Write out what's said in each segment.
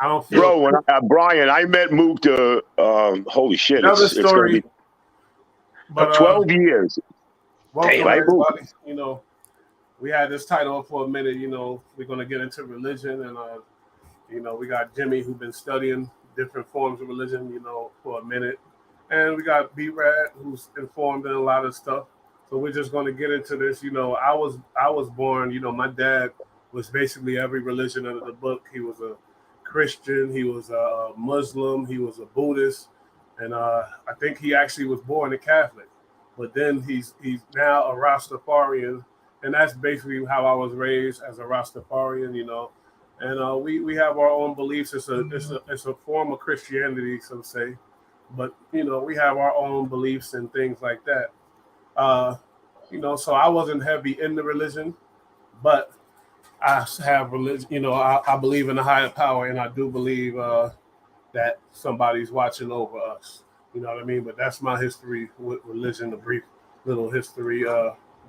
I don't feel Bro, Brian, I met Mukta, holy shit, another it's going to story. be But 12 years. welcome Damn, I moved. everybody. You know, we had this title for a minute. You know, we're gonna get into religion, and you know, we got Jimmy who's been studying different forms of religion. You know, for a minute, and we got B-Rad who's informed in a lot of stuff. So we're just gonna get into this. You know, I was born. You know, my dad was basically every religion under the book. He was a Christian. He was a Muslim. He was a Buddhist, and I think he actually was born a Catholic. But then he's now a Rastafarian, and that's basically how I was raised as a Rastafarian, you know. And we have our own beliefs. It's a form of Christianity, some say, but you know we have our own beliefs and things like that. Uh, you know, so I wasn't heavy in the religion, but I have religion. You know, I believe in a higher power, and I do believe that somebody's watching over us. You know what I mean? But that's my history with religion, a brief little history.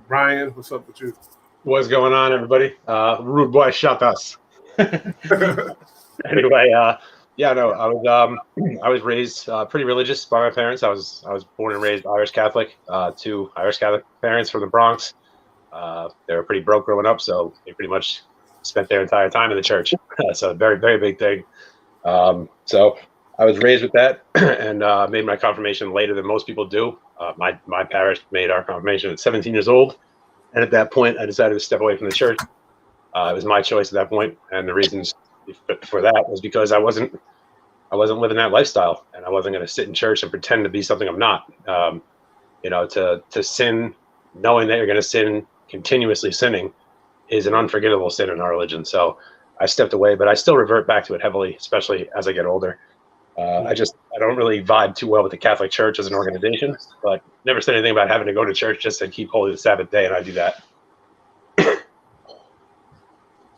Brian, what's up with you? What's going on, everybody? Rude boy shot us. Anyway, I was raised pretty religious by my parents. I was born and raised Irish Catholic. Two Irish Catholic parents from the Bronx. They were pretty broke growing up, so they pretty much spent their entire time in the church. So a very, very big thing. So I was raised with that and made my confirmation later than most people do. My parish made our confirmation at 17 years old. And at that point, I decided to step away from the church. It was my choice at that point, and the reasons for that was because I wasn't living that lifestyle, and I wasn't going to sit in church and pretend to be something I'm not. You know, to sin, knowing that you're going to sin, continuously sinning, is an unforgivable sin in our religion. So I stepped away, but I still revert back to it heavily, especially as I get older. I don't really vibe too well with the Catholic Church as an organization, but never said anything about having to go to church. Just said keep holy the Sabbath day, and I do that.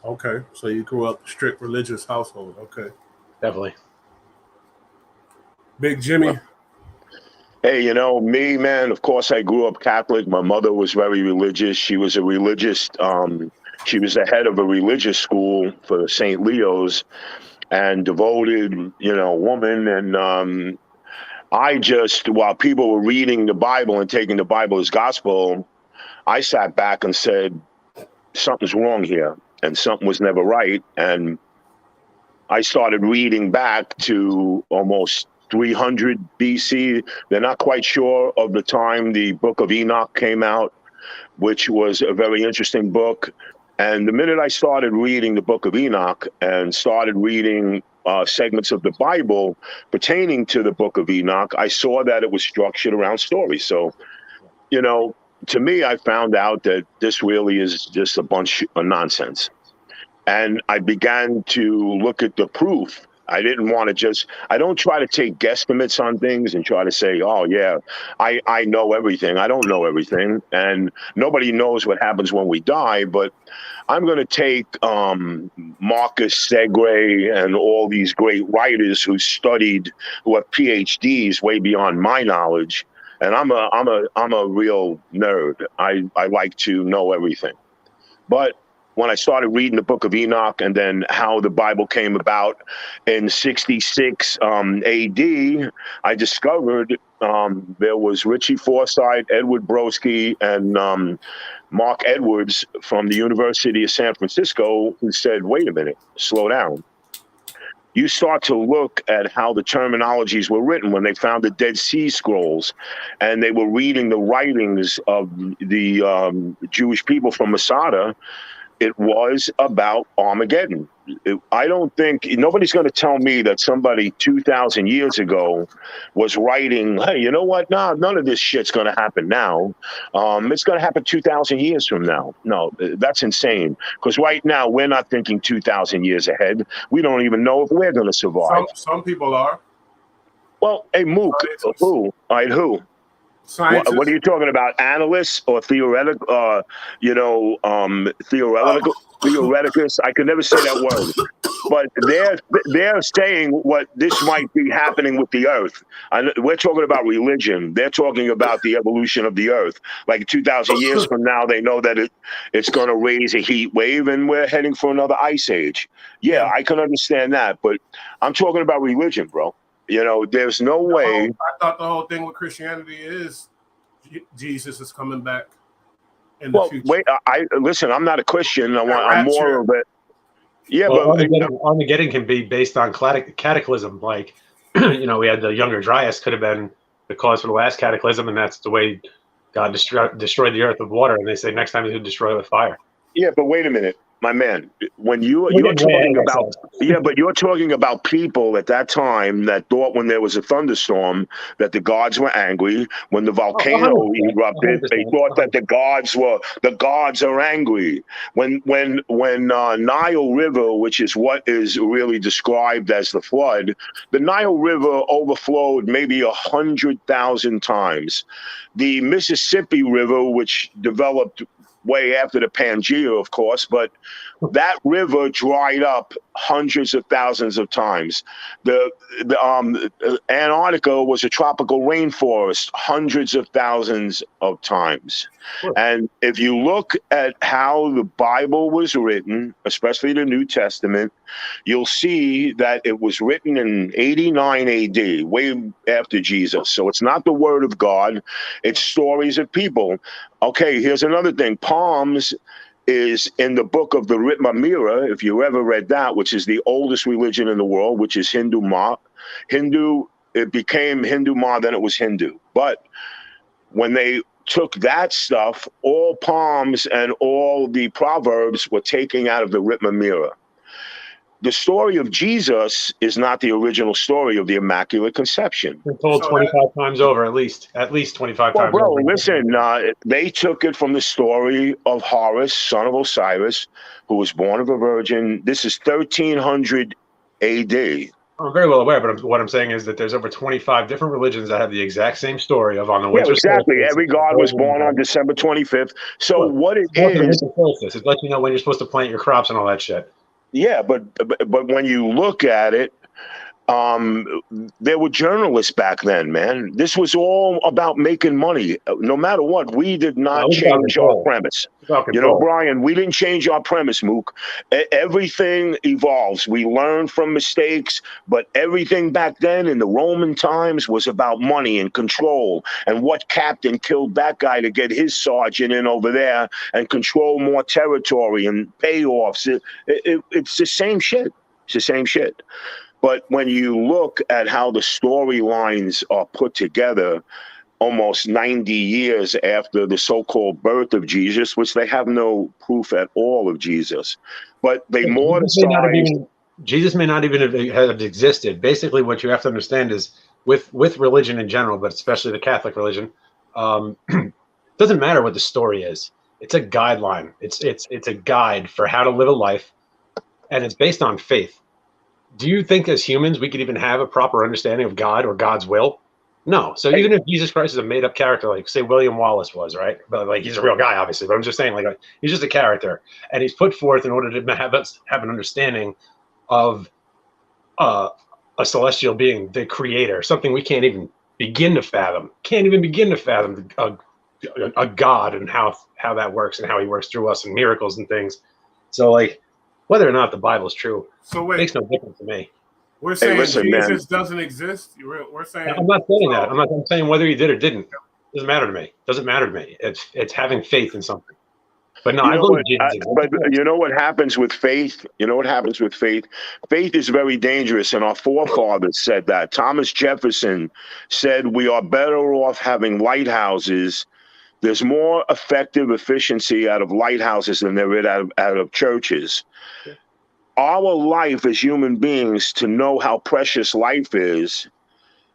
Okay, so you grew up strict religious household. Okay, Definitely. Big Jimmy. Hey, you know, me, man, of course, I grew up Catholic. My mother was very religious. She was a religious, she was the head of a religious school for St. Leo's and devoted, you know, woman. And while people were reading the Bible and taking the Bible as gospel, I sat back and said, something's wrong here. And something was never right. And I started reading back to almost 300 BC. They're not quite sure of the time the Book of Enoch came out, which was a very interesting book. And the minute I started reading the Book of Enoch and started reading segments of the Bible pertaining to the Book of Enoch, I saw that it was structured around stories. So, you know, to me, I found out that this really is just a bunch of nonsense. And I began to look at the proof. I didn't want to I don't try to take guesstimates on things and try to say, oh, yeah, I know everything. I don't know everything. And nobody knows what happens when we die. But I'm going to take Marcus Segre and all these great writers who have PhDs way beyond my knowledge. And I'm a real nerd. I like to know everything. But when I started reading the Book of Enoch and then how the Bible came about in 66 AD, I discovered there was Richie Forsyth, Edward Brodsky, and Mark Edwards from the University of San Francisco who said, wait a minute, slow down. You start to look at how the terminologies were written when they found the Dead Sea Scrolls and they were reading the writings of the Jewish people from Masada. It was about Armageddon. I don't think nobody's going to tell me that somebody 2,000 years ago was writing, hey, you know what? No, none of this shit's going to happen now. It's going to happen 2,000 years from now. No, that's insane. Because right now we're not thinking 2,000 years ahead. We don't even know if we're going to survive. Some people are. Well, hey, Mook, who? All right, who? What are you talking about? Analysts or theoretical? Theoreticus. I could never say that word. But they're saying what this might be happening with the earth. We're talking about religion. They're talking about the evolution of the earth. Like 2,000 years from now, they know that it's going to raise a heat wave, and we're heading for another ice age. Yeah, I can understand that, but I'm talking about religion, bro. There's no way. I thought the whole thing with Christianity is Jesus is coming back in the future. Wait, listen. I'm not a Christian. I'm more of a. Yeah, well, but Armageddon can be based on cataclysm. Like, we had the Younger Dryas could have been the cause for the last cataclysm, and that's the way God destroyed the earth with water. And they say next time He's going to destroy it with fire. Yeah, but wait a minute, my man. When you're talking about, but you're talking about people at that time that thought when there was a thunderstorm that the gods were angry. When the volcano erupted, they thought that the gods are angry. When Nile River, which is what is really described as the flood, the Nile River overflowed maybe 100,000 times. The Mississippi River, which developed way after the Pangea, of course, but that river dried up hundreds of thousands of times. The Antarctica was a tropical rainforest hundreds of thousands of times. Sure. And if you look at how the Bible was written, especially the New Testament, you'll see that it was written in 89 AD, way after Jesus. So it's not the word of God, it's stories of people. Okay, here's another thing. Palms is in the book of the Rit Mira, if you ever read that, which is the oldest religion in the world, which is Hindu Ma. It became Hindu Ma, then it was Hindu. But when they took that stuff, all palms and all the proverbs were taken out of the Rit Mira. The story of Jesus is not the original story of the Immaculate Conception. We're told 25 times over, at least 25 times bro, over. Listen, they took it from the story of Horus, son of Osiris, who was born of a virgin. This is 1300 AD. I'm very well aware, but what I'm saying is that there's over 25 different religions that have the exact same story of on the winter exactly. Every god was born on December 25th. So what it is... It lets you know when you're supposed to plant your crops and all that shit. Yeah, but when you look at it, there were journalists back then, man. This was all about making money. No matter what, we did not change our premise. Brian, we didn't change our premise, Mook. Everything evolves. We learn from mistakes, but everything back then in the Roman times was about money and control and what captain killed that guy to get his sergeant in over there and control more territory and payoffs. It's the same shit. It's the same shit. But when you look at how the storylines are put together almost 90 years after the so-called birth of Jesus, which they have no proof at all of Jesus, but they Jesus may not even have existed. Basically, what you have to understand is with religion in general, but especially the Catholic religion, doesn't matter what the story is. It's a guideline. It's a guide for how to live a life, and it's based on faith. Do you think as humans we could even have a proper understanding of God or God's will? No. So even if Jesus Christ is a made-up character, like say William Wallace was, right? But like he's a real guy, obviously. But I'm just saying, like he's just a character, and he's put forth in order to have us have an understanding of a celestial being, the Creator, something we can't even begin to fathom. Can't even begin to fathom a God and how that works and how He works through us and miracles and things. So like, whether or not the Bible is true, makes no difference to me. We're saying Jesus doesn't exist. We're saying I'm not saying that. I'm saying whether he did or didn't. Doesn't matter to me. Doesn't matter to me. It's having faith in something. But no, I believe Jesus exists. But you know what happens with faith? Faith is very dangerous, and our forefathers said that. Thomas Jefferson said we are better off having lighthouses. There's more effective efficiency out of lighthouses than there is out of churches. Our life as human beings, to know how precious life is,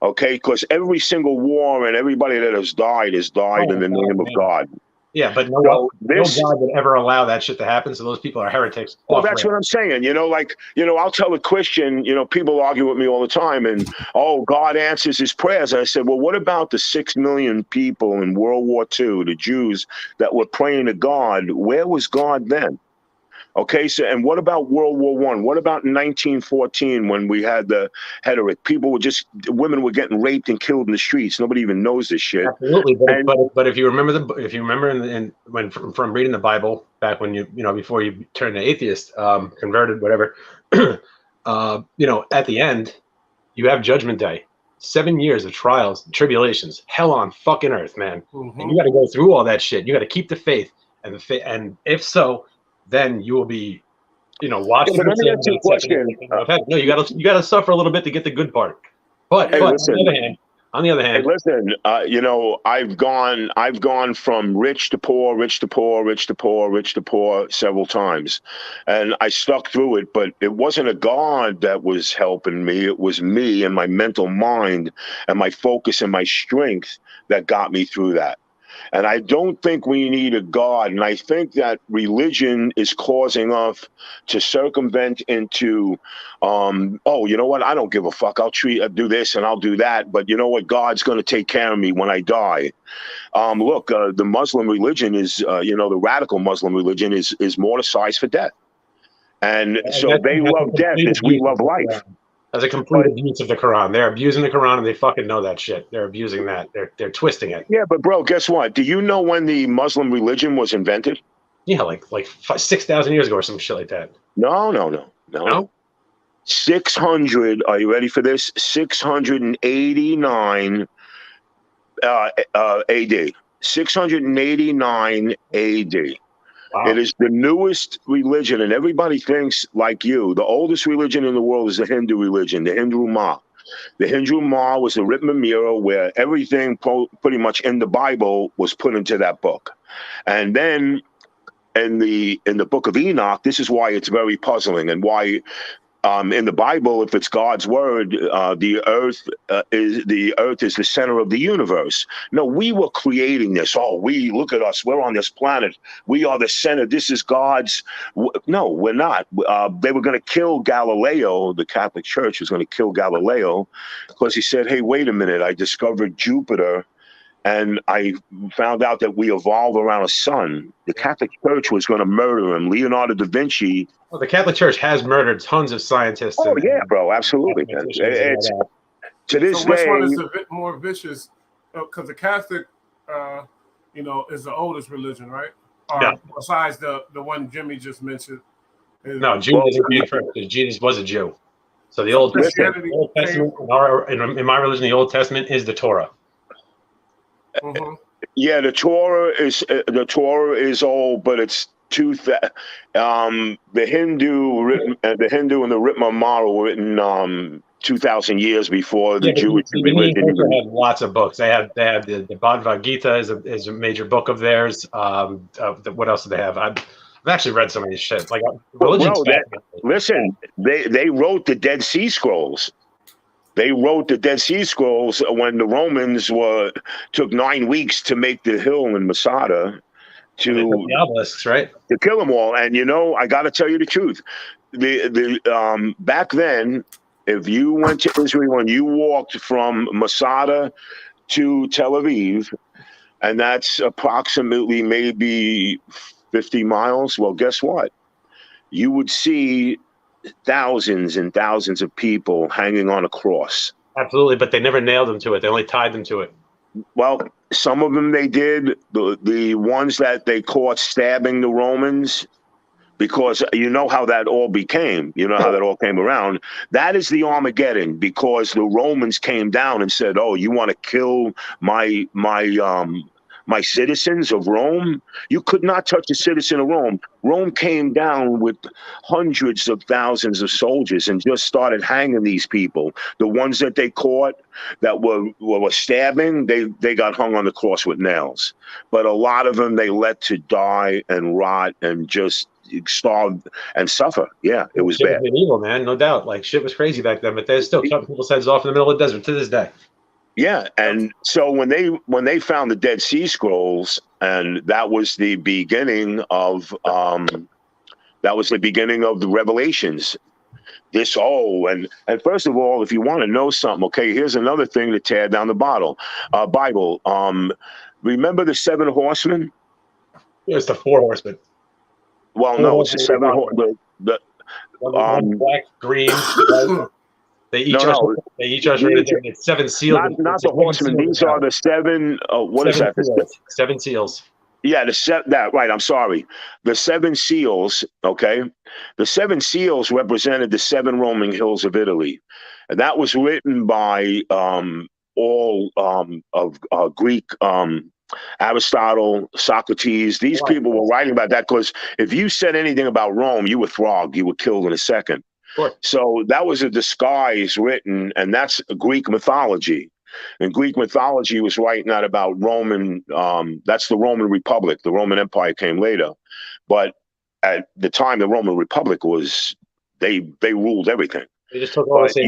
okay, because every single war and everybody that has died in the name of God. Yeah, but no So God would ever allow that shit to happen. So those people are heretics. well, that's what I'm saying. I'll tell a Christian, people argue with me all the time and, oh, God answers his prayers. I said, well, what about the 6 million people in World War II, the Jews that were praying to God? Where was God then? Okay, so and what about World War One? What about 1914 when we had the Heydrich? Women were getting raped and killed in the streets. Nobody even knows this shit. Absolutely, but if you remember when from reading the Bible back when before you turned an atheist, converted, whatever, at the end you have Judgment Day, 7 years of trials, tribulations, hell on fucking earth, man, and you got to go through all that shit. You got to keep the faith, and if so, then you will be, watching. But let me ask you a question. No, you got to suffer a little bit to get the good part. But on the other hand, hey, listen, I've gone from rich to poor, rich to poor, rich to poor, rich to poor several times, and I stuck through it. But it wasn't a God that was helping me; it was me and my mental mind and my focus and my strength that got me through that. And I don't think we need a God. And I think that religion is causing us to circumvent into, oh, you know what? I don't give a fuck. I'll do this and I'll do that. But you know what? God's going to take care of me when I die. Look, the Muslim religion is, the radical Muslim religion is morticized for death. And so they love death as we love life. As a complete abuse of the Quran. They're abusing the Quran and they fucking know that shit. They're abusing that. They're twisting it. Yeah, but bro, guess what? Do you know when the Muslim religion was invented? Yeah, like 6,000 years ago or some shit like that. No. 600, are you ready for this? 689 AD. 689 AD. Wow. It is the newest religion, and everybody thinks like you. The oldest religion in the world is the Hindu religion, the Hindu Math. The Hindu Math was the Rit Mira, where everything pretty much in the Bible was put into that book. And then in the book of Enoch, this is why it's very puzzling and why in the Bible, if it's God's word, the earth is the center of the universe. No, we were creating this. Oh, look at us. We're on this planet. We are the center. This is God's. No, we're not. They were going to kill Galileo. The Catholic Church was going to kill Galileo because he said, "Hey, wait a minute. I discovered Jupiter. And I found out that we evolved around a sun." The Catholic Church was going to murder him. Leonardo da Vinci. Well, the Catholic Church has murdered tons of scientists. Oh, yeah, bro. Absolutely. It's, to this which day. One is a bit more vicious? Because the Catholic, is the oldest religion, right? Yeah. Besides the one Jimmy just mentioned. No, Judaism came first. Jesus was a Jew. So the Old Testament, in my religion, the Old Testament is the Torah. Mm-hmm. Yeah, the Torah is old, but it's the Hindu and the Rit Mara were written 2,000 years before the Jewish religion. They had lots of books. They had the Bhagavad Gita is a major book of theirs. What else do they have? I've actually read some of these shit. Like religion. Listen, they wrote the Dead Sea Scrolls. They wrote the Dead Sea Scrolls when the Romans took 9 weeks to make the hill in Masada to obelisks, right? To kill them all. And I got to tell you the truth. The back then, if you went to Israel and you walked from Masada to Tel Aviv, and that's approximately maybe 50 miles, well, guess what? You would see thousands and thousands of people hanging on a cross. Absolutely, but they never nailed them to it. They only tied them to it. Well, some of them they did. The ones that they caught stabbing the Romans, because you know how that all became. You know how that all came around. That is the Armageddon, because the Romans came down and said, "Oh, you want to kill my citizens of Rome? You could not touch a citizen of Rome." Rome came down with hundreds of thousands of soldiers and just started hanging these people. The ones that they caught that were stabbing, they got hung on the cross with nails. But a lot of them they let to die and rot and just starve and suffer. Yeah, it was bad. Evil, man, no doubt. Like shit was crazy back then, but there's still cutting people's heads off in the middle of the desert to this day. Yeah, and so when they found the Dead Sea Scrolls, and that was the beginning of the Revelations. And first of all, if you want to know something, okay, here's another thing to tear down the Bible. Remember the 7 horsemen? It's the 4 horsemen. Well, Four no, it's the horsemen 7 horsemen. One black, green. Right? They each usher in. It's 7 seals. Not the horsemen. These are the 7. What is that? Seals. 7 seals. Yeah, right. I'm sorry. The 7 seals. Okay, the 7 seals represented the 7 Roman hills of Italy, and that was written by all of Greek. Aristotle, Socrates, these people were writing about that, because if you said anything about Rome, you were flogged, you were killed in a second. Sure. So that was a disguise written, and that's Greek mythology. And Greek mythology was writing that about Roman, that's the Roman Republic. The Roman Empire came later. But at the time, the Roman Republic was, they ruled everything. They just took all the same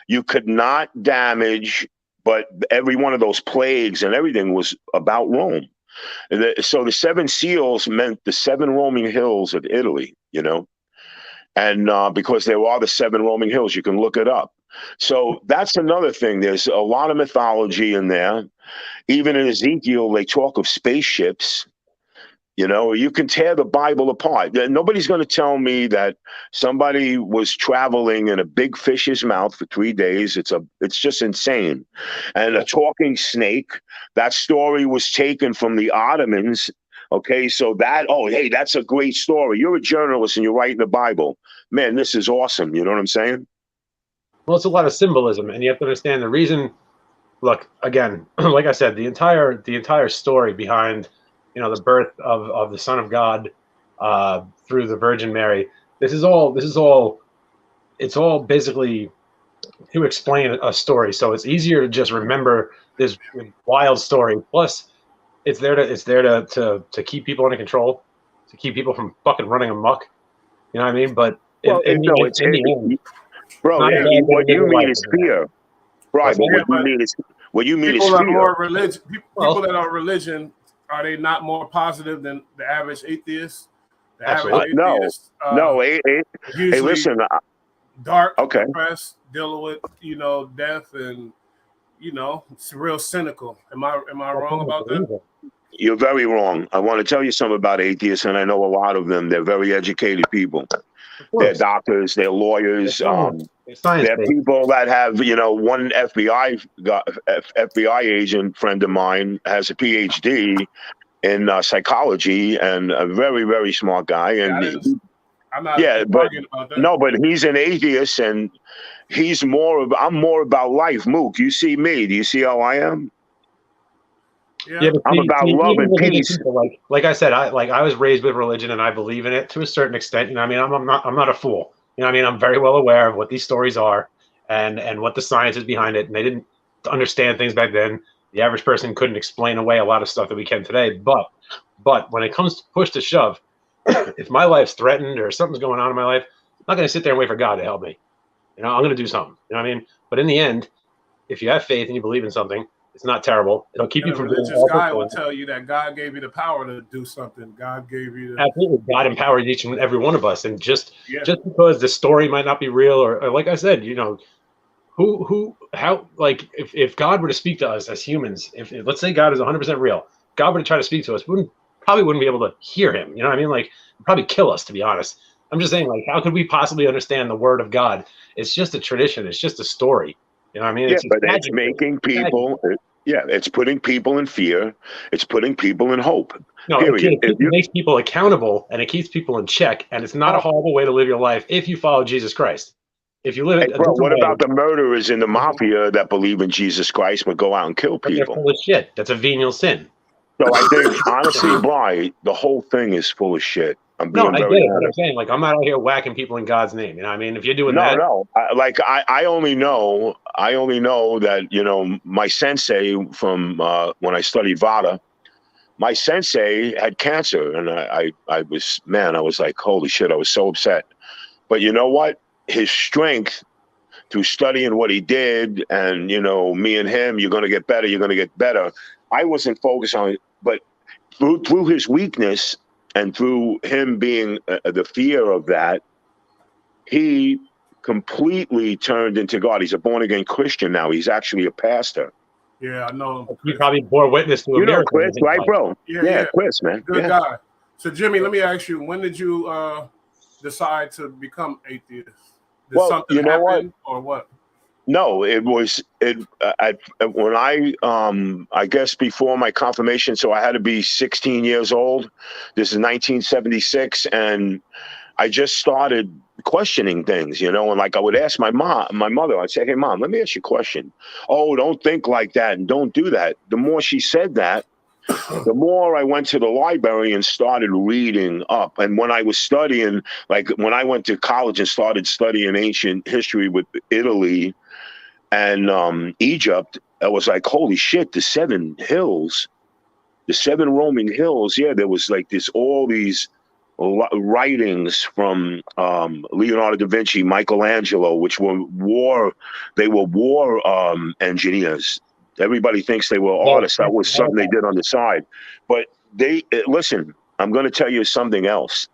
you could not damage, but every one of those plagues and everything was about Rome. So the 7 seals meant the 7 Roman hills of Italy, and because there are the 7 Roman hills, you can look it up. So that's another thing. There's a lot of mythology in there. Even in Ezekiel, they talk of spaceships. You can tear the Bible apart. Nobody's going to tell me that somebody was traveling in a big fish's mouth for 3 days. It's just insane. And a talking snake, that story was taken from the Ottomans. Okay, so that's a great story. You're a journalist and you're writing the Bible. Man, this is awesome. You know what I'm saying? Well, it's a lot of symbolism, and you have to understand the reason. Look, again, like I said, the entire story behind, the birth of the Son of God through the Virgin Mary. It's all basically to explain a story. So it's easier to just remember this wild story. Plus, it's there to keep people under control, to keep people from fucking running amok. You know what I mean? But what you mean is fear, right? But what you mean is fear. People that are religion, are they not more positive than the average atheist? The Absolutely. average atheist, Hey, listen. Dark, depressed, dealing with death, and it's real cynical. Am I wrong about that? You're very wrong. I want to tell you something about atheists, and I know a lot of them. They're very educated people. They're doctors, they're lawyers. They're people that have, one FBI agent friend of mine has a PhD in psychology, and a very, very smart guy. And I'm not arguing about that. No, but he's an atheist, and I'm more about life. Mook, you see me. Do you see how I am? Yeah, I'm about love and peace. Like I said, I was raised with religion, and I believe in it to a certain extent. I'm not a fool. I'm very well aware of what these stories are and what the science is behind it. And they didn't understand things back then. The average person couldn't explain away a lot of stuff that we can today. But when it comes to push to shove, if my life's threatened or something's going on in my life, I'm not going to sit there and wait for God to help me. I'm going to do something. But in the end, if you have faith and you believe in something, it's not terrible. It'll keep you from doing religious guy will tell you that God gave you the power to do something. God gave you absolutely. God empowered each and every one of us, and just because the story might not be real, or like I said, if God were to speak to us as humans, if let's say God is 100% real, God were to try to speak to us, probably wouldn't be able to hear him. You know what I mean? Like, it'd probably kill us, to be honest. I'm just saying, like, how could we possibly understand the word of God? It's just a tradition. It's just a story. You know what I mean? It's making people. It's putting people in fear. It's putting people in hope. No, it makes people accountable, and it keeps people in check. And it's not a horrible way to live your life if you follow Jesus Christ. If you live, what about the murderers in the mafia that believe in Jesus Christ but go out and kill people? They're full of shit. That's a venial sin. So I think, honestly, Bly, the whole thing is full of shit. I get it. What I'm saying, like, I'm not out here whacking people in God's name. You know what I mean? If you're doing that, I only know that my sensei from when I studied Vada, my sensei had cancer, and I was like, holy shit, I was so upset. But you know what? His strength through studying what he did, and me and him, you're going to get better. You're going to get better. I wasn't focused on it, but through his weakness and through him being the fear of that, he completely turned into God. He's a born again Christian now. He's actually a pastor. Yeah, I know. He probably bore witness to a miracle. Chris, right, bro? Yeah, Chris, man. Good guy. So, Jimmy, let me ask you, when did you decide to become atheist? Did something happen or what? No, it was when I guess before my confirmation, so I had to be 16 years old. This is 1976, and I just started questioning things, and like I would ask my mother, I'd say, "Hey, Mom, let me ask you a question." "Oh, don't think like that and don't do that." The more she said that, the more I went to the library and started reading up. And when I was studying, like when I went to college and started studying ancient history with Italy and Egypt, I was like, holy shit, the seven Roman hills. Yeah, there was like all these writings from Leonardo da Vinci, Michelangelo, which were war engineers. Everybody thinks they were artists. That was something they did on the side. But listen, I'm going to tell you something else.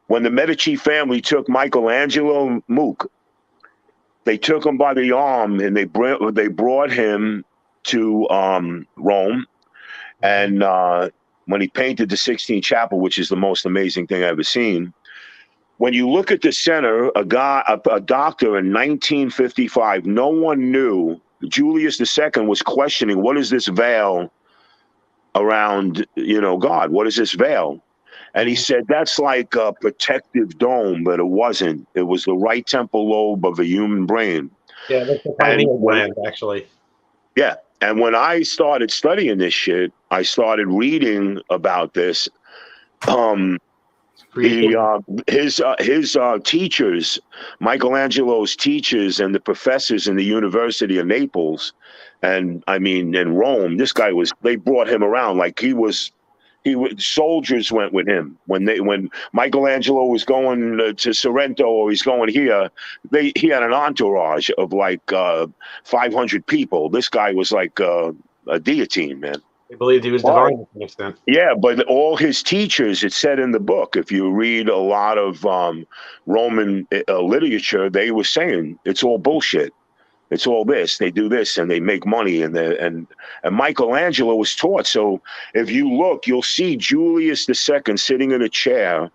When the Medici family took Michelangelo Mook, they took him by the arm and they brought him to Rome. And when he painted the Sistine Chapel, which is the most amazing thing I've ever seen, when you look at the center, a doctor in 1955, no one knew. Julius II was questioning, what is this veil around, God? What is this veil? And he said, that's like a protective dome, but it wasn't. It was the right temporal lobe of a human brain. Yeah, that's the pineal gland, actually. Yeah. And when I started studying this shit, I started reading about this. His teachers, Michelangelo's teachers and the professors in the University of Naples, and in Rome, this guy they brought him around like soldiers went with him when Michelangelo was going to Sorrento or he's going here. He had an entourage of like 500 people. This guy was like a deity, man. They believed he was divine to an extent. Yeah, but all his teachers, it said in the book, if you read a lot of Roman literature, they were saying it's all bullshit. It's all this. They do this and they make money, and Michelangelo was taught. So if you look, you'll see Julius II sitting in a chair,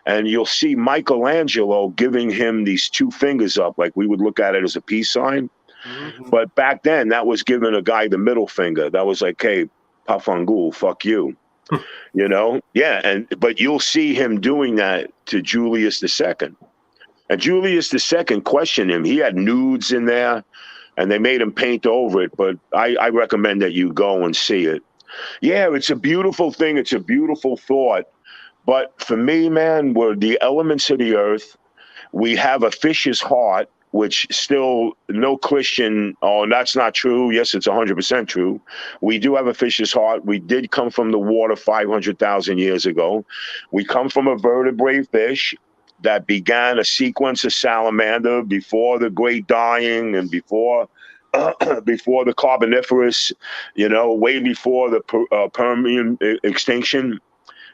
and you'll see Michelangelo giving him these two fingers up, like we would look at it as a peace sign. Mm-hmm. But back then, that was giving a guy the middle finger. That was like, hey, Pafangul, fuck you. Yeah, but you'll see him doing that to Julius II. And Julius II questioned him. He had nudes in there, and they made him paint over it. But I recommend that you go and see it. Yeah, it's a beautiful thing. It's a beautiful thought. But for me, man, we're the elements of the earth. We have a fish's heart, which still no Christian, oh, that's not true. Yes, it's 100% true. We do have a fish's heart. We did come from the water 500,000 years ago. We come from a vertebrate fish that began a sequence of salamander before the great dying and before the Carboniferous, way before the Permian extinction.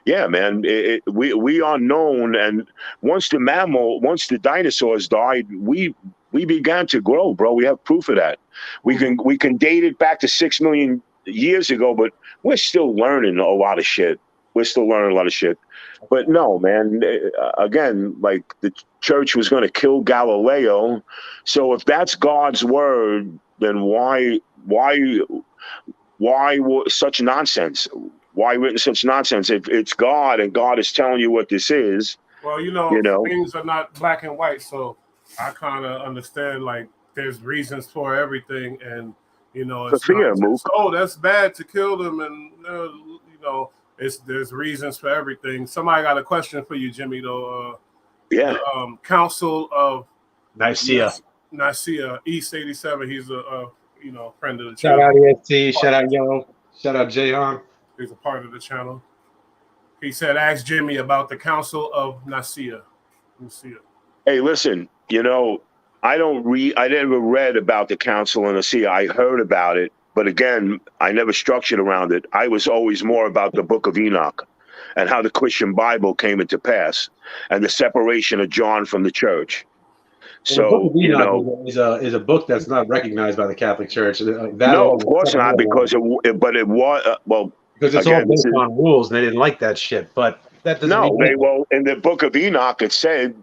Yeah, man, we are known, and once the dinosaurs died, we began to grow, bro. We have proof of that. We can date it back to 6 million years ago, but we're still learning a lot of shit. But no, man, again, like the church was going to kill Galileo. So if that's God's word, then why such nonsense? Why written such nonsense? If it's God and God is telling you what this is. Well, things are not black and white. So I kind of understand, like, there's reasons for everything. And, it's fear, that's bad to kill them. And, there's reasons for everything. Somebody got a question for you, Jimmy, though. Yeah. The Council of Nicaea, East 87. He's a friend of the channel. Shout out EST. Shout out Yo. Shout out Jayon. He's a part of the channel. He said, ask Jimmy about the Council of Nicaea. Hey, listen, I don't read. I never read about the Council of Nicaea. I heard about it, but again, I never structured around it. I was always more about the Book of Enoch and how the Christian Bible came into pass and the separation of John from the church. Well, the Book So, of Enoch is a book that's not recognized by the Catholic Church. no, of course not, because but it was well. Because it's Again, all based on rules, and they didn't like that shit. But that doesn't no, mean well, in the Book of Enoch, it said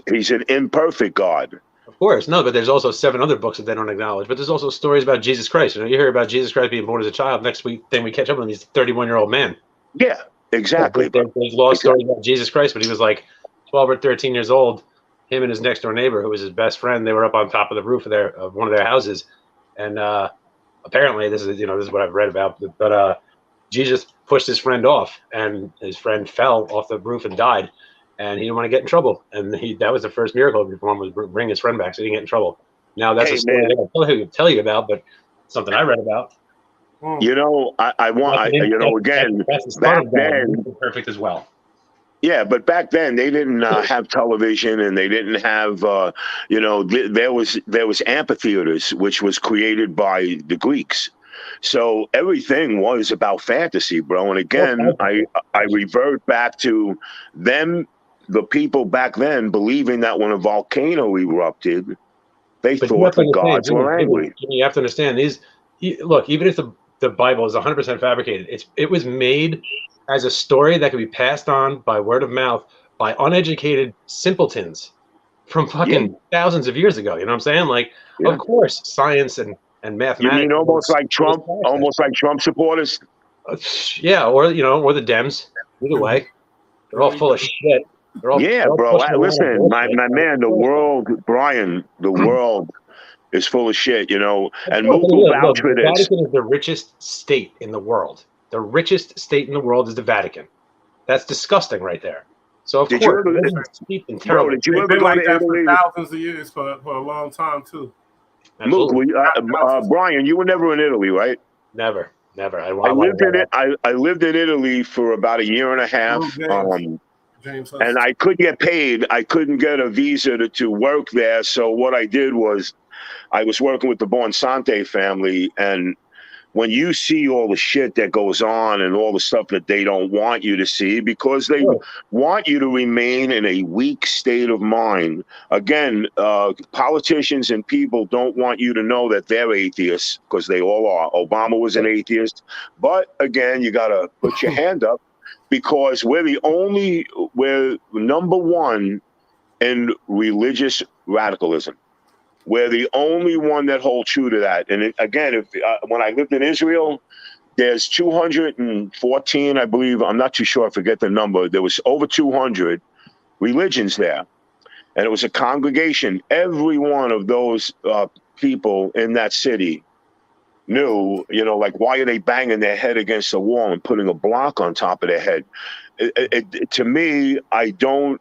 he's an imperfect God. Of course, no, but there's also 7 other books that they don't acknowledge. But there's also stories about Jesus Christ. You hear about Jesus Christ being born as a child. Next week, then we catch up with him. He's a 31-year-old man. Yeah, exactly. There's lost stories about Jesus Christ, but he was like 12 or 13 years old. Him and his next door neighbor, who was his best friend, they were up on top of the roof of one of their houses, and apparently this is what I've read about. But Jesus pushed his friend off, and his friend fell off the roof and died, and he didn't want to get in trouble. And that was the first miracle he performed, was bring his friend back so he didn't get in trouble. Now that's a story I don't tell you about, but something I read about. You know, I want, again, back then, perfect as well. Yeah, but back then they didn't have television, and they didn't have, there was amphitheaters, which was created by the Greeks. So everything was about fantasy, bro. And again, I revert back to them, the people back then, believing that when a volcano erupted, they thought the gods were angry. You have to understand look, even if the Bible is 100% fabricated, it was made as a story that could be passed on by word of mouth by uneducated simpletons from fucking thousands of years ago. You know what I'm saying? Like, of course, science and mathematics. You mean almost like Trump supporters? Yeah, or the Dems. Either way, they're all full of shit. Bro. Listen, my man, the world, Brian, the world is full of shit, and Mook will vouch for this. The Vatican is the richest state in the world. The richest state in the world is the Vatican. That's disgusting right there. So of course, did you ever go to Italy? For thousands of years for a long time too. Mook, Brian, you were never in Italy, right? Never. I lived in Italy for about a year and a half. And I couldn't get paid. I couldn't get a visa to work there. So what I did was I was working with the Bonsante family, and when you see all the shit that goes on and all the stuff that they don't want you to see because they want you to remain in a weak state of mind. Again, politicians and people don't want you to know that they're atheists because they all are. Obama was an atheist. But again, you got to put your hand up because we're number one in religious radicalism. We're the only one that hold true to that. And again, when I lived in Israel, there's 214, I believe. I'm not too sure. I forget the number. There was over 200 religions there. And it was a congregation. Every one of those people in that city knew, like, why are they banging their head against the wall and putting a block on top of their head? To me, I don't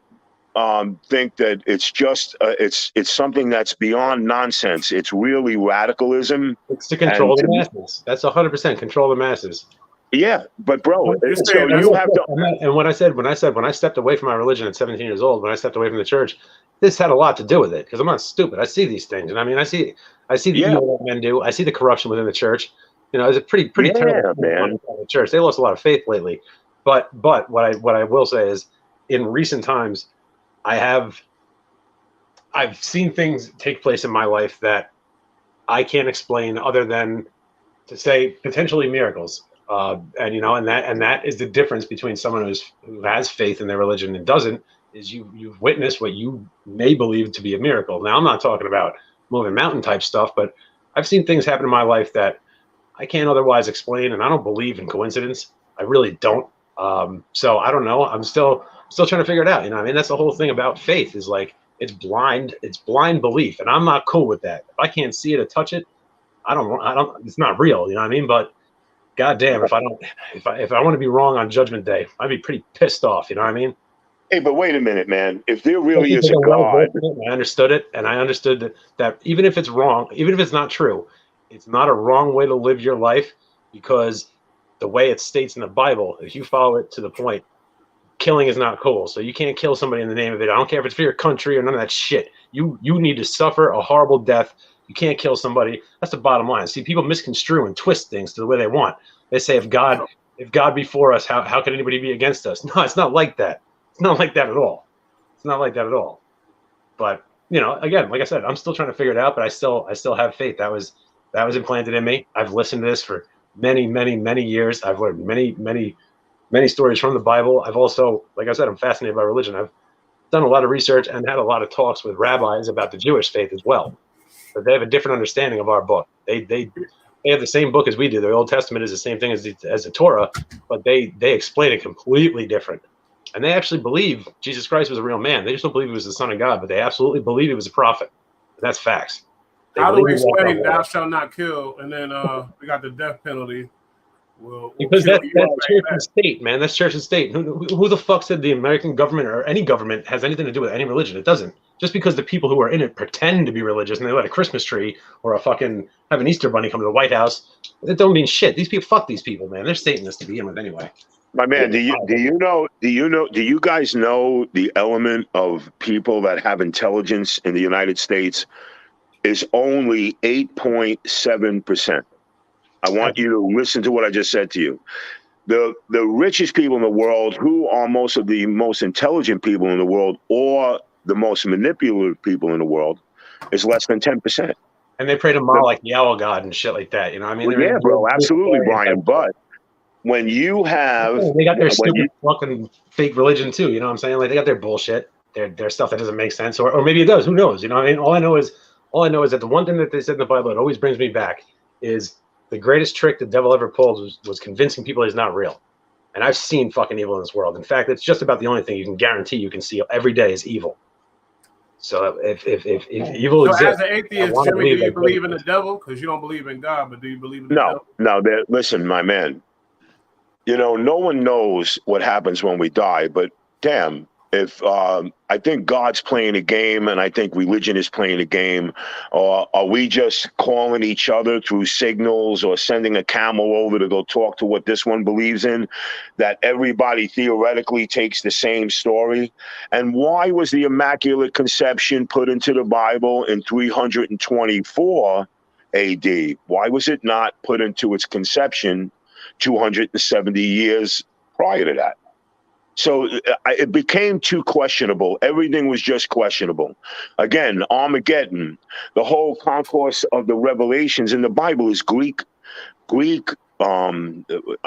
think that it's just it's something that's beyond nonsense. It's really radicalism. It's to control the masses. That's 100% control the masses. Yeah, but bro, so you have to. And when I stepped away from my religion at 17 years old, when I stepped away from the church, this had a lot to do with it because I'm not stupid. I see these things, and I mean, I see the evil that men do. I see the corruption within the church. It's a pretty terrible man. The church. They lost a lot of faith lately. But what I will say is, in recent times, I've seen things take place in my life that I can't explain other than to say potentially miracles. And that is the difference between someone who has faith in their religion and doesn't, is you've witnessed what you may believe to be a miracle. Now, I'm not talking about moving mountain type stuff, but I've seen things happen in my life that I can't otherwise explain, and I don't believe in coincidence. I really don't. So I don't know. I'm still trying to figure it out. You know what I mean? That's the whole thing about faith, is like, it's blind belief. And I'm not cool with that. If I can't see it or touch it, I don't, it's not real. You know what I mean? But goddamn, if I want to be wrong on Judgment Day, I'd be pretty pissed off. You know what I mean? Hey, but wait a minute, man. If there really is a God, I understood it. And I understood that even if it's wrong, even if it's not true, it's not a wrong way to live your life, because the way it states in the Bible, if you follow it to the point, killing is not cool. So you can't kill somebody in the name of it. I don't care if it's for your country or none of that shit. You need to suffer a horrible death. You can't kill somebody. That's the bottom line. See, people misconstrue and twist things to the way they want. They say, if God be for us, how can anybody be against us? No, it's not like that. It's not like that at all. It's not like that at all. But again, like I said, I'm still trying to figure it out. But I still have faith. That was implanted in me. I've listened to this for many, many, many years. I've learned many, many, many stories from the Bible. I've also, like I said, I'm fascinated by religion. I've done a lot of research and had a lot of talks with rabbis about the Jewish faith as well. But they have a different understanding of our book. They have the same book as we do. The Old Testament is the same thing as the Torah, but they explain it completely different. And they actually believe Jesus Christ was a real man. They just don't believe he was the Son of God, but they absolutely believe he was a prophet. And that's facts. How do we explain thou shalt not kill, and then we got the death penalty? Because that's church and state, man. That's church and state. Who the fuck said the American government or any government has anything to do with any religion? It doesn't. Just because the people who are in it pretend to be religious and they let a Christmas tree or have an Easter bunny come to the White House, it don't mean shit. These people, fuck these people, man. They're Satanists to begin with anyway. My man, do you guys know the element of people that have intelligence in the United States is only 8.7%? I want you to listen to what I just said to you. The richest people in the world, who are most of the most intelligent people in the world, or the most manipulative people in the world, is less than 10%. And they pray to Moloch, the owl god, and shit like that. I mean, yeah, bro, absolutely, Brian. But when you have, they got their stupid fucking fake religion too. You know what I'm saying? Like, they got their bullshit, their stuff that doesn't make sense, or maybe it does. Who knows? I mean, all I know is that the one thing that they said in the Bible that always brings me back is the greatest trick the devil ever pulled was convincing people he's not real. And I've seen fucking evil in this world. In fact, it's just about the only thing you can guarantee you can see every day is evil. So if evil exists, as an atheist, Jimmy, do you believe in the devil? Because you don't believe in God, but do you believe in the devil? No. Listen, my man. No one knows what happens when we die, but damn, if I think God's playing a game, and I think religion is playing a game, or are we just calling each other through signals or sending a camel over to go talk to what this one believes in, that everybody theoretically takes the same story? And why was the Immaculate Conception put into the Bible in 324 AD? Why was it not put into its conception 270 years prior to that? So it became too questionable. Everything was just questionable. Again, Armageddon, the whole concourse of the revelations in the Bible is Greek. I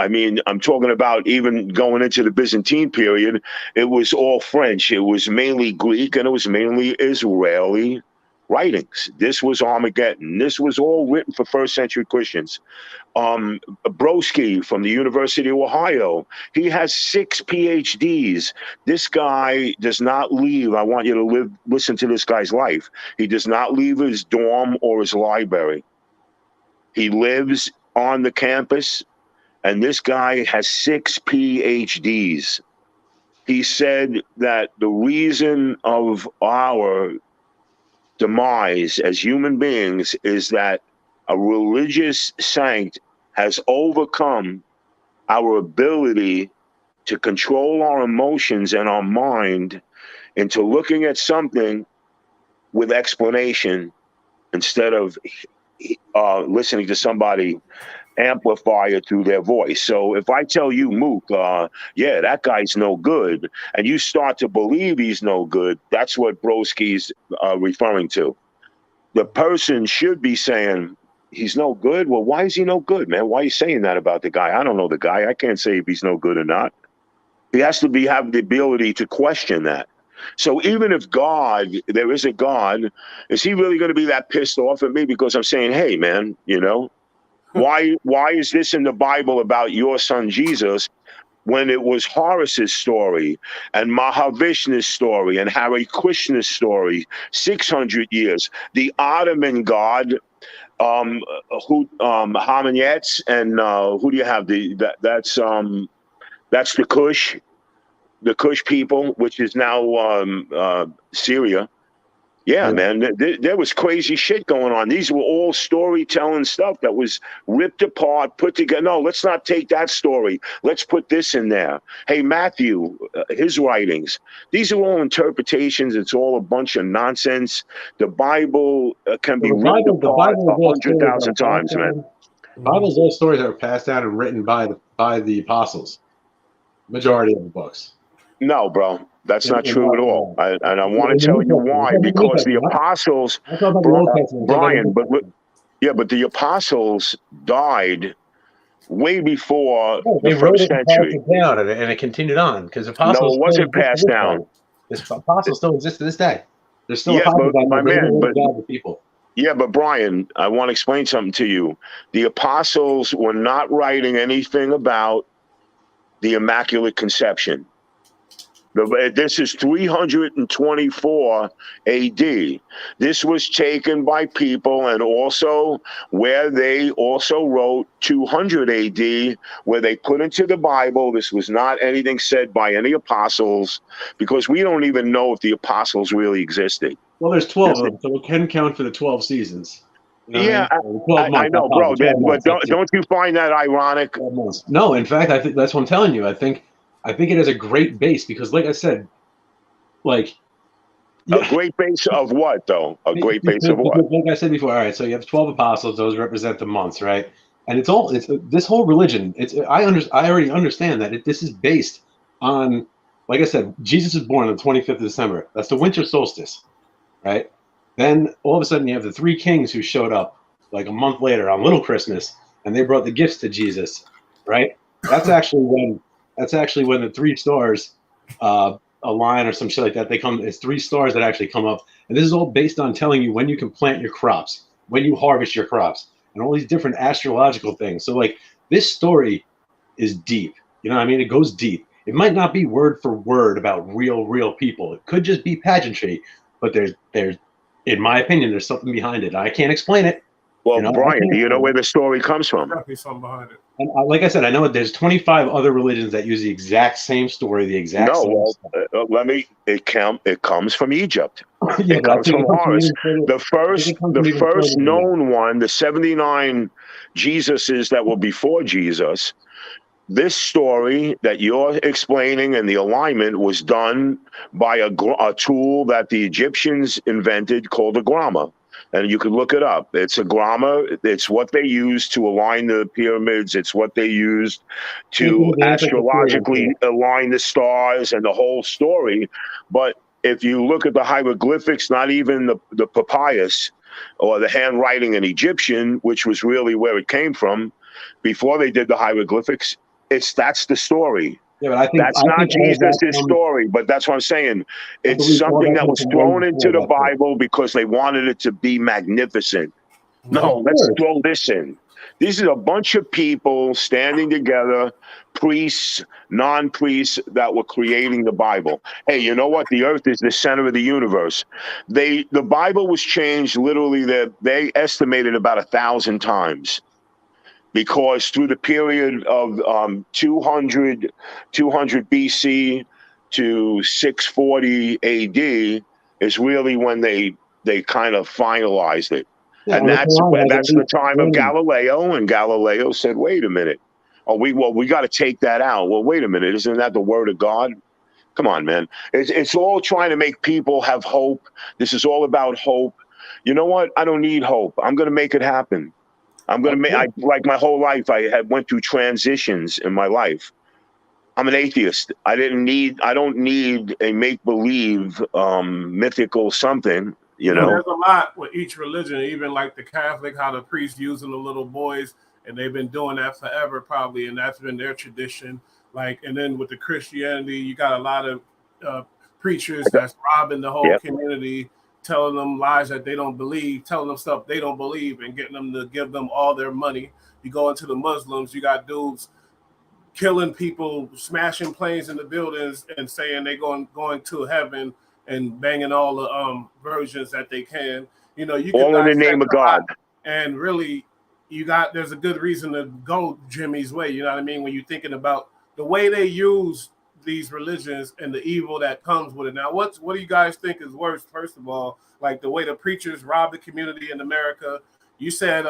mean, I'm talking about even going into the Byzantine period, it was all French. It was mainly Greek, and it was mainly Israeli writings. This was Armageddon. This was all written for first century Christians. Brodsky from the University of Ohio, he has 6 PhDs. This guy does not leave. I want you to listen to this guy's life. He does not leave his dorm or his library. He lives on the campus, and this guy has 6 PhDs. He said that the reason of our demise as human beings is that a religious sect has overcome our ability to control our emotions and our mind into looking at something with explanation instead of listening to somebody amplify it through their voice. So if I tell you, Mook, yeah, that guy's no good, and you start to believe he's no good, that's what Brodsky's referring to. The person should be saying, he's no good? Well, why is he no good, man? Why are you saying that about the guy? I don't know the guy. I can't say if he's no good or not. He has to have the ability to question that. So even if there is a God, is he really going to be that pissed off at me because I'm saying, hey, man, why is this in the Bible about your son Jesus when it was Horus's story and Mahavishnu's story and Hare Krishna's story 600 years? The Ottoman God, Hamenyets, and who do you have? That's the Kush people, which is now Syria. Yeah, man, there was crazy shit going on. These were all storytelling stuff that was ripped apart, put together. No, let's not take that story. Let's put this in there. Hey, Matthew, his writings. These are all interpretations. It's all a bunch of nonsense. The Bible can be ripped apart 100,000 times, man. The Bible's all stories that were passed down and written by the apostles. Majority of the books. No, bro. That's not true at all. And I want to tell you why. Because the apostles, Brian, but the apostles died way before the first century. Down and it continued on because apostles. No, it wasn't passed down. This apostles still exist to this day. There's still apostles but people. Yeah, but Brian, I want to explain something to you. The apostles were not writing anything about the Immaculate Conception. This is 324 AD. This was taken by people, and also where they also wrote 200 AD, where they put into the Bible. This was not anything said by any apostles, because we don't even know if the apostles really existed. Well, there's 12 of them, so it can count for the 12 seasons. You know yeah, I know, bro. But don't you find that ironic? No, in fact, I think that's what I'm telling you. I think it has a great base because, like I said, a great base of what, though? A great base of what? Like I said before, all right. So you have 12 apostles; those represent the months, right? And it's this whole religion. I already understand that this is based on, like I said, Jesus is born on the 25th of December. That's the winter solstice, right? Then all of a sudden you have the three kings who showed up like a month later on Little Christmas, and they brought the gifts to Jesus, right? That's actually when the three stars align or some shit like that. It's three stars that actually come up. And this is all based on telling you when you can plant your crops, when you harvest your crops, and all these different astrological things. So like this story is deep. You know what I mean? It goes deep. It might not be word for word about real people. It could just be pageantry, but there's in my opinion, there's something behind it. I can't explain it. Well, Brian, do you know where the story comes from? Definitely something behind it. And like I said, I know there's 25 other religions that use the exact same story, the exact same stuff. It comes from Egypt. Yeah, it comes from Horus. The first known one, the 79 Jesuses that were before Jesus. This story that you're explaining and the alignment was done by a tool that the Egyptians invented called a grammar. And you could look it up. It's a grammar. It's what they used to align the pyramids. It's what they used to astrologically align the stars and the whole story. But if you look at the hieroglyphics, not even the papyrus or the handwriting in Egyptian, which was really where it came from, before they did the hieroglyphics, that's the story. Yeah, but I think that's not Jesus' story, but that's what I'm saying. It's something that was thrown into the Bible because they wanted it to be magnificent. No, let's throw this in. These are a bunch of people standing together, priests, non-priests, that were creating the Bible. Hey, you know what? The earth is the center of the universe. The Bible was changed literally, they estimated about 1,000 times. Because through the period of 200 BC to 640 AD is really when they kind of finalized it. Yeah, and that's the time of Galileo, and Galileo said, wait a minute. We got to take that out. Well, wait a minute. Isn't that the word of God? Come on, man. It's all trying to make people have hope. This is all about hope. You know what? I don't need hope. I'm going to make it happen. I'm going to make, like my whole life, I went through transitions in my life. I'm an atheist. I don't need a make-believe mythical something, you know. There's a lot with each religion, even like the Catholic, how the priests using the little boys, and they've been doing that forever probably, and that's been their tradition. And then with the Christianity, you got a lot of preachers that's robbing the whole community, telling them lies that they don't believe, telling them stuff they don't believe, and getting them to give them all their money. You go into the Muslims, you got dudes killing people, smashing planes in the buildings, and saying they're going to heaven and banging all the versions that they can. You know, you all in the name of God. And really, there's a good reason to go Jimmy's way. You know what I mean? When you're thinking about the way they use these religions and the evil that comes with it. Now, what do you guys think is worse? First of all, like the way the preachers rob the community in America. You said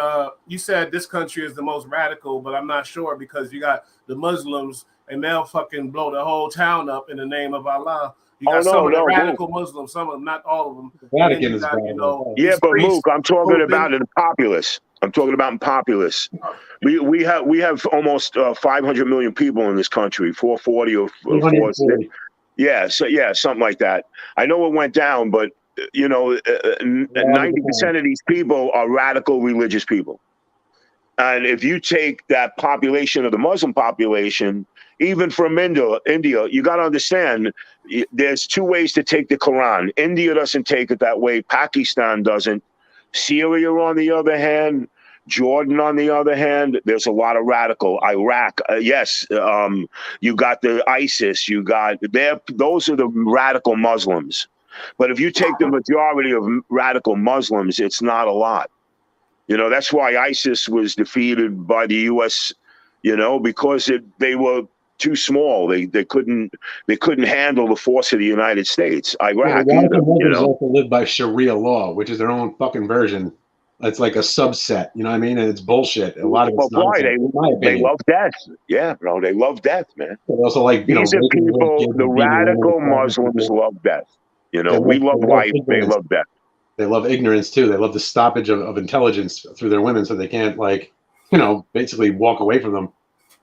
this country is the most radical, but I'm not sure because you got the Muslims and they'll fucking blow the whole town up in the name of Allah. You got some of the radical Muslims, some of them, not all of them. Vatican is yeah, but Mook, I'm talking about in the populace. I'm talking about in populace. We have almost 500 million people in this country, 440 or 440. Yeah, so yeah, something like that. I know it went down, but 90% of these people are radical religious people. And if you take that population of the Muslim population, even from India, you got to understand, there's two ways to take the Quran. India doesn't take it that way. Pakistan doesn't. Syria, on the other hand, Jordan, on the other hand, there's a lot of radical. Iraq, yes. You got the ISIS. You got those are the radical Muslims. But if you take the majority of radical Muslims, it's not a lot. That's why ISIS was defeated by the U.S. Because they were too small. They couldn't handle the force of the United States. Iraq, Muslims also live by Sharia law, which is their own fucking version. It's like a subset, you know what I mean? And it's bullshit. A lot of it's nonsense. They love death. Yeah, bro, they love death, man. They also like these are people. The radical Muslims love death. We love life. They love death. They love ignorance too. They love the stoppage of intelligence through their women, so they can't basically walk away from them.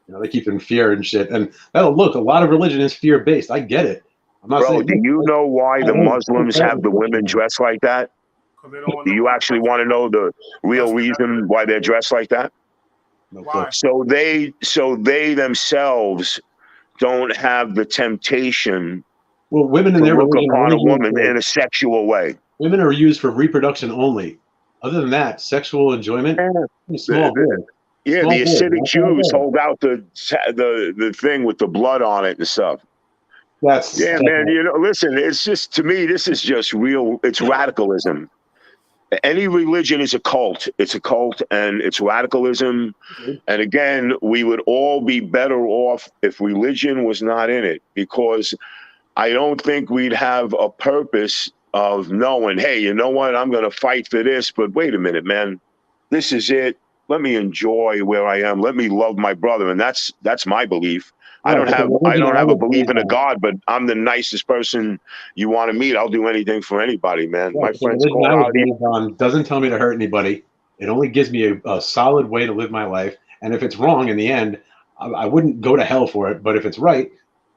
They keep in fear and shit. And look, a lot of religion is fear based. I get it. I'm not saying. Do you know why the Muslims have the women dressed like that? Do you actually want to know the real reason why they're dressed like that? Why? So they themselves don't have the temptation. Well, women in to their look religion upon a woman in a sexual way. Women are used for reproduction only. Other than that, sexual enjoyment. Small bit. Yeah, the Hasidic Jews hold out the thing with the blood on it and stuff. Man. Listen, it's just, to me, this is just real. It's radicalism. Any religion is a cult. It's a cult and it's radicalism. And again, we would all be better off if religion was not in it, because I don't think we'd have a purpose of knowing, hey, you know what? I'm going to fight for this, but wait a minute, man. This is it. Let me enjoy where I am. Let me love my brother. And that's my belief. I don't have a belief in a God, but I'm the nicest person you want to meet. I'll do anything for anybody, man. My friends call out. Doesn't tell me to hurt anybody. It only gives me a solid way to live my life. And if it's wrong in the end, I wouldn't go to hell for it. But if it's right,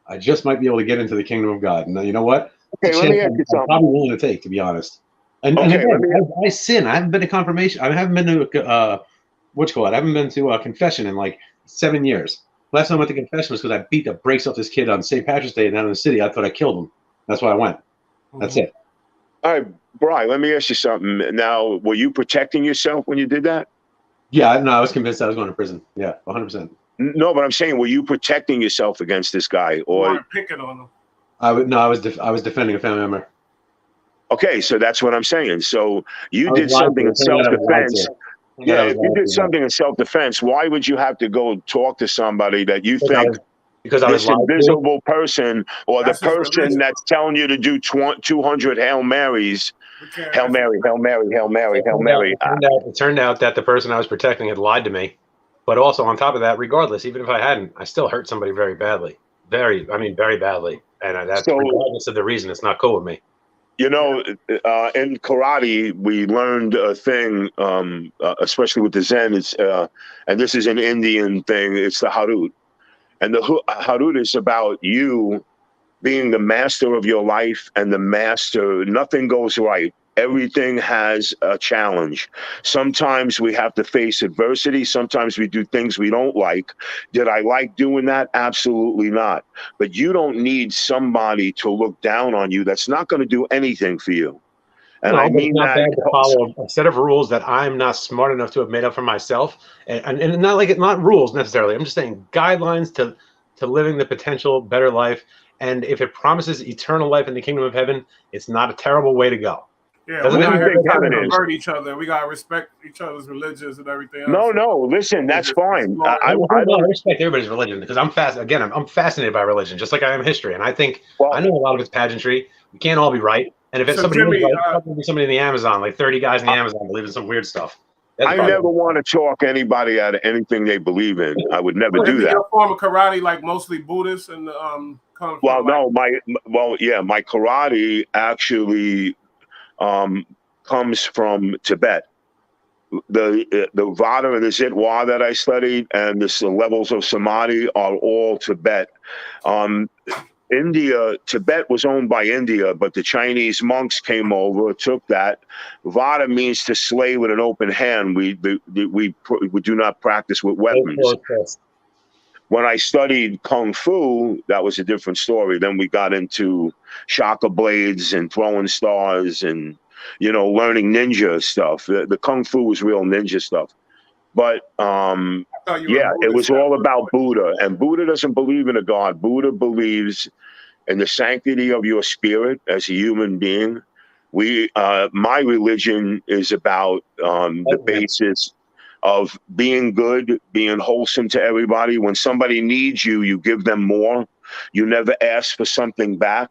I just might be able to get into the kingdom of God. And you know what? Okay, let me ask you something. I'm probably willing to take, to be honest. And again, I sin. I haven't been to confirmation. I haven't been to I haven't been to a confession in like 7 years. Last time I went to confession was because I beat the brakes off this kid on St. Patrick's Day down in the city. I thought I killed him. That's why I went. That's it. All right, Brian, let me ask you something. Now, were you protecting yourself when you did that? Yeah, no, I was convinced I was going to prison. Yeah, 100%. No, but I'm saying, were you protecting yourself against this guy, or picking on him? I was defending a family member. Okay, so that's what I'm saying. So you did something in self-defense. Yeah, if you did something in self-defense, why would you have to go talk to somebody that you think because I was this invisible person, or the person that's telling you to do 200 Hail Marys? Hail Mary, Hail Mary, Hail Mary, Hail Mary. It turned out that the person I was protecting had lied to me. But also on top of that, regardless, even if I hadn't, I still hurt somebody very badly. Very badly. And that's regardless of the reason, it's not cool with me. In karate, we learned a thing, especially with the Zen. It's and this is an Indian thing. It's the Harut, and the Harut is about you being the master of your life and the master. Nothing goes right. Everything has a challenge. Sometimes we have to face adversity. Sometimes we do things we don't like. Did I like doing that? Absolutely not. But you don't need somebody to look down on you that's not going to do anything for you. And I mean that to follow a set of rules that I'm not smart enough to have made up for myself. And not rules necessarily. I'm just saying guidelines to living the potential better life. And if it promises eternal life in the kingdom of heaven, it's not a terrible way to go. Yeah, Doesn't we're not make here to sense. try to Feminist. convert each other. We gotta respect each other's religions and everything else. No, listen, that's Just fine. explore I I don't. respect everybody's religion because I'm fascinated by religion, just like I am history. And I think Well, I know a lot of it's pageantry. We can't all be right. And if it's So, somebody Jimmy, is right, it's probably somebody in the Amazon, like 30 guys in the I Amazon believing some weird stuff. That's I probably never want to talk anybody out of anything they believe in. I would never do Jimmy, that. your form of karate, like mostly Buddhist and come Well, from like, no, my karate actually comes from Tibet. The Vata and the Zitwa that I studied and the levels of Samadhi are all Tibet. Um, Tibet was owned by India, but the Chinese monks came over, took that. Vata means to slay with an open hand. We do not practice with weapons. When I studied Kung Fu, that was a different story. Then we got into shaka blades and throwing stars and, learning ninja stuff. The Kung Fu was real ninja stuff. But I thought you were yeah, it Buddhist was all about Buddha. And Buddha doesn't believe in a God. Buddha believes in the sanctity of your spirit as a human being. My religion is about the basis of being good, being wholesome to everybody. When somebody needs you, you give them more. You never ask for something back.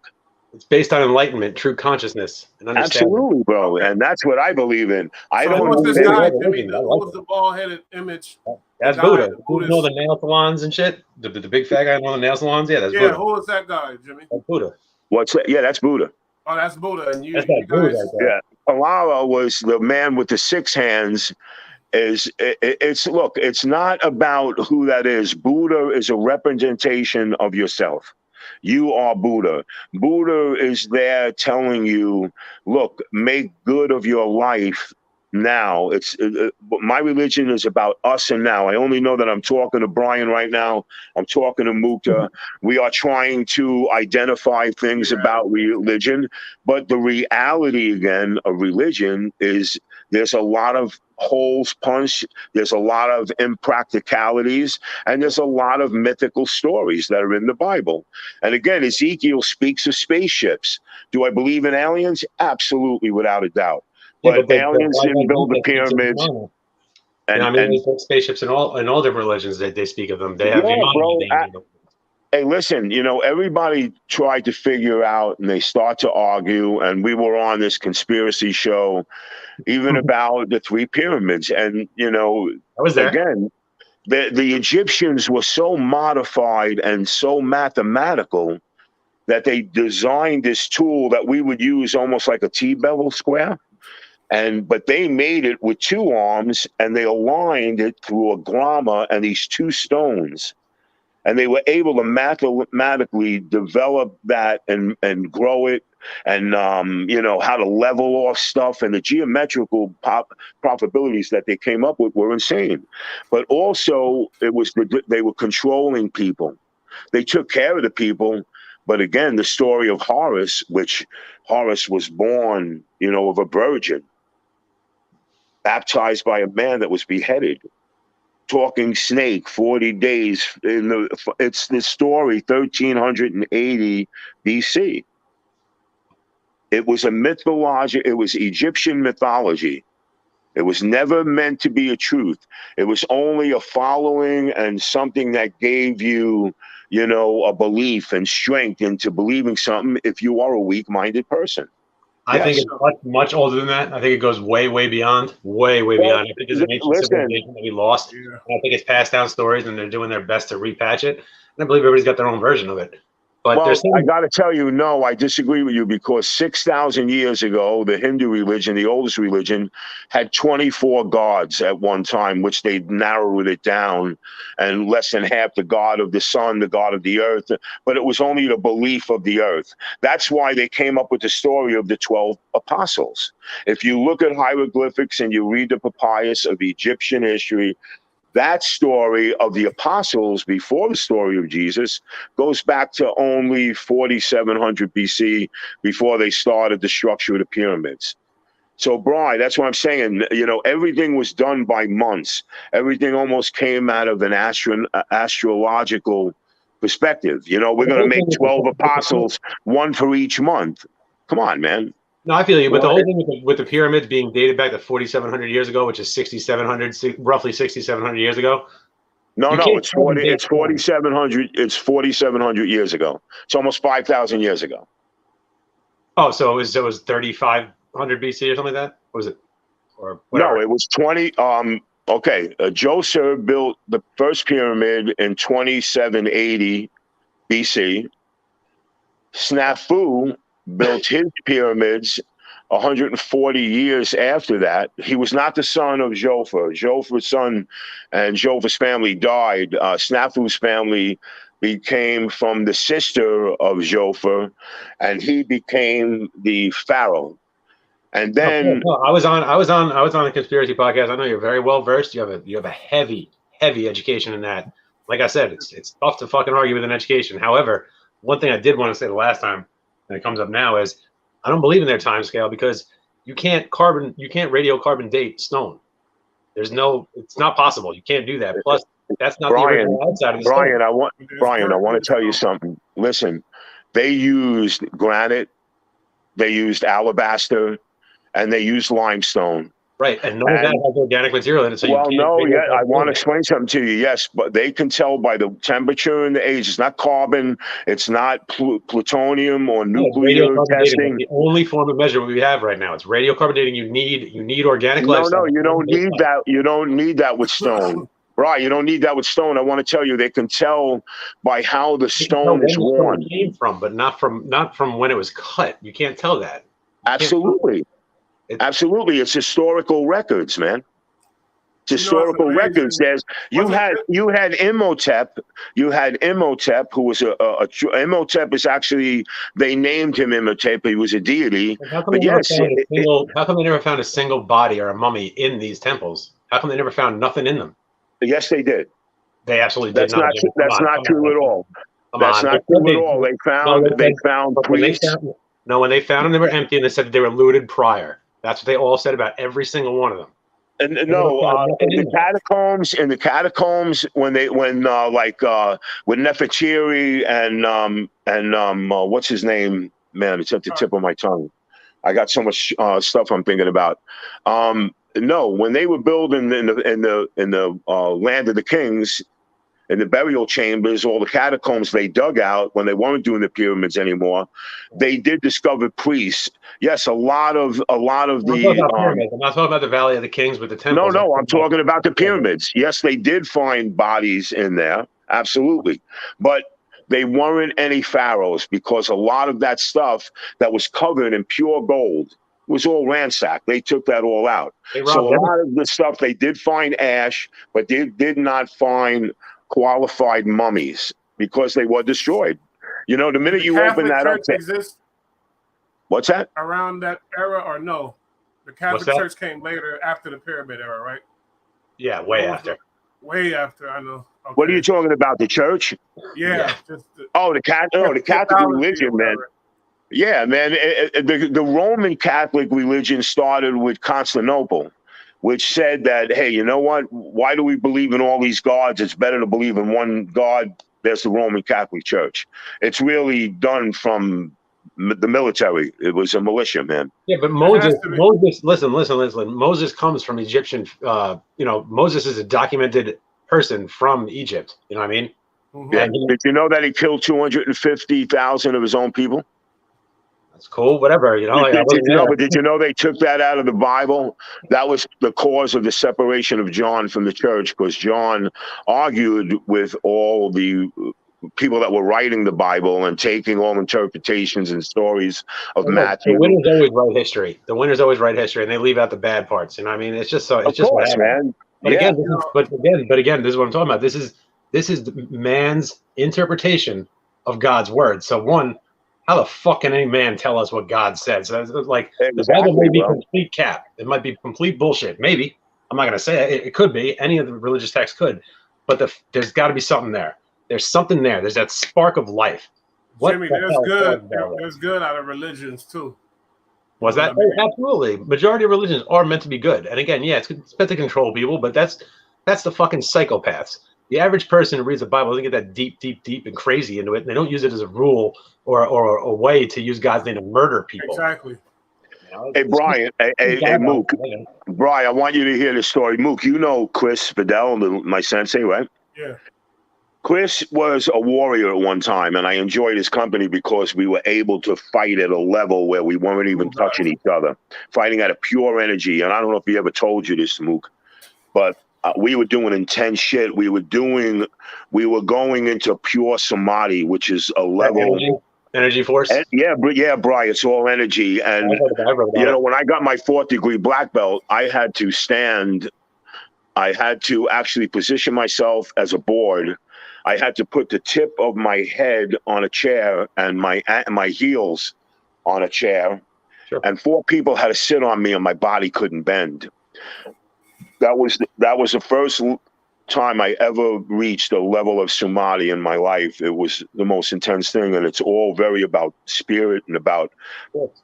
It's based on enlightenment, true consciousness, and understanding. Absolutely, bro. Okay. And that's what I believe in. I So don't who was this believe guy, in- Jimmy? I Who like was the bald-headed image? That's the guy, Buddha. the You Buddhist. know the nail salons and shit? The big fat guy in all the nail salons? Yeah, that's Yeah, Buddha. who was that guy, Jimmy? That's Buddha. what's that? Yeah, that's Buddha. Oh, that's Buddha. And you That's that guys, Buddha right there. Yeah. Palava was the man with the 6 hands. It's not about who that is. Buddha is a representation of yourself. You are Buddha. Buddha is there telling you, look, make good of your life now. My religion is about us and now. I only know that I'm talking to Brian right now. I'm talking to Mukta. We are trying to identify things about religion, but the reality again of religion is there's a lot of holes punched, there's a lot of impracticalities, and there's a lot of mythical stories that are in the Bible. And again, Ezekiel speaks of spaceships. Do I believe in aliens? Absolutely, without a doubt. But aliens didn't build the pyramids. And there's spaceships in all different religions that they speak of them. They have bro. Hey, listen, everybody tried to figure out and they start to argue, and we were on this conspiracy show even about the 3 pyramids. And, I was there. Again, the Egyptians were so modified and so mathematical that they designed this tool that we would use almost like a T-bevel square. But they made it with 2 arms and they aligned it through a grama and these 2 stones. And they were able to mathematically develop that and grow it and, how to level off stuff. And the geometrical probabilities that they came up with were insane. But also, they were controlling people. They took care of the people. But again, the story of Horus, which Horus was born, of a virgin, baptized by a man that was beheaded. Talking snake, 40 days. It's the story, 1380 BC. It was it was Egyptian mythology. It was never meant to be a truth. It was only a following and something that gave you, a belief and strength into believing something if you are a weak-minded person. I think it's much older than that. I think it goes way, way beyond. Way, way beyond. I think there's an ancient civilization that we lost. Yeah. And I think it's passed down stories, and they're doing their best to repatch it. And I believe everybody's got their own version of it. But I got to tell you, no, I disagree with you because 6,000 years ago, the Hindu religion, the oldest religion, had 24 gods at one time, which they narrowed it down, and less than half the god of the sun, the god of the earth. But it was only the belief of the earth. That's why they came up with the story of the 12 apostles. If you look at hieroglyphics and you read the papyrus of Egyptian history, that story of the apostles before the story of Jesus goes back to only 4700 BC before they started the structure of the pyramids. So, Brian, that's what I'm saying. Everything was done by months. Everything almost came out of an astrological perspective. We're going to make 12 apostles, one for each month. Come on, man. No, I feel you, but the Well, whole thing with the pyramids being dated back to 4,700 years ago, which is 6,700, roughly 6,700 years ago. no, You no, can't it's carbon 40. date It's 4,700. It's 4,700 years ago. It's almost 5,000 years ago. Oh, so it was 3,500 BC or something like that? What was it? Or whatever. No, it was 20. Okay, Djoser built the first pyramid in 2780 BC. Snafu built his pyramids 140 years after that. He was not the son of Jofer. Jofer's son and Jofer's family died. Snafu's family became from the sister of Jofer, and he became the pharaoh. And then I was on a conspiracy podcast. I know you're very well versed. You have a heavy education in that. Like I said, it's tough to fucking argue with an education. However, one thing I did want to say the last time, and it comes up now, is I don't believe in their time scale because you can't radiocarbon date stone. It's not possible. You can't do that. Plus, that's not the original outside of the stone. Brian, I want to tell you something. Listen, they used granite, they used alabaster, and they used limestone. Right, and none of that has organic material in it. So I want to explain something to you. Yes, but they can tell by the temperature and the age. It's not carbon. It's not plutonium or nuclear testing. The only form of measurement we have right now. It's radiocarbon dating. You need organic life. No, you don't need that. You don't need that with stone. Right, you don't need that with stone. I want to tell you, they can tell by how the stone is worn. Came from, but not from when it was cut. You can't tell that. Absolutely. Absolutely, it's historical records, man. It's historical records. You had Imhotep. You had Imhotep, who was Imhotep is actually, they named him Imhotep. He was a deity. How come they never found a single body or a mummy in these temples? How come they never found nothing in them? Yes, they did. They absolutely did not. That's not true at all. That's not true at all. They found priests. When they found them, they were empty, and they said that they were looted prior. That's what they all said about every single one of them. And in the catacombs, when with Nefertiti and what's his name? Man, it's at the tip of my tongue. I got so much stuff I'm thinking about. No, when they were building in the land of the kings, in the burial chambers, all the catacombs they dug out when they weren't doing the pyramids anymore, they did discover priests. Yes, a lot of the. I'm not talking about the Valley of the Kings with the temples. No, I'm talking about the pyramids. Yes, they did find bodies in there, absolutely, but they weren't any pharaohs because a lot of that stuff that was covered in pure gold was all ransacked. They took that all out. So a lot of the stuff they did find ash, but they did not find qualified mummies because they were destroyed. You know, the minute you open that up, what's that? Around that era or no? The Catholic Church came later after the pyramid era, right? Yeah, way after. Way after, I know. Okay. What are you talking about? The church? Yeah. The Catholic religion, man. Yeah, man. The Roman Catholic religion started with Constantinople, which said that, hey, you know what? Why do we believe in all these gods? It's better to believe in one God. There's the Roman Catholic Church. It's really done from the military. It was a militia, man. Yeah, but Moses, listen. Moses comes from Egyptian, Moses is a documented person from Egypt. You know what I mean? Mm-hmm. Yeah. Did you know that he killed 250,000 of his own people? That's cool, whatever. Did you know they took that out of the Bible? That was the cause of the separation of John from the church, because John argued with all the people that were writing the Bible and taking all interpretations and stories of Matthew. The winners always write history. The winners always write history, and they leave out the bad parts. You know what I mean? It's just so. It's just course, man. But again, this is what I'm talking about. This is man's interpretation of God's word. So one. How the fuck can any man tell us what God said? So it's like the Bible may be complete cap. It might be complete bullshit. Maybe. I'm not going to say it. It could be. Any of the religious texts could. But there's got to be something there. There's something there. There's that spark of life. Jimmy, there's good out of religions too. Was that? Oh, absolutely. Majority of religions are meant to be good. And again, yeah, it's meant to control people, but that's the fucking psychopaths. The average person who reads the Bible doesn't get that deep and crazy into it. And they don't use it as a rule or a way to use God's name to murder people. Exactly. You know, Hey, Brian. Hey, Mook. religion. Brian, I want you to hear this story. Mook, you know Chris Fidel, my sensei, right? Yeah. Chris was a warrior at one time, and I enjoyed his company because we were able to fight at a level where we weren't even touching each other, fighting at a pure energy. And I don't know if he ever told you this, Mook, but we were doing intense shit. We were going into pure samadhi, which is a level energy force. And, yeah, Brian, it's all energy. And you know, when I got my 4th degree black belt, I had to actually position myself as a board. I had to put the tip of my head on a chair and my heels on a chair. Sure. And 4 people had to sit on me and my body couldn't bend. That was the first time I ever reached a level of samadhi in my life. It was the most intense thing, and it's all very about spirit and about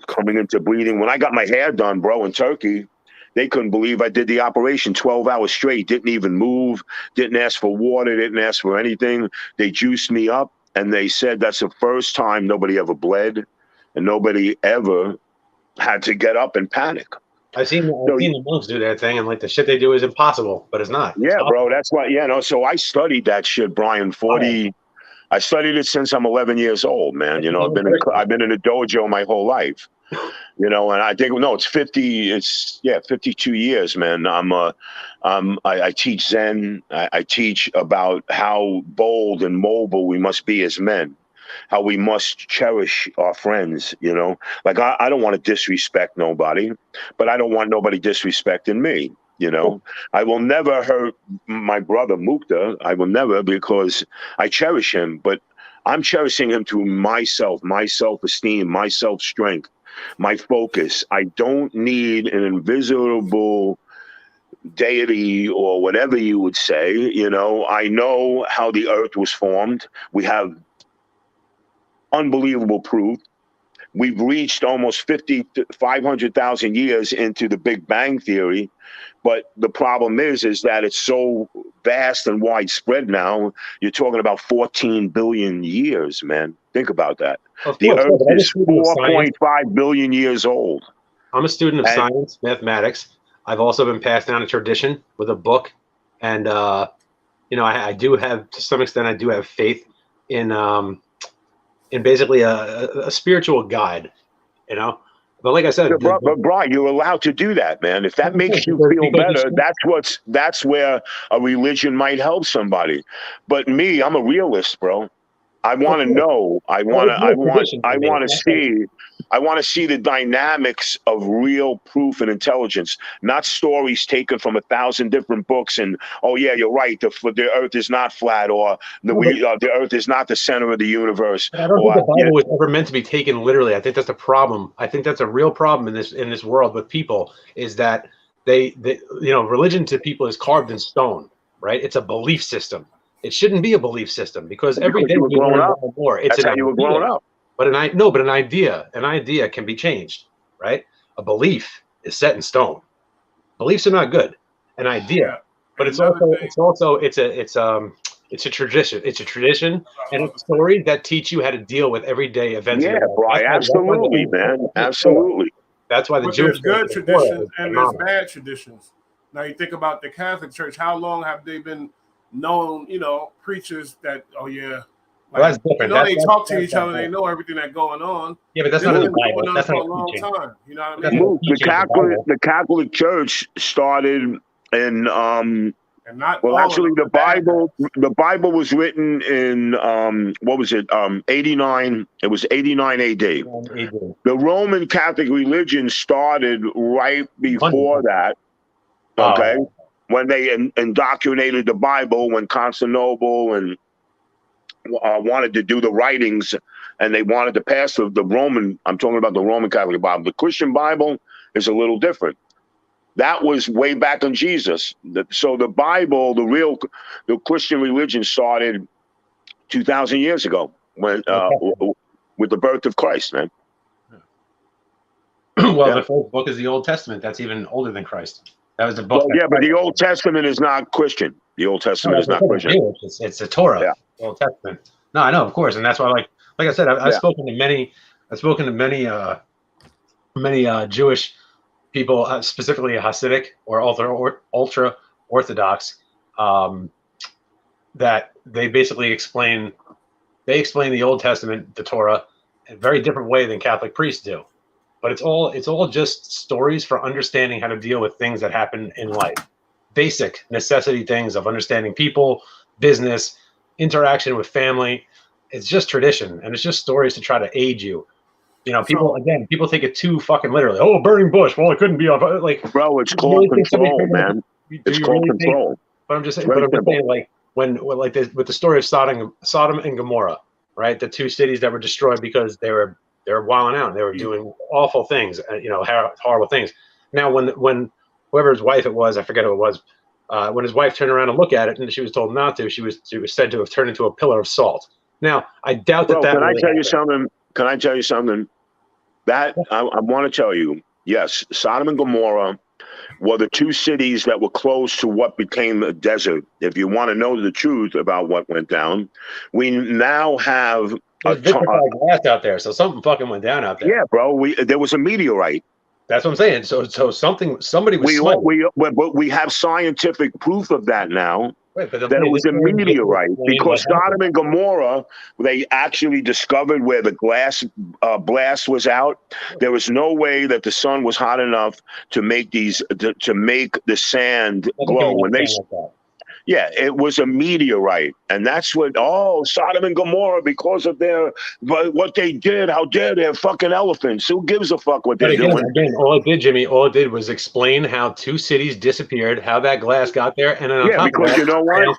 coming into breathing. When I got my hair done, bro, in Turkey, they couldn't believe I did the operation 12 hours straight, didn't even move, didn't ask for water, didn't ask for anything. They juiced me up, and they said that's the first time nobody ever bled and nobody ever had to get up and panic. I've seen the monks do that thing, and like the shit they do is impossible, but it's not. Yeah, bro, that's why. Yeah, no. So I studied that shit, Brian. I studied it since I'm 11 years old, man. You know, I've been in a dojo my whole life. You know, and I think it's 52 years, man. I teach Zen. I teach about how bold and mobile we must be as men, how we must cherish our friends. You know, like I don't want to disrespect nobody, but I don't want nobody disrespecting me. You know, I will never hurt my brother Mukta. I will never, because I cherish him, but I'm cherishing him through myself, my self-esteem, my self-strength, my focus. I don't need an invisible deity or whatever you would say. You know, I know how the earth was formed. We have unbelievable proof. We've reached almost 500,000 years into the Big Bang Theory. But the problem is that it's so vast and widespread now. You're talking about 14 billion years, man. Think about that. The Earth is 4.5 billion years old. I'm a student of science, mathematics. I've also been passed down a tradition with a book. And, you know, I do have, to some extent, I do have faith in basically a spiritual guide, you know? But like I said, but Brian, you're allowed to do that, man. If that makes you feel better, that's where a religion might help somebody. But me, I'm a realist, bro. I want to know. I want to see the dynamics of real proof and intelligence, not stories taken from 1,000 different books. And oh yeah, you're right. The Earth is not flat, or the Earth is not the center of the universe. I don't think the Bible was ever meant to be taken literally. I think that's the problem. I think that's a real problem in this world with people, is that they you know, religion to people is carved in stone, right? It's a belief system. It shouldn't be a belief system, because every day we learn more and more. It's That's how you were growing up. But an idea can be changed, right? A belief is set in stone. Beliefs are not good. An idea, but it's a tradition. It's a tradition and a story that teach you how to deal with everyday events. Yeah, Brian, absolutely, man, absolutely. That's why the Jewish there's good traditions and there's bad traditions. Now you think about the Catholic Church. How long have they been known, you know, preachers that, oh yeah, like, that's different. You know, they talk to each other, they know everything that's going on. Yeah, but that's not in the Bible. That's not a long time. You know what I mean? The Catholic Church started in the Bible was written in what was it? 89. It was 89 AD. The Roman Catholic religion started right before that. Okay. When they indoctrinated the Bible, when Constantinople and wanted to do the writings, and they wanted to pass the Roman, I'm talking about the Roman Catholic Bible. The Christian Bible is a little different. That was way back on Jesus. So the Bible, the Christian religion started 2,000 years ago when with the birth of Christ, man. Well, the first book is the Old Testament. That's even older than Christ. That was the book. Well, yeah, but the Old Testament is not Christian. The Old Testament is not Christian. It's the Torah. Yeah. The Old Testament. No, I know, of course, and that's why, like I said, I've spoken to many many Jewish people, specifically Hasidic or ultra Orthodox, that they basically explain the Old Testament, the Torah, in a very different way than Catholic priests do. But it's all just stories for understanding how to deal with things that happen in life. Basic necessity things of understanding people, business, interaction with family. It's just tradition, and it's just stories to try to aid you. You know, people take it too fucking literally. Oh, burning bush. Well, it couldn't be like. Bro, it's called control, man. It's called control. But I'm just saying, like when like this, with the story of Sodom and Gomorrah, right? The two cities that were destroyed because they were wilding out. They were doing awful things, you know, horrible things. Now, when whoever's wife it was, I forget who it was, when his wife turned around to look at it, and she was told not to, she was said to have turned into a pillar of salt. Now, I doubt that. Can I tell you something? Can I tell you something? That I want to tell you. Yes, Sodom and Gomorrah were the two cities that were close to what became a desert. If you want to know the truth about what went down, we now have glass out there, so something fucking went down out there. Yeah, bro. There was a meteorite. That's what I'm saying. So somebody was. We have scientific proof of that now. Right, but that it was a meteorite, because Sodom and Gomorrah, they actually discovered where the glass blast was out. There was no way that the sun was hot enough to make to make the sand glow. Yeah, it was a meteorite, and that's what. Oh, Sodom and Gomorrah, because of what they did. How dare they? Fucking elephants. Who gives a fuck what they're doing? Again, all it did, Jimmy, was explain how two cities disappeared, how that glass got there, and then because you know what? At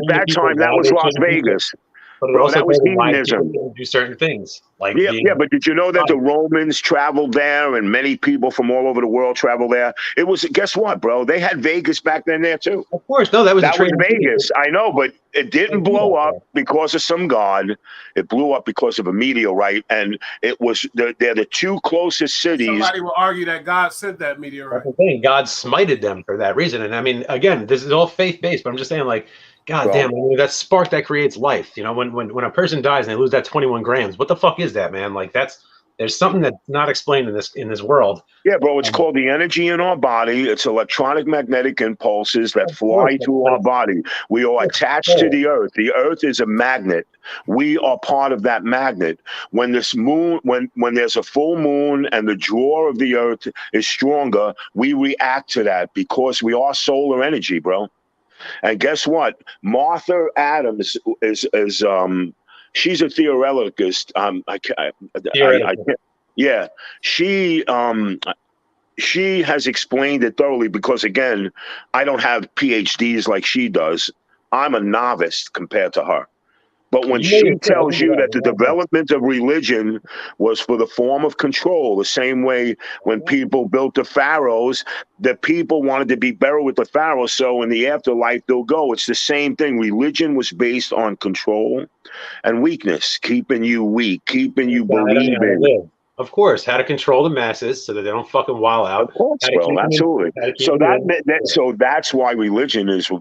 that time, that was Las Vegas. But it also was hedonism. Do certain things but did you know that the Romans traveled there, and many people from all over the world traveled there? It was, guess what, bro? They had Vegas back then there too. Of course, no, that was Vegas. I know, but it didn't blow up because of some god. It blew up because of a meteorite, and it was they're the two closest cities. Somebody will argue that God sent that meteorite. That's the thing. God smited them for that reason, and I mean, again, this is all faith based, but I'm just saying, like. God damn, that spark that creates life. You know, when a person dies and they lose that 21 grams, what the fuck is that, man? Like there's something that's not explained in this world. Yeah, bro, it's called the energy in our body. It's electronic magnetic impulses that fly through our body. We are attached to the earth. The earth is a magnet. We are part of that magnet. When this moon, when there's a full moon and the draw of the earth is stronger, we react to that because we are solar energy, bro. And guess what? Martha Adams is she's a theoreticist. She has explained it thoroughly because, again, I don't have PhDs like she does. I'm a novice compared to her. But when she tells you that the development of religion was for the form of control, the same way when people built the pharaohs, the people wanted to be buried with the pharaohs, so in the afterlife they'll go. It's the same thing. Religion was based on control and weakness, keeping you weak, keeping you believing. Of course, how to control the masses so that they don't fucking wild out. Of course, bro, absolutely. So that's why religion is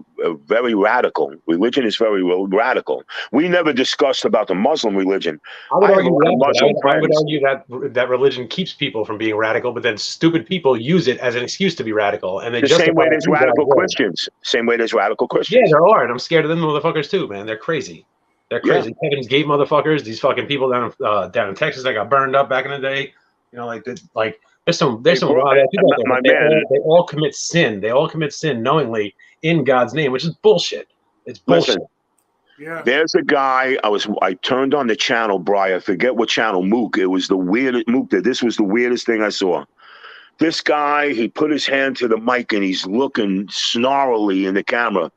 very radical. Religion is very radical. We never discussed about the Muslim religion. I would argue that religion keeps people from being radical, but then stupid people use it as an excuse to be radical. And the same way there's radical Christians. Same way there's radical Christians. Yeah, there are, and I'm scared of them motherfuckers too, man. They're crazy. They're crazy. Yeah. Heaven's Gate motherfuckers. These fucking people down in Texas that got burned up back in the day. You know, there's some wild ass people out there. They all commit sin. They all commit sin knowingly in God's name, which is bullshit. It's bullshit. Listen, yeah. There's a guy. I turned on the channel, Brian. I forget what channel. Mook. It was the weirdest. Mook. This was the weirdest thing I saw. This guy. He put his hand to the mic and he's looking snarly in the camera.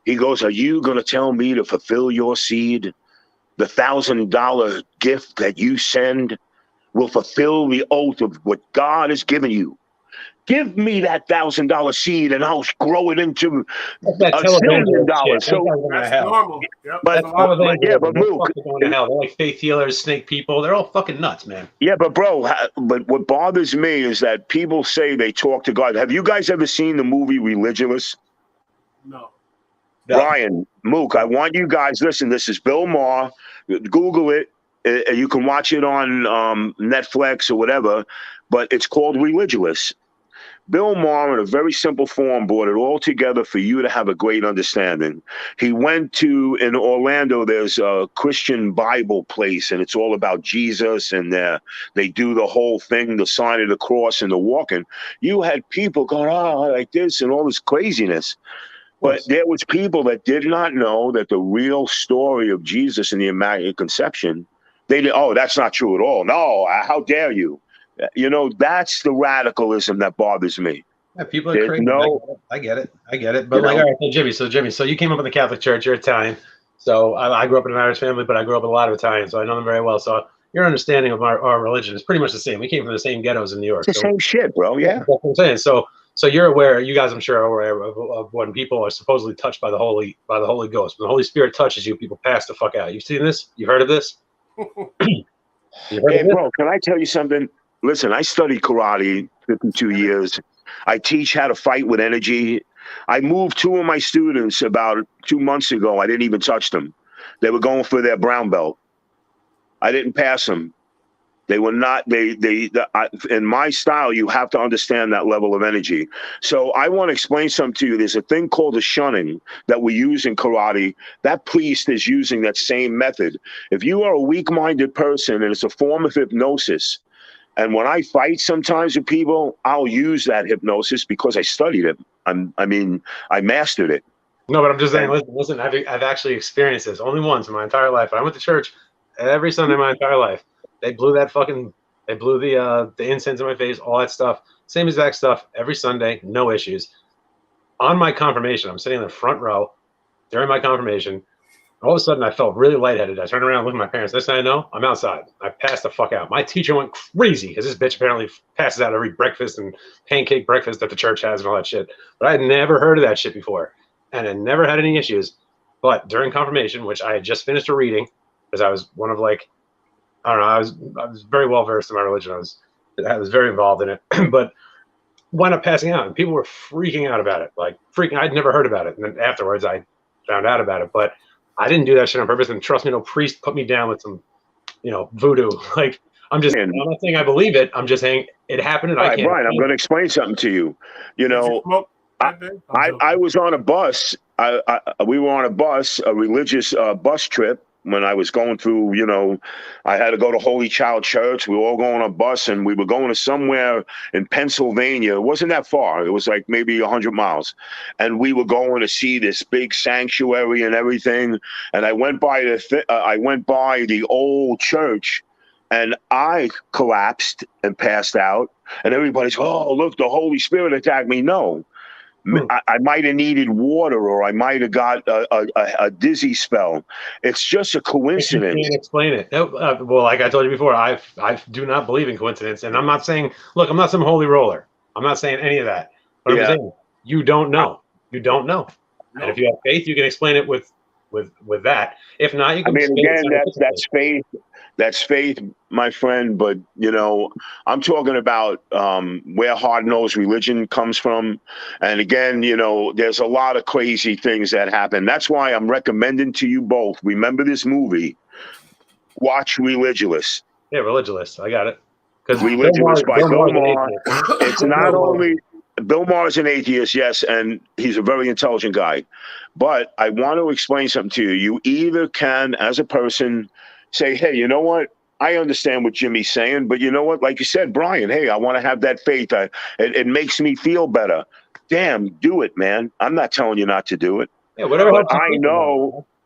He goes, "Are you going to tell me to fulfill your seed? The $1,000 gift that you send will fulfill the oath of what God has given you. Give me that $1,000 seed and I'll grow it into $1 billion." So that's normal. Yep. But Mook, they're like faith healers, snake people. They're all fucking nuts, man. Yeah, but bro, but what bothers me is that people say they talk to God. Have you guys ever seen the movie Religulous? No. Ryan, Mook, I want you guys, listen, this is Bill Maher. Google it. You can watch it on Netflix or whatever. but it's called Religulous. Bill Maher, in a very simple form, brought it all together for you to have a great understanding. He went to, in Orlando, there's a Christian Bible place, and it's all about Jesus, and they do the whole thing, the sign of the cross and the walking. You had people going, like this and all this craziness. But there was people that did not know that the real story of Jesus and the Immaculate Conception, they did, that's not true at all. No, how dare you? You know, that's the radicalism that bothers me. Yeah, people are crazy. I get it. But all right, so Jimmy, so you came up in the Catholic Church. You're Italian. So I grew up in an Irish family, but I grew up with a lot of Italians, so I know them very well. So your understanding of our religion is pretty much the same. We came from the same ghettos in New York. It's the same shit, bro. Yeah. That's what I'm saying. So you're aware. You guys, I'm sure, are aware of when people are supposedly touched by the Holy Ghost. When the Holy Spirit touches you, people pass the fuck out. You've seen this? You've heard of this? Bro, can I tell you something? Listen, I studied karate 52 years. I teach how to fight with energy. I moved 2 of my students about 2 months ago. I didn't even touch them. They were going for their brown belt. I didn't pass them. They were not, in my style, you have to understand that level of energy. So I want to explain something to you. There's a thing called a shunning that we use in karate. That priest is using that same method. If you are a weak-minded person, and it's a form of hypnosis, and when I fight sometimes with people, I'll use that hypnosis because I studied it. I mastered it. No, but I'm just saying, listen, I've actually experienced this only once in my entire life. I went to church every Sunday my entire life. They blew the incense in my face, all that stuff. Same exact stuff every Sunday, no issues. On my confirmation, I'm sitting in the front row during my confirmation. All of a sudden, I felt really lightheaded. I turned around and looked at my parents. Next thing I know, I'm outside. I passed the fuck out. My teacher went crazy because this bitch apparently passes out every breakfast and pancake breakfast that the church has and all that shit. But I had never heard of that shit before, and I never had any issues. But during confirmation, which I had just finished a reading, because I was one of I was very well versed in my religion. I was very involved in it, but wound up passing out, and people were freaking out about it. I'd never heard about it, and then afterwards I found out about it, but I didn't do that shit on purpose. And trust me, no priest put me down with some, voodoo. I'm not saying I believe it. I'm just saying it happened, and I can't. Brian, I'm going to explain something to you. I was on a bus. We were on a bus, a religious bus trip. When I was going through, I had to go to Holy Child Church. We were all going on a bus, and we were going to somewhere in Pennsylvania. It wasn't that far. It was like maybe 100 miles. And we were going to see this big sanctuary and everything. And I went by the old church, and I collapsed and passed out. And everybody's, oh, look, the Holy Spirit attacked me. No. I might have needed water, or I might have got a dizzy spell. It's just a coincidence. You can't explain it. Well, like I told you before, I do not believe in coincidence. And I'm not saying, look, I'm not some holy roller. I'm not saying any of that. But I'm saying, you don't know. You don't know. No. And if you have faith, you can explain it with that. If not, you can. That's faith. That's faith, my friend. But I'm talking about where hard-nosed religion comes from. And again, there's a lot of crazy things that happen. That's why I'm recommending to you both. Remember this movie. Watch Religulous. Yeah, Religulous. I got it. Because Religulous by Bill Maher. It's not only Bill Maher is an atheist, yes, and he's a very intelligent guy. But I want to explain something to you. You either can, as a person, say, hey, you know what? I understand what Jimmy's saying, but you know what? Like you said, Brian, hey, I want to have that faith. It makes me feel better. Damn, do it, man. I'm not telling you not to do it. Yeah, whatever. But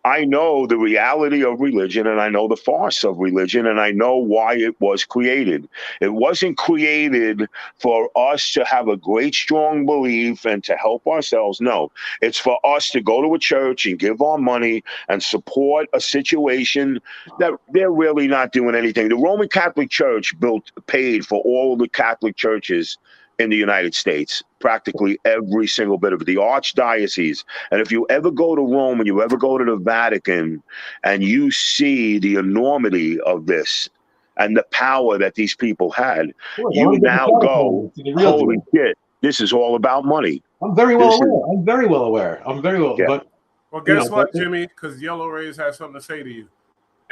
I know the reality of religion, and I know the farce of religion, and I know why it was created. It wasn't created for us to have a great, strong belief and to help ourselves. No, it's for us to go to a church and give our money and support a situation that they're really not doing anything. The Roman Catholic Church paid for all of the Catholic churches in the United States, practically every single bit of it, the archdiocese. And if you ever go to Rome and you ever go to the Vatican and you see the enormity of this and the power that these people had, you now go, holy shit, this is all about money. I'm very well aware. Yeah. But well, guess what, Jimmy? Because Yellow Rays has something to say to you.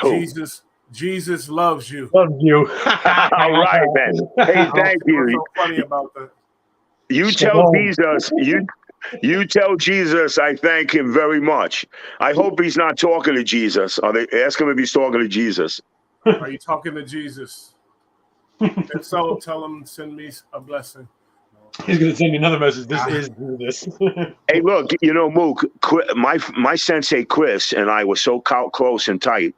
Who? Jesus Jesus loves you. Love you. All right, man. Hey, thank What's you. so funny about that? You tell Jesus. You tell Jesus I thank him very much. I hope he's not talking to Jesus. Or they ask him if he's talking to Jesus. Are you talking to Jesus? If so, tell him send me a blessing. He's gonna send me another message. This is this. Hey, look, Mook, my sensei Chris and I were so close and tight.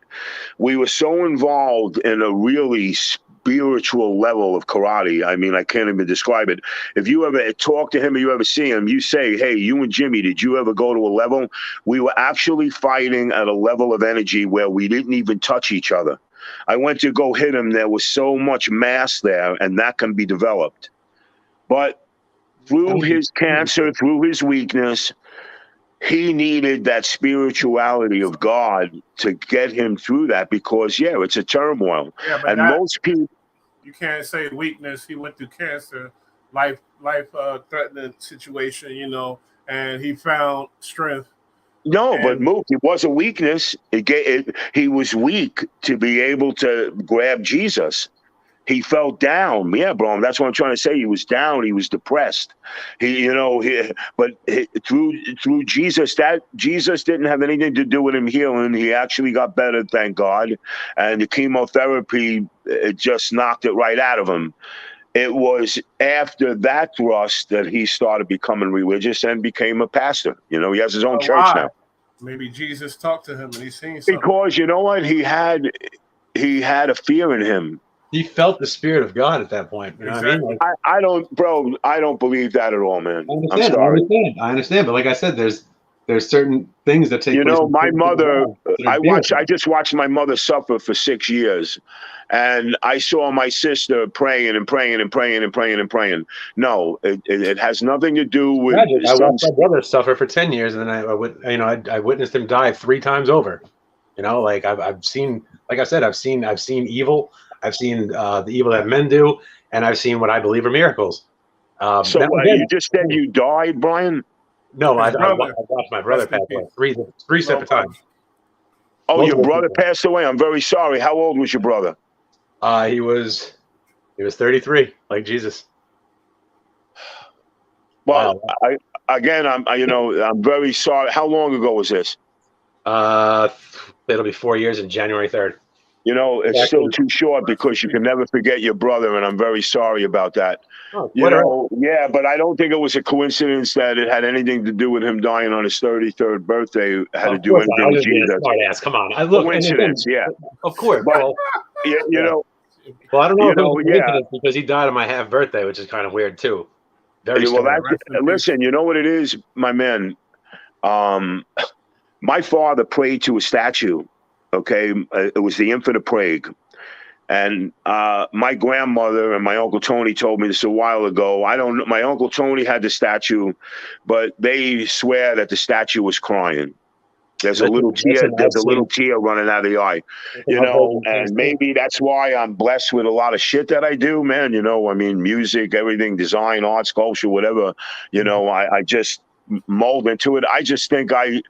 We were so involved in a really spiritual level of karate. I mean, I can't even describe it. If you ever talk to him or you ever see him, you say, hey, you and Jimmy, did you ever go to a level? We were actually fighting at a level of energy where we didn't even touch each other. I went to go hit him. There was so much mass there, and that can be developed. But through his cancer, through his weakness, he needed that spirituality of God to get him through that because, it's a turmoil. Yeah, but and most people, you can't say weakness. He went through cancer, life threatening situation, and he found strength. No, but Mook, it was a weakness. He was weak to be able to grab Jesus. He felt down. Yeah, bro. That's what I'm trying to say. He was down. He was depressed. Through Jesus, that Jesus didn't have anything to do with him healing. He actually got better, thank God. And the chemotherapy, it just knocked it right out of him. It was after that thrust that he started becoming religious and became a pastor. He has his own church now. Maybe Jesus talked to him and he's seen something. Because you know what? He had a fear in him. He felt the spirit of God at that point. You know what I mean? I don't believe that at all, man. I'm sorry. I understand. But like I said, there's certain things that take place. My mother, I just watched my mother suffer for 6 years. And I saw my sister praying and praying and praying and praying and praying. No, it has nothing to do with. I watched my brother suffer for 10 years, and then I witnessed him die 3 times over. I've seen, like I said, I've seen evil. I've seen the evil that men do, and I've seen what I believe are miracles. You just said you died, Brian? No, I watched my brother pass away 3 separate times. Oh, your brother passed away. I'm very sorry. How old was your brother? He was 33, like Jesus. Well, wow. I'm very sorry. How long ago was this? It'll be 4 years in January 3rd. It's still too short because you can never forget your brother, and I'm very sorry about that. Oh, but I don't think it was a coincidence that it had anything to do with him dying on his 33rd birthday. It had to do anything with Jesus. Come on, coincidence, of course. But, well, I don't know if it was a coincidence because he died on my half birthday, which is kind of weird too. Listen, you know what it is, my man. My father prayed to a statue. Okay, it was the infant of Prague. And my grandmother and my Uncle Tony told me this a while ago. I don't know. My Uncle Tony had the statue, but they swear that the statue was crying. There's a little tear. There's a little tear running out of the eye, and maybe that's why I'm blessed with a lot of shit that I do, man. Music, everything, design, art, sculpture, whatever. I just mold into it. I just think I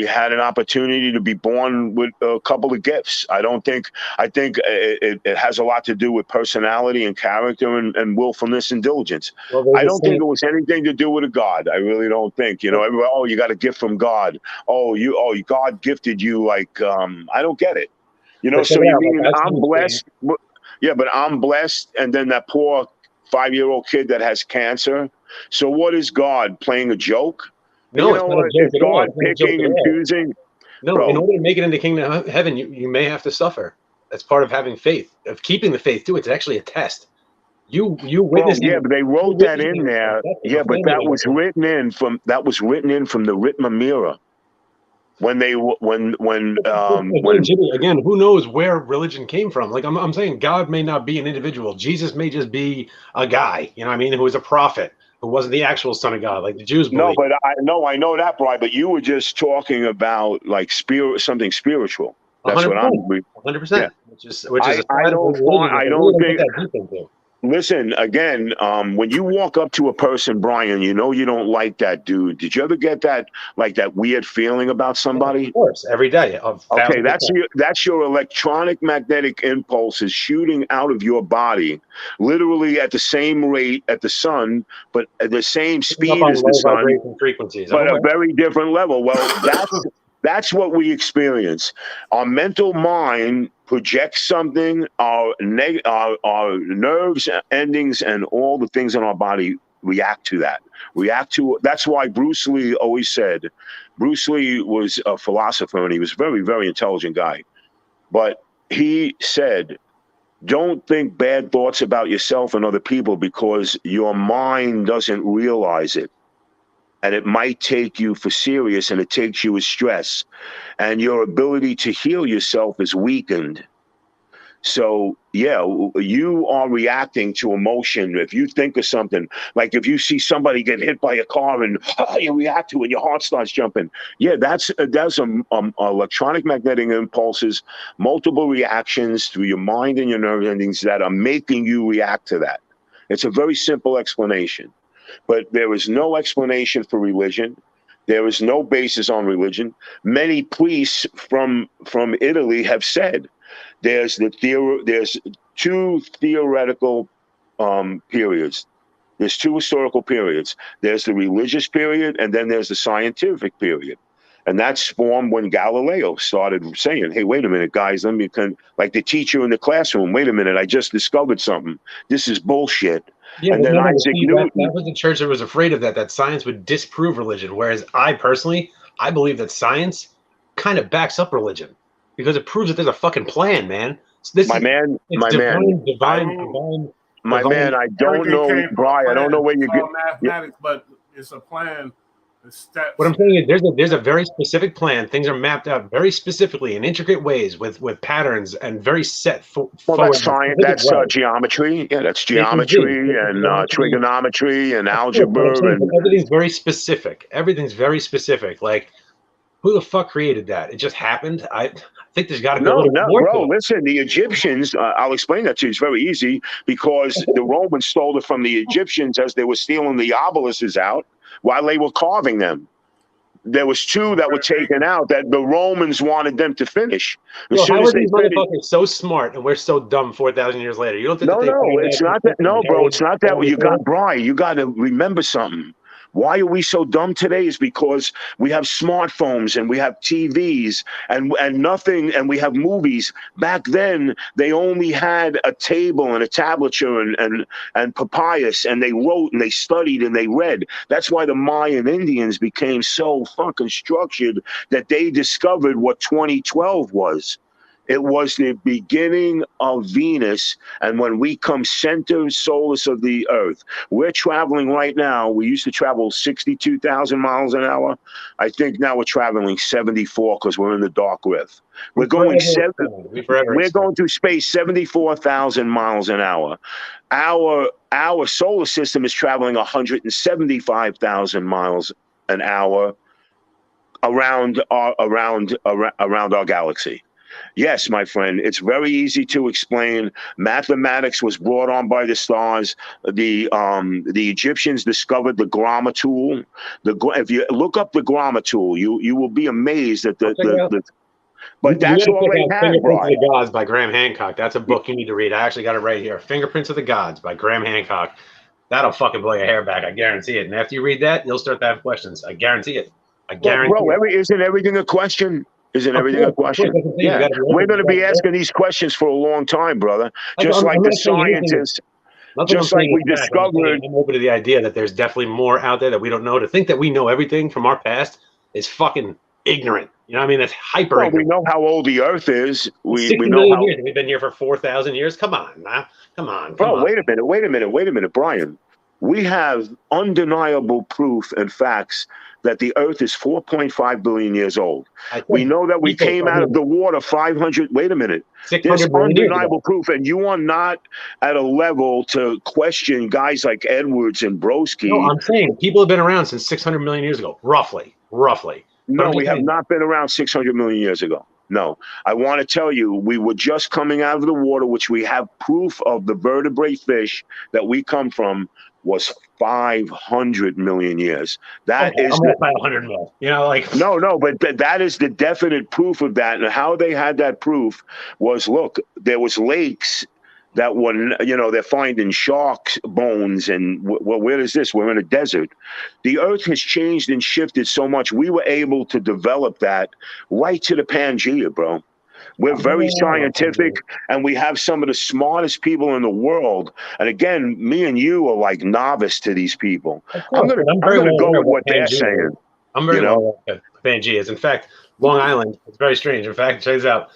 had an opportunity to be born with a couple of gifts. I think it has a lot to do with personality and character and willfulness and diligence. I don't think it was anything to do with a God. I really don't think. Everybody, you got a gift from God. God gifted you. I don't get it. So you mean I'm blessed? Yeah, but I'm blessed, and then that poor 5-year-old kid that has cancer. So what is God playing a joke? No, it's not a joke at all. God picking and choosing? No, bro. In order to make it into kingdom of heaven, you may have to suffer. That's part of having faith, of keeping the faith too. It's actually a test. You witness. But they wrote that in there. Yeah, but that was written in from the Ritma Mira. Jimmy, again, who knows where religion came from? Like I'm saying, God may not be an individual. Jesus may just be a guy, who was a prophet, who wasn't the actual son of God, like the Jews believe. No, but I know that, Brian. But you were just talking about like something spiritual. That's 100%. What I'm. 100%. Yeah. Which is. I don't think. Listen, again, when you walk up to a person, Brian, you know you don't like that dude. Did you ever get that, like, that weird feeling about somebody? Of course, every day. Okay, that's your electronic magnetic impulses shooting out of your body, literally at the same rate at the sun, but at the same speed as the low sun, vibration frequencies. but a very different level. Well, that's what we experience. Our mental mind projects something. Our nerves, endings, and all the things in our body react to that. That's why Bruce Lee always said. Bruce Lee was a philosopher, and he was a very, very intelligent guy. But he said, don't think bad thoughts about yourself and other people because your mind doesn't realize it. And it might take you for serious, and it takes you as stress. And your ability to heal yourself is weakened. So, yeah, you are reacting to emotion. If you think of something, like if you see somebody get hit by a car and you react to it, your heart starts jumping. Yeah, that's electronic magnetic impulses, multiple reactions through your mind and your nerve endings that are making you react to that. It's a very simple explanation. But there is no explanation for religion. There is no basis on religion. Many priests from Italy have said there's two theoretical periods. There's two historical periods. There's the religious period, and then there's the scientific period. And that's formed when Galileo started saying, hey, wait a minute, guys, like the teacher in the classroom, wait a minute, I just discovered something. This is bullshit. Yeah, and then Isaac Newton. That was the church that was afraid of that science would disprove religion. Whereas I believe that science kind of backs up religion because it proves that there's a fucking plan, man. My man, I don't know, Brian. I don't know where you get mathematics, but it's a plan. Steps. What I'm saying is there's a very specific plan. Things are mapped out very specifically in intricate ways with patterns and very set that's science. That's geometry. Yeah, that's geometry and trigonometry and algebra. And everything's very specific. Everything's very specific. Like, who the fuck created that? It just happened. I think there's got to be a little more. Bro, listen, the Egyptians, I'll explain that to you. It's very easy because the Romans stole it from the Egyptians as they were stealing the obelisks out while they were carving them. There was two that were taken out that the Romans wanted them to finish. How are these motherfuckers so smart and we're so dumb 4,000 years later? You don't think it's not that. No, bro, it's not that. You got Brian. You got to remember something. Why are we so dumb today is because we have smartphones and we have TVs and nothing, and we have movies. Back then, they only had a table and a tablature and papyrus, and they wrote and they studied and they read. That's why the Mayan Indians became so fucking structured that they discovered what 2012 was. It was the beginning of Venus, and when we come center solus of the Earth, we're traveling right now. We used to travel 62,000 miles an hour. I think now we're traveling 74 because we're in the dark rift. We're going through space 74,000 miles an hour. Our solar system is traveling 175,000 miles an hour around our galaxy. Yes, my friend, it's very easy to explain. Mathematics was brought on by the stars. The Egyptians discovered the Grama tool. If you look up the Grama tool, you will be amazed at but that's all they had, Fingerprints of the Gods by Graham Hancock. That's a book you need to read. I actually got it right here. Fingerprints of the Gods by Graham Hancock. That'll fucking blow your hair back. I guarantee it. And after you read that, you'll start to have questions. I guarantee it. Isn't everything a question? Isn't everything a question? Yeah, we're going to be asking these questions for a long time, brother. Just like the scientists, just like we discovered. I'm open to the idea that there's definitely more out there that we don't know. To think that we know everything from our past is fucking ignorant. You know what I mean? That's hyper ignorant. We know how old the Earth is. We know how years. We've been here for 4,000 years. Come on, man. Come on. Bro, wait a minute, Brian. We have undeniable proof and facts that the Earth is 4.5 billion years old. We know that we came out of the water 500. Wait a minute. There's undeniable proof, and you are not at a level to question guys like Edwards and Brodsky. No, I'm saying people have been around since 600 million years ago, roughly. No, we have not been around 600 million years ago. No. I want to tell you, we were just coming out of the water, which we have proof of the vertebrate fish that we come from was 500 million years. That Okay, is I'm the, off by 100 mil. You know, like no, but that is the definite proof of that. And how they had that proof was, look, there was lakes that were, they're finding sharks' bones. And well, where is this? We're in a desert. The earth has changed and shifted so much. We were able to develop that right to the Pangea, bro. We're very scientific, and we have some of the smartest people in the world. And again, me and you are like novice to these people. I'm gonna go with what they're saying. I'm very well aware what Pangea is. In fact, Long Island, it's very strange. In fact, check this out.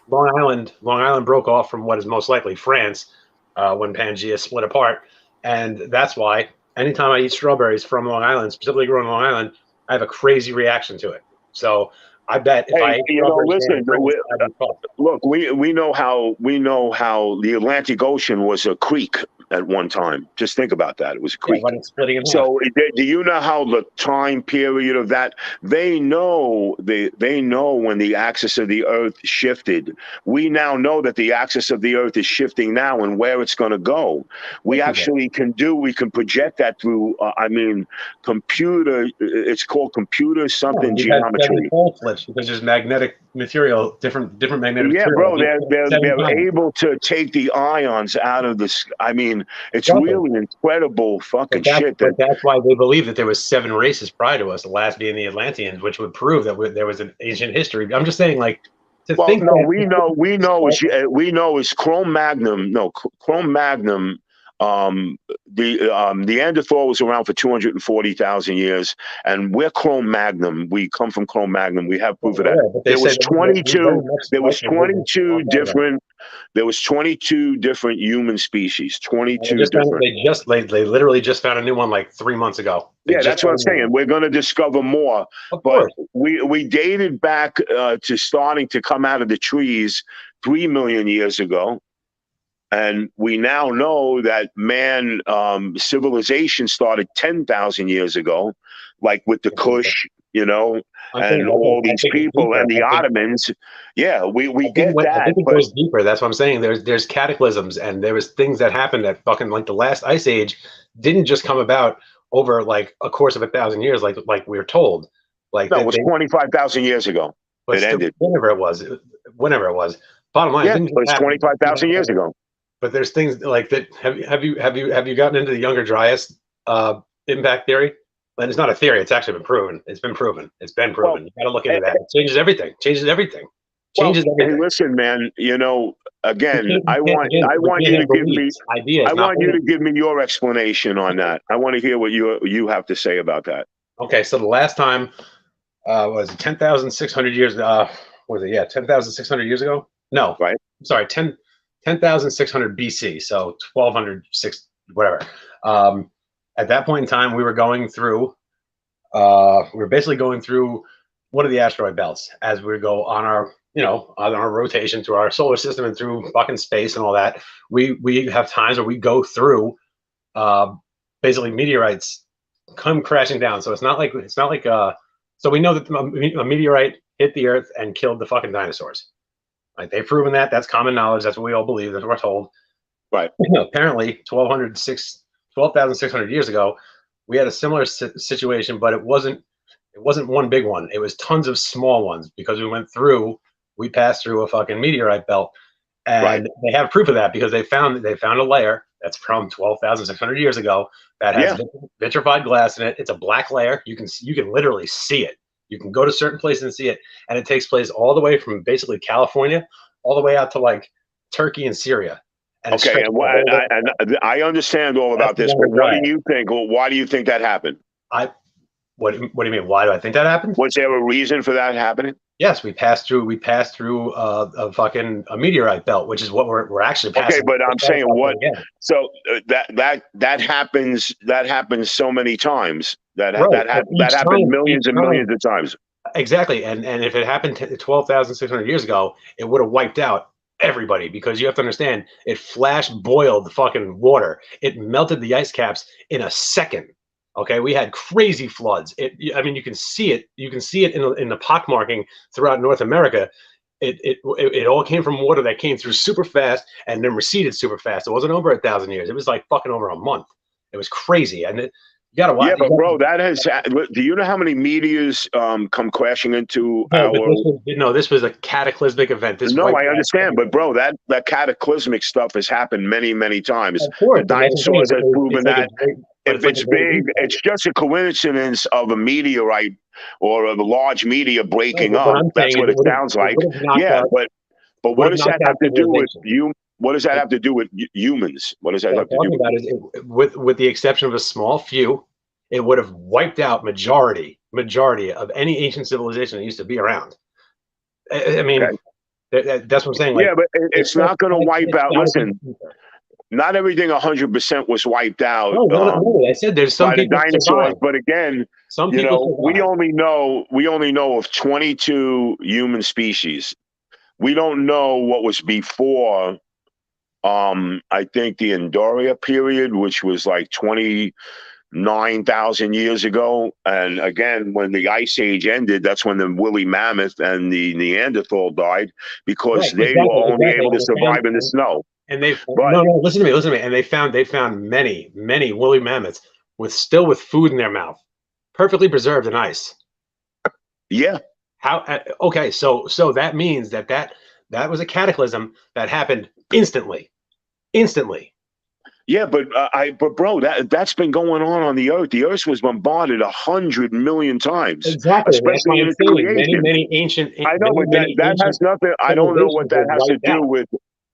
Long Island broke off from what is most likely France when Pangea split apart. And that's why anytime I eat strawberries from Long Island, specifically grown in Long Island, I have a crazy reaction to it. So I bet if I ate strawberries, look, we know how the Atlantic Ocean was a creek at one time. Just think about that. It was a creek. Yeah, splitting in so do you know how the time period of that? They know when the axis of the earth shifted. We now know that the axis of the earth is shifting now and where it's going to go. We actually can project that through computer. It's called computer something geometry. Because there's magnetic material, different magnetic material. Yeah, bro, they're able to take the ions out of this. I mean, it's really incredible fucking shit. That's why they believe that there was 7 races prior to us, the last being the Atlanteans, which would prove that there was an ancient history. I'm just saying, like, we know is Cro-Magnon. No, Cro-Magnon. The Neanderthal was around for 240,000 years, and we're Cro-Magnon. We come from Cro-Magnon. We have proof of that. There was 22 different human species. 22 different. They literally just found a new one like 3 months ago. That's what I'm saying. We're going to discover more. But we dated back to starting to come out of the trees 3 million years ago. And we now know that man civilization started 10,000 years ago, like with the Kush, and all these people and the Ottomans. Yeah, we get that. I think it goes deeper. That's what I'm saying. There's cataclysms, and there was things that happened that fucking like the last ice age didn't just come about over like a course of 1,000 years, like we're told. Like no, it was 25,000 years ago. It ended. Whenever it was. Bottom line, it was 25,000 years ago. But there's things like that. Have you gotten into the Younger Dryas impact theory? And it's not a theory. It's actually been proven. It's been proven. You got to look into that. It changes everything. Hey, listen, man. Again, I want you to give me your explanation on that. I want to hear what you have to say about that. Okay, so the last time was 10,600 years. Was it? Yeah, 10,600 years ago. No, right. Sorry, 10,600 BC, so 1,206, whatever. At that point in time, we were going through, basically going through one of the asteroid belts as we go on our, on our rotation through our solar system and through fucking space and all that. We have times where we go through, basically meteorites come crashing down. So it's not like, so we know that a meteorite hit the Earth and killed the fucking dinosaurs. Like they've proven that. That's common knowledge. That's what we all believe. That's what we're told. Right. Apparently, 12,600 years ago, we had a similar situation, but it wasn't one big one. It was tons of small ones because we passed through a fucking meteorite belt, and they have proof of that because they found a layer that's from 12,600 years ago that has vitrified glass in it. It's a black layer. You can literally see it. You can go to certain places and see it, and it takes place all the way from basically California all the way out to like Turkey and Syria. And okay, and I understand all about this, but what do you think? Well, why do you think that happened? What do you mean? Why do I think that happened? Was there a reason for that happening? Yes, we passed through a fucking meteorite belt, which is what we're actually passing. Okay, but I'm saying what? So that happens so many times. That happened millions and millions of times. Exactly, and if it happened 12,600 years ago, it would have wiped out everybody because you have to understand it flash boiled the fucking water. It melted the ice caps in a second. Okay, we had crazy floods. You can see it. You can see it in the pockmarking throughout North America. it all came from water that came through super fast and then receded super fast. It wasn't over 1,000 years. It was like fucking over a month. It was crazy. And you gotta watch. Yeah, but bro, that has. Do you know how many meteors come crashing into No, our? but this was a cataclysmic event. No, I understand, but bro, that cataclysmic stuff has happened many, many times. Of course, the dinosaurs have proven that if it's big, it's just a coincidence of a meteorite or a large meteor breaking up. That's what it sounds like. Yeah, but what does that have to do with you? What does that have to do with humans? What does that have to do with? With the exception of a small few, it would have wiped out majority of any ancient civilization that used to be around. I mean, that's what I'm saying. Like, yeah, but it's not going to wipe out. Listen, not everything 100% was wiped out. No. I said there's some people dinosaurs, survived. but again, some people we only know of 22 human species. We don't know what was before. I think the Andoria period, which was like 29,000 years ago. And again, when the Ice Age ended, that's when the woolly mammoth and the Neanderthal died because they were only able to survive in the snow. And listen to me. And they found many woolly mammoths with food in their mouth, perfectly preserved in ice. Yeah. Okay, so that means that was a cataclysm that happened instantly. Yeah, but bro, that's been going on the Earth. The Earth was bombarded 100 million times. Exactly, especially in its creation. Many ancient. I know, but that has nothing. I don't know what that has to do with.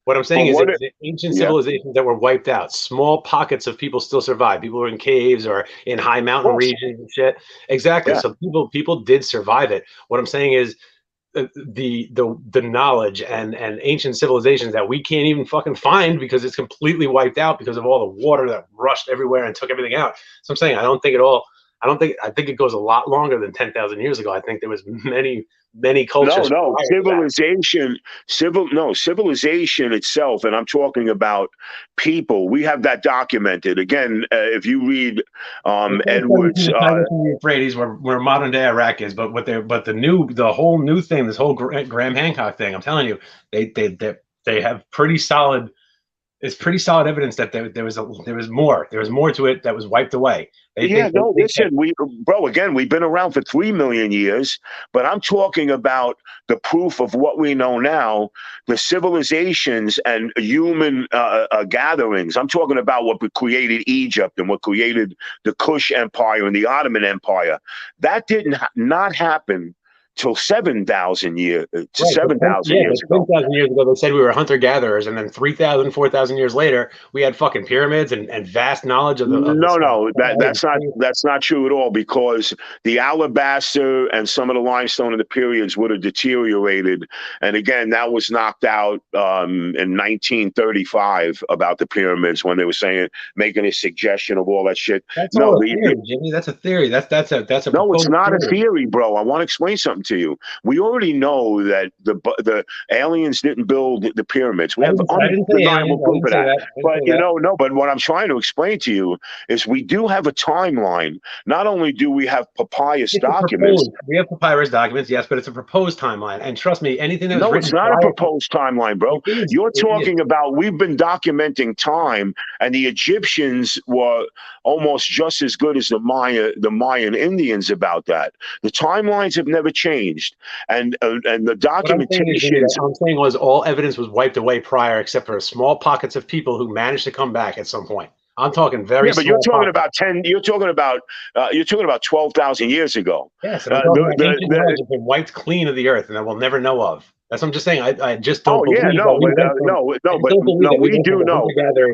What I'm saying is that ancient civilizations that were wiped out, small pockets of people still survive. People were in caves or in high mountain regions and shit. Exactly. Yeah. So people did survive it. What I'm saying is the knowledge and ancient civilizations that we can't even fucking find because it's completely wiped out because of all the water that rushed everywhere and took everything out. So I'm saying I think it goes a lot longer than 10,000 years ago. I think there was many cultures. No, civilization itself, and I'm talking about people. We have that documented. Again, if you read Edwards, Euphrates, where modern day Iraq is, but the whole new thing, this whole Graham Hancock thing, I'm telling you, they have pretty solid. It's pretty solid evidence that there was more to it that was wiped away. Listen, we've been around for 3 million years, but I'm talking about the proof of what we know now, the civilizations and human gatherings. I'm talking about what created Egypt and what created the Kush Empire and the Ottoman Empire. That did not happen till 7,000 years. 7,000 years ago. 10,000 years ago, they said we were hunter-gatherers, and then 3,000, 4,000 years later, we had fucking pyramids and vast knowledge of the. That's not true at all, because the alabaster and some of the limestone in the periods would have deteriorated, and again, that was knocked out in 1935 about the pyramids when they were making a suggestion of all that shit. That's a theory, Jimmy. That's a theory. That's a. No, it's not a theory, bro. I want to explain something to you. We already know that the aliens didn't build the pyramids. We have undeniable proof of that. But but what I'm trying to explain to you is we do have a timeline. Not only do we have papyrus documents. We have papyrus documents, yes, but it's a proposed timeline. And trust me, anything that was written. No, it's not a proposed timeline, bro. You're talking about, we've been documenting time, and the Egyptians were almost just as good as the Mayan Indians about that. The timelines have never changed, and the documentation. What I'm saying was all evidence was wiped away prior, except for small pockets of people who managed to come back at some point. I'm talking very. Yeah, but you're talking about 10. You're talking about 12,000 years ago. Yes, ancient knowledge have been wiped clean of the earth, and that we'll never know of. That's what I'm just saying. I just don't. We do know.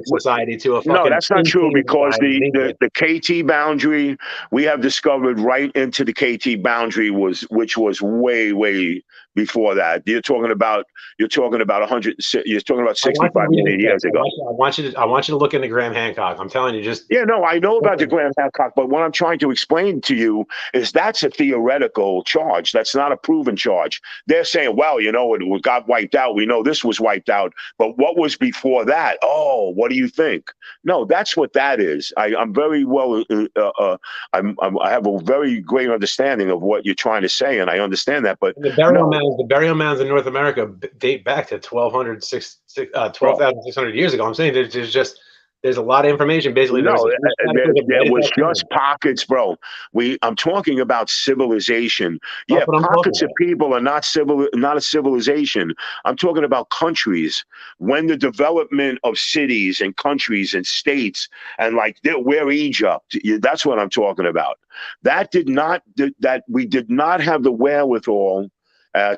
Society to a no, that's not true, because the KT boundary we have discovered right into the KT boundary which was way before that. You're talking about 100. You're talking about 65 million years ago. I want you to look into Graham Hancock. I'm telling you, I know about the Graham Hancock, but what I'm trying to explain to you is that's a theoretical charge. That's not a proven charge. They're saying, well, it got wiped out. We know this was wiped out, but what was before that? Oh, what do you think? No, that's what that is. I'm very well. I have a very great understanding of what you're trying to say, and I understand that. But the burial mounds, the burial mounds in North America date back to 12,600 years ago. I'm saying there's a lot of information. Basically, there was No, a huge there, cataclysm there right at was that time. just pockets, bro. I'm talking about civilization. That's Yeah, what I'm talking pockets of about. people are not a civilization. I'm talking about countries. When the development of cities and countries and states and we're Egypt. That's what I'm talking about. That we did not have the wherewithal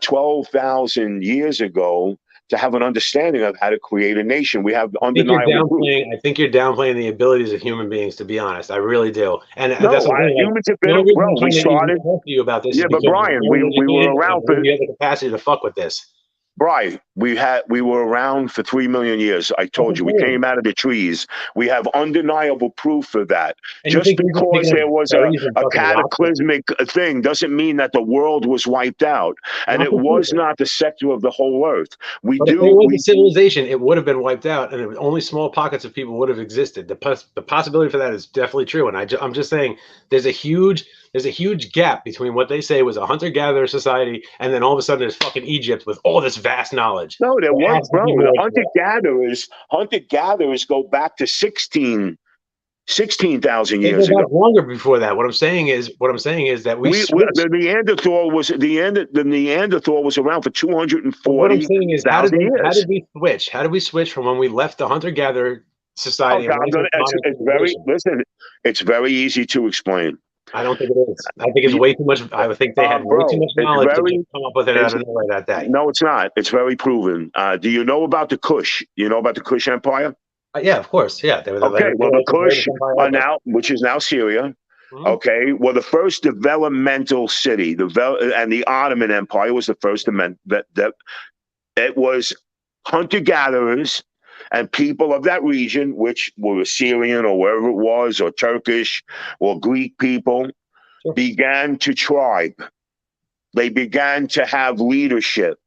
12,000 years ago to have an understanding of how to create a nation. We have undeniable proof. I think you're downplaying the abilities of human beings, to be honest. I really do. And No, that's what I'm saying. humans have The been, only reason bro, I'm we trying to even started. talk to you about this Yeah, is but because Brian, you're we were educated around and you have the capacity to fuck with this. Brian, we were around for 3 million years. I told you, we came out of the trees. We have undeniable proof for that. And you Just think because there was a cataclysmic thing doesn't mean that the world was wiped out. And it was not the sector of the whole earth. But if there was a civilization, it would have been wiped out, and only small pockets of people would have existed. The possibility for that is definitely true. And I'm just saying, there's a huge gap between what they say was a hunter-gatherer society, and then all of a sudden there's fucking Egypt with all this vast knowledge. No, there was, bro. The hunter-gatherers go back to 16,000 years ago. Longer before that. What I'm saying is that the Neanderthal was around for 240,000 what I'm saying is, how did years. we switch? How did we switch from when we left the hunter-gatherer society? It's very easy to explain. I don't think it is. I think it's way too much. I think they had way too much knowledge to just come up with it out of nowhere that day. No, it's not. It's very proven. Do you know about the Kush? You know about the Kush Empire? Yeah, of course. Yeah. The Kush are now, which is now Syria. Mm-hmm. Okay. Well, the first developmental city, and the Ottoman Empire was the first. It was hunter-gatherers and people of that region, which were Assyrian or wherever it was, or Turkish or Greek people, began to tribe. They began to have leadership.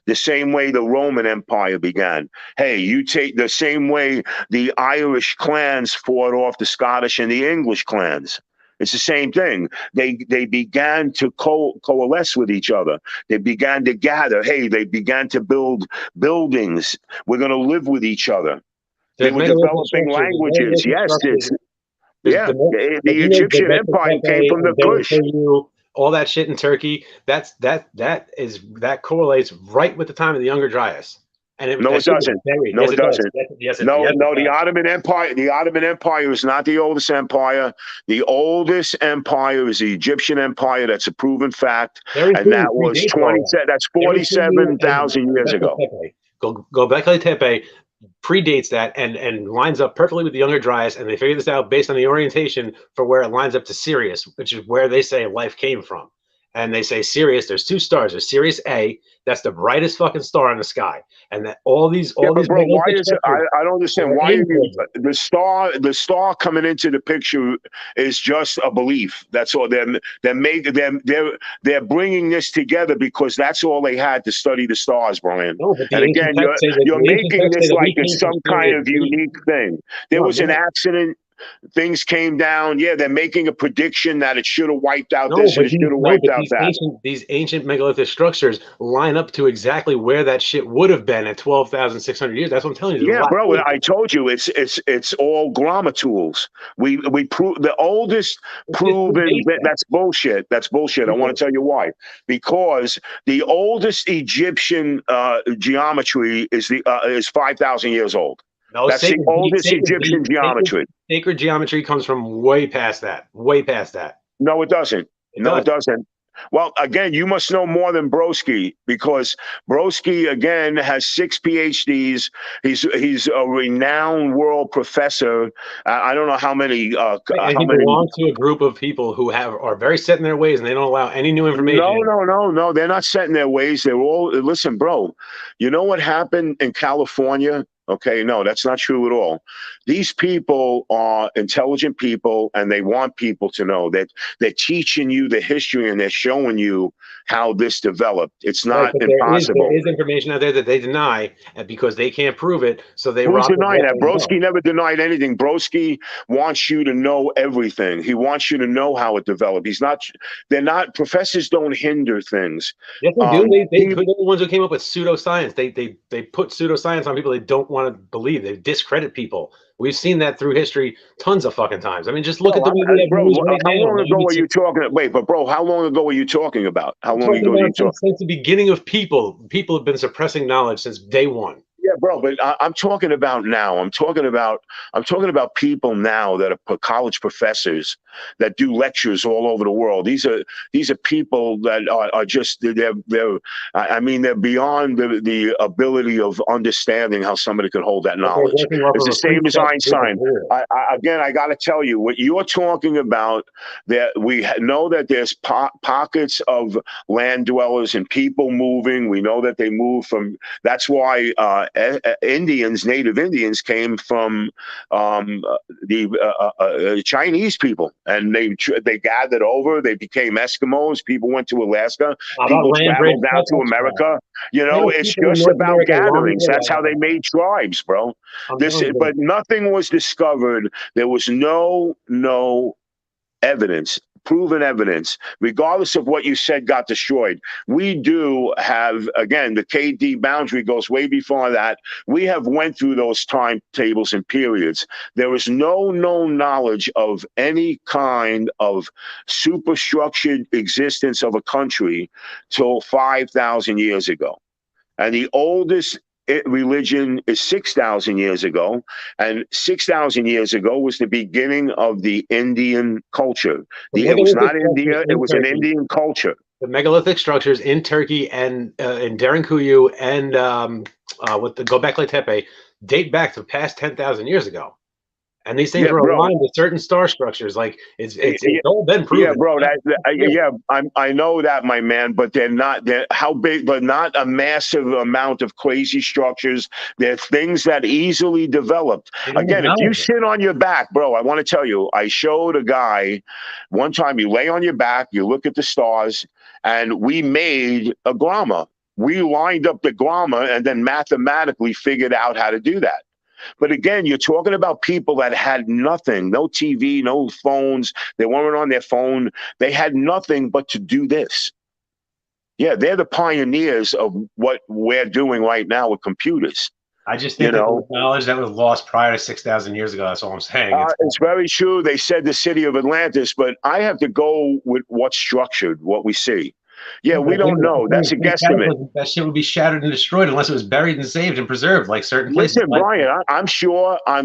The same way the Roman Empire began. Hey, you take the same way the Irish clans fought off the Scottish and the English clans. It's the same thing. They began to coalesce with each other. They began to gather. Hey, they began to build buildings. We're going to live with each other. They were developing languages. Yes, the Egyptian Empire came from the Kush. All that shit in Turkey. That correlates right with the time of the Younger Dryas. And it doesn't. No, it doesn't. The Ottoman Empire. The Ottoman Empire is not the oldest empire. The oldest empire is the Egyptian Empire. That's a proven fact, and that was 27. That's 47,000 years ago. Göbekli Tepe predates that and lines up perfectly with the Younger Dryas, and they figured this out based on the orientation for where it lines up to Sirius, which is where they say life came from. And they say Sirius, there's two stars. There's Sirius A, that's the brightest fucking star in the sky. And that all these bro, why is it, I don't understand why the star coming into the picture is just a belief. That's all. They're bringing this together because that's all they had to study the stars, Brian. No, and again, you're making this like it's some kind of unique thing. There was an accident. Things came down. Yeah, they're making a prediction that it should have wiped out this and it should have wiped out that. These ancient megalithic structures line up to exactly where that shit would have been at 12,600 years. That's what I'm telling you. Yeah, bro, I told you it's all grammar tools. We prove the oldest proven. That's bullshit. That's bullshit. I want to tell you why. Because the oldest Egyptian geometry is 5,000 years old. No, that's the oldest Egyptian geometry. Sacred geometry comes from way past that. Way past that. No, it doesn't. It doesn't. Well, again, you must know more than Broski, because Broski, again, has 6 PhDs. He's a renowned world professor. I don't know how many. He belongs to a group of people who are very set in their ways, and they don't allow any new information. No. They're not set in their ways. They're all, listen, bro, you know what happened in California? Okay, no, that's not true at all. These people are intelligent people, and they want people to know that they're teaching you the history and they're showing you how this developed. It's not but impossible. there is information out there that they deny, and because they can't prove it, so they Who's rob. denying that? Broski never denied anything. Broski wants you to know everything. He wants you to know how it developed. They're not, professors don't hinder things. Yes, they do. They're the ones who came up with pseudoscience. They put pseudoscience on people they don't want to believe. They discredit people. We've seen that through history tons of fucking times. I mean, just look at the way we have news right now. How long ago are you talking? Wait, but bro, how long ago are you talking about? How long ago are you talking? Since the beginning of people have been suppressing knowledge since day one. Yeah, bro, but I'm talking about now. I'm talking about people now that are college professors that do lectures all over the world. These are people that are just they're beyond the ability of understanding how somebody could hold that knowledge. It's the same as Einstein. I got to tell you, what you're talking about, that we know that there's pockets of land dwellers and people moving. We know that they move from. That's why native Indians came from the Chinese people, and they gathered over. They became Eskimos. People went to Alaska. People traveled down to America. You know, it's just about gatherings. That's how they made tribes, bro. But nothing was discovered. There was no evidence. Proven evidence, regardless of what you said got destroyed. We do have, again, the KD boundary goes way before that. We have went through those timetables and periods. There is no known knowledge of any kind of superstructured existence of a country till 5,000 years ago. And the oldest religion is 6,000 years ago, and 6,000 years ago was the beginning of the Indian culture. It was not India; it was an Indian culture. The megalithic structures in Turkey and in Derinkuyu and with the Göbekli Tepe date back to past 10,000 years ago. And these things were aligned with certain star structures. Like it's all been proven. Yeah, bro. I know that, my man. But they're how big? But not a massive amount of crazy structures. They're things that easily developed. Again, if you sit on your back, bro, I want to tell you. I showed a guy one time. You lay on your back. You look at the stars, and we made a grama. We lined up the grama and then mathematically figured out how to do that. But again, you're talking about people that had nothing, no TV, no phones. They weren't on their phone. They had nothing but to do this. Yeah, they're the pioneers of what we're doing right now with computers. I just think that the knowledge that was lost prior to 6,000 years ago, that's all I'm saying. It's very true. They said the city of Atlantis, but I have to go with what's structured, what we see. Yeah, we don't know. That's a guesstimate. That shit would be shattered and destroyed unless it was buried and saved and preserved, like certain places. Listen, Brian, I'm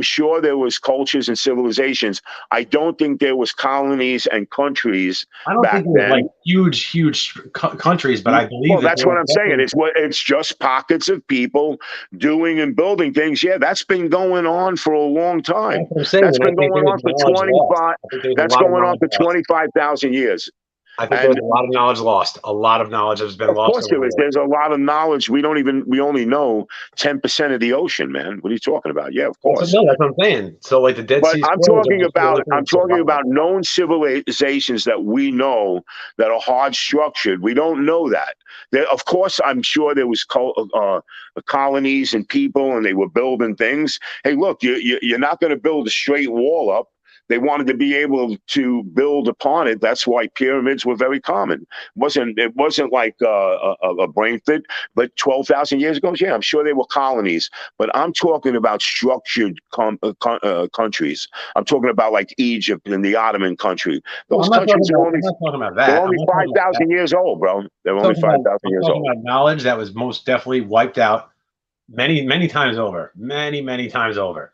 sure there was cultures and civilizations. I don't think there was colonies and countries. I don't think there were like huge countries, but I believe. Well, that's what I'm saying. It's just pockets of people doing and building things. Yeah, that's been going on for a long time. That's been going on for 25. That's going on for 25,000 years. I think there's a lot of knowledge lost. A lot of knowledge has been lost. Of course there is. There's a lot of knowledge. We only know 10% of the ocean, man. What are you talking about? Yeah, of course. No, that's what I'm saying. So like the Dead Sea. I'm talking about known civilizations that we know that are hard structured. We don't know that. Of course, I'm sure there was colonies and people, and they were building things. Hey, look, you're not going to build a straight wall up. They wanted to be able to build upon it. That's why pyramids were very common. It wasn't like a brain fit, but 12,000 years ago, yeah, I'm sure they were colonies. But I'm talking about structured countries. I'm talking about like Egypt and the Ottoman country. Those countries are only 5,000 years old, bro. They're only 5,000 years old. Knowledge that was most definitely wiped out many times over. Many times over.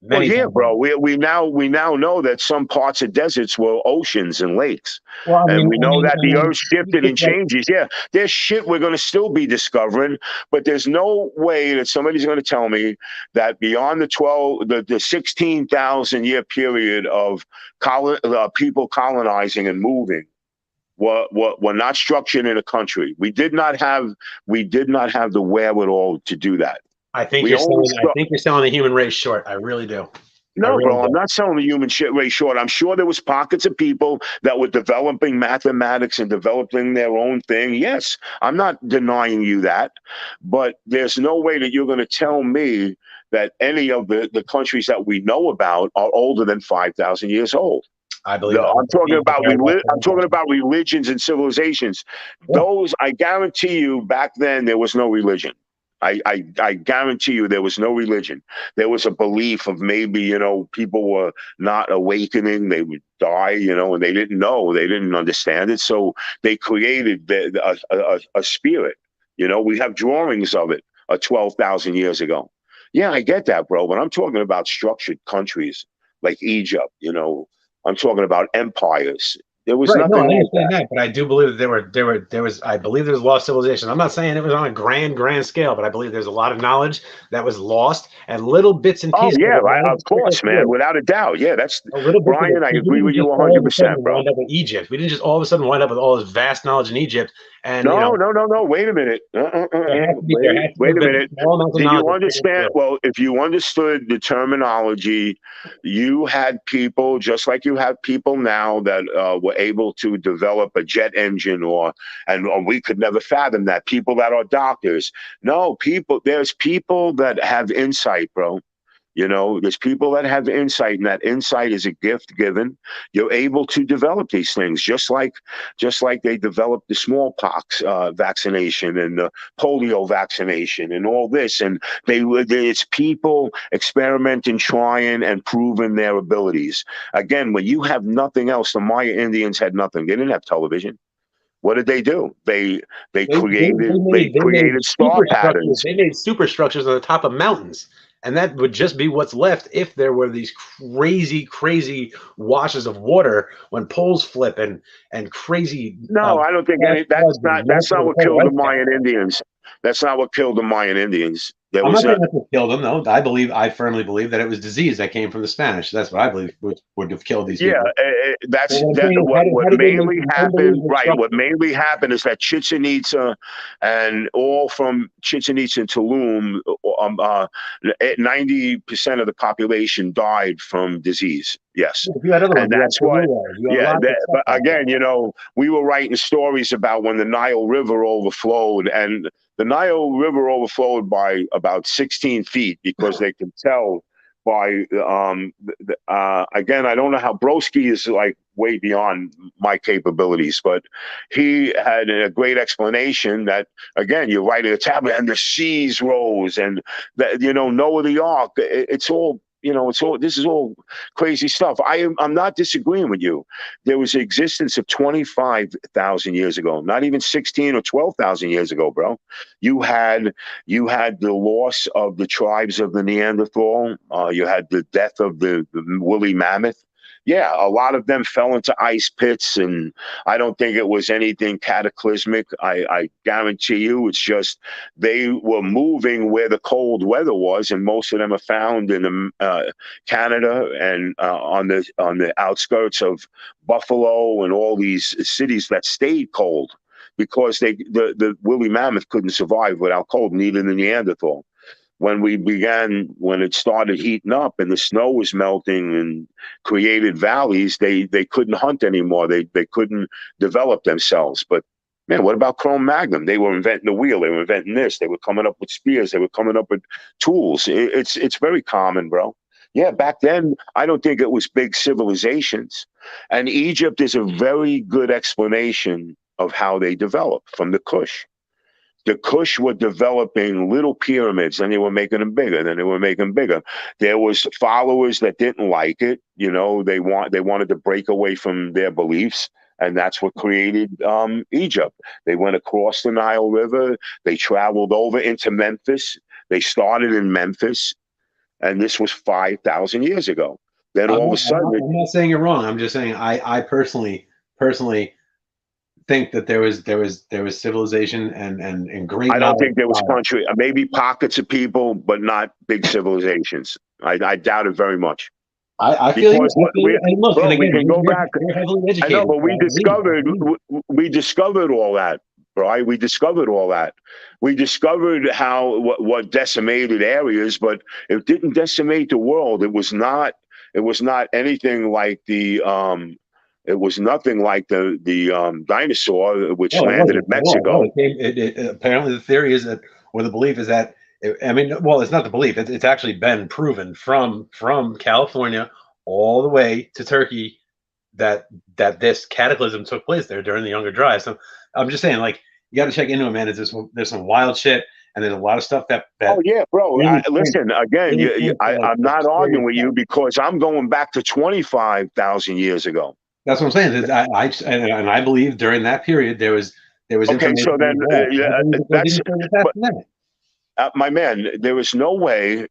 Well, yeah, bro. We now know that some parts of deserts were oceans and lakes, and we know that the earth shifted and changes. Yeah, there's shit we're going to still be discovering, but there's no way that somebody's going to tell me that beyond the 16,000 year period of people colonizing and moving, were not structured in a country. We did not have the wherewithal to do that. I think you're selling the human race short. I really do. No, really bro, I'm do. not selling the human shit race short. I'm sure there was pockets of people that were developing mathematics and developing their own thing. Yes, I'm not denying you that, but there's no way that you're going to tell me that any of the countries that we know about are older than 5,000 years old. I believe. I'm talking about very much I'm talking about religions and civilizations. Yeah. Those, I guarantee you, back then there was no religion. I guarantee you there was no religion. There was a belief of maybe, people were not awakening, they would die, and they didn't know, they didn't understand it. So they created a spirit. We have drawings of it 12,000 years ago. Yeah, I get that, bro. But I'm talking about structured countries like Egypt, I'm talking about empires. There was Right. No, I nothing like understand that. that, but I do believe that there was I believe there's lost civilization. I'm not saying it was on a grand scale, but I believe there's a lot of knowledge that was lost and little bits and Oh pieces yeah, of it of course, man, without a doubt. Yeah, that's a little bit of it. Brian. I We agree didn't with you just all of a 100%, sudden bro. wind up with Egypt. We didn't just all of a sudden wind up with all this vast knowledge in Egypt. And No. Wait a minute. there has to Wait have a been minute. small amounts of Do you knowledge. understand? Well, if you understood the terminology, you had people just like you have people now that were able to develop a jet engine, or we could never fathom that. People that are doctors. No, there's people that have insight, bro. There's people that have insight, and that insight is a gift given. You're able to develop these things, just like they developed the smallpox vaccination and the polio vaccination and all this. And it's people experimenting, trying, and proving their abilities. Again, when you have nothing else, the Maya Indians had nothing. They didn't have television. What did they do? They created star patterns. They made superstructures on the top of mountains. And that would just be what's left if there were these crazy washes of water when poles flip and crazy. No, I don't think that's not what killed the Mayan Indians. That's not what killed the Mayan Indians. I'm not saying that's what killed them, though. I firmly believe that it was disease that came from the Spanish. That's what I believe would have killed these people. That's what mainly happened. Right. What mainly happened is that Chichen Itza and all from Chichen Itza and Tulum, 90% of the population died from disease. Yes. And that's why. Yeah. But again, we were writing stories about when the Nile River overflowed, and the Nile River overflowed by about 16 feet because they could tell by, again, I don't know how Broski is like way beyond my capabilities, but he had a great explanation that, again, you're writing a tablet and the seas rose and that, Noah the Ark, it's all, this is all crazy stuff. I'm not disagreeing with you. There was the existence of 25,000 years ago, not even 16 or 12,000 years ago, bro. You had the loss of the tribes of the Neanderthal. You had the death of the woolly mammoth. Yeah, a lot of them fell into ice pits, and I don't think it was anything cataclysmic. I guarantee you it's just they were moving where the cold weather was, and most of them are found in Canada and on the outskirts of Buffalo and all these cities that stayed cold because the woolly mammoth couldn't survive without cold, neither the Neanderthal. When it started heating up and the snow was melting and created valleys, they couldn't hunt anymore. They couldn't develop themselves. But man, what about Cro-Magnon? They were inventing the wheel. They were inventing this. They were coming up with spears. They were coming up with tools. It's very common, bro. Yeah, back then, I don't think it was big civilizations. And Egypt is a very good explanation of how they developed from the Kush. The Kush were developing little pyramids, and they were making them bigger. Then they were making bigger. There was followers that didn't like it. They wanted to break away from their beliefs, and that's what created Egypt. They went across the Nile River. They traveled over into Memphis. They started in Memphis, and this was 5,000 years ago. Then all of a sudden, I'm not saying you're wrong. I'm just saying I personally think that there was civilization and great. I don't think there was country. Maybe pockets of people, but not big civilizations. I doubt it very much. I feel you. We can go back. I know, but we discovered all that, right? We discovered all that. We discovered what decimated areas, but it didn't decimate the world. It was not It was not anything like it was nothing like the dinosaur which landed in Mexico. Apparently, the theory is that, or the belief is that, I mean, well, it's not the belief. It's actually been proven from California all the way to Turkey that this cataclysm took place there during the Younger Dryas. So I'm just saying, like, you got to check into it, man. There's some wild shit, and there's a lot of stuff that Oh yeah, bro. really Listen, again, really I'm not scary arguing with you stuff. because I'm going back to 25,000 years ago. That's what I'm saying. And I believe during that period there was Okay, information. so then that's but, my man. There was no way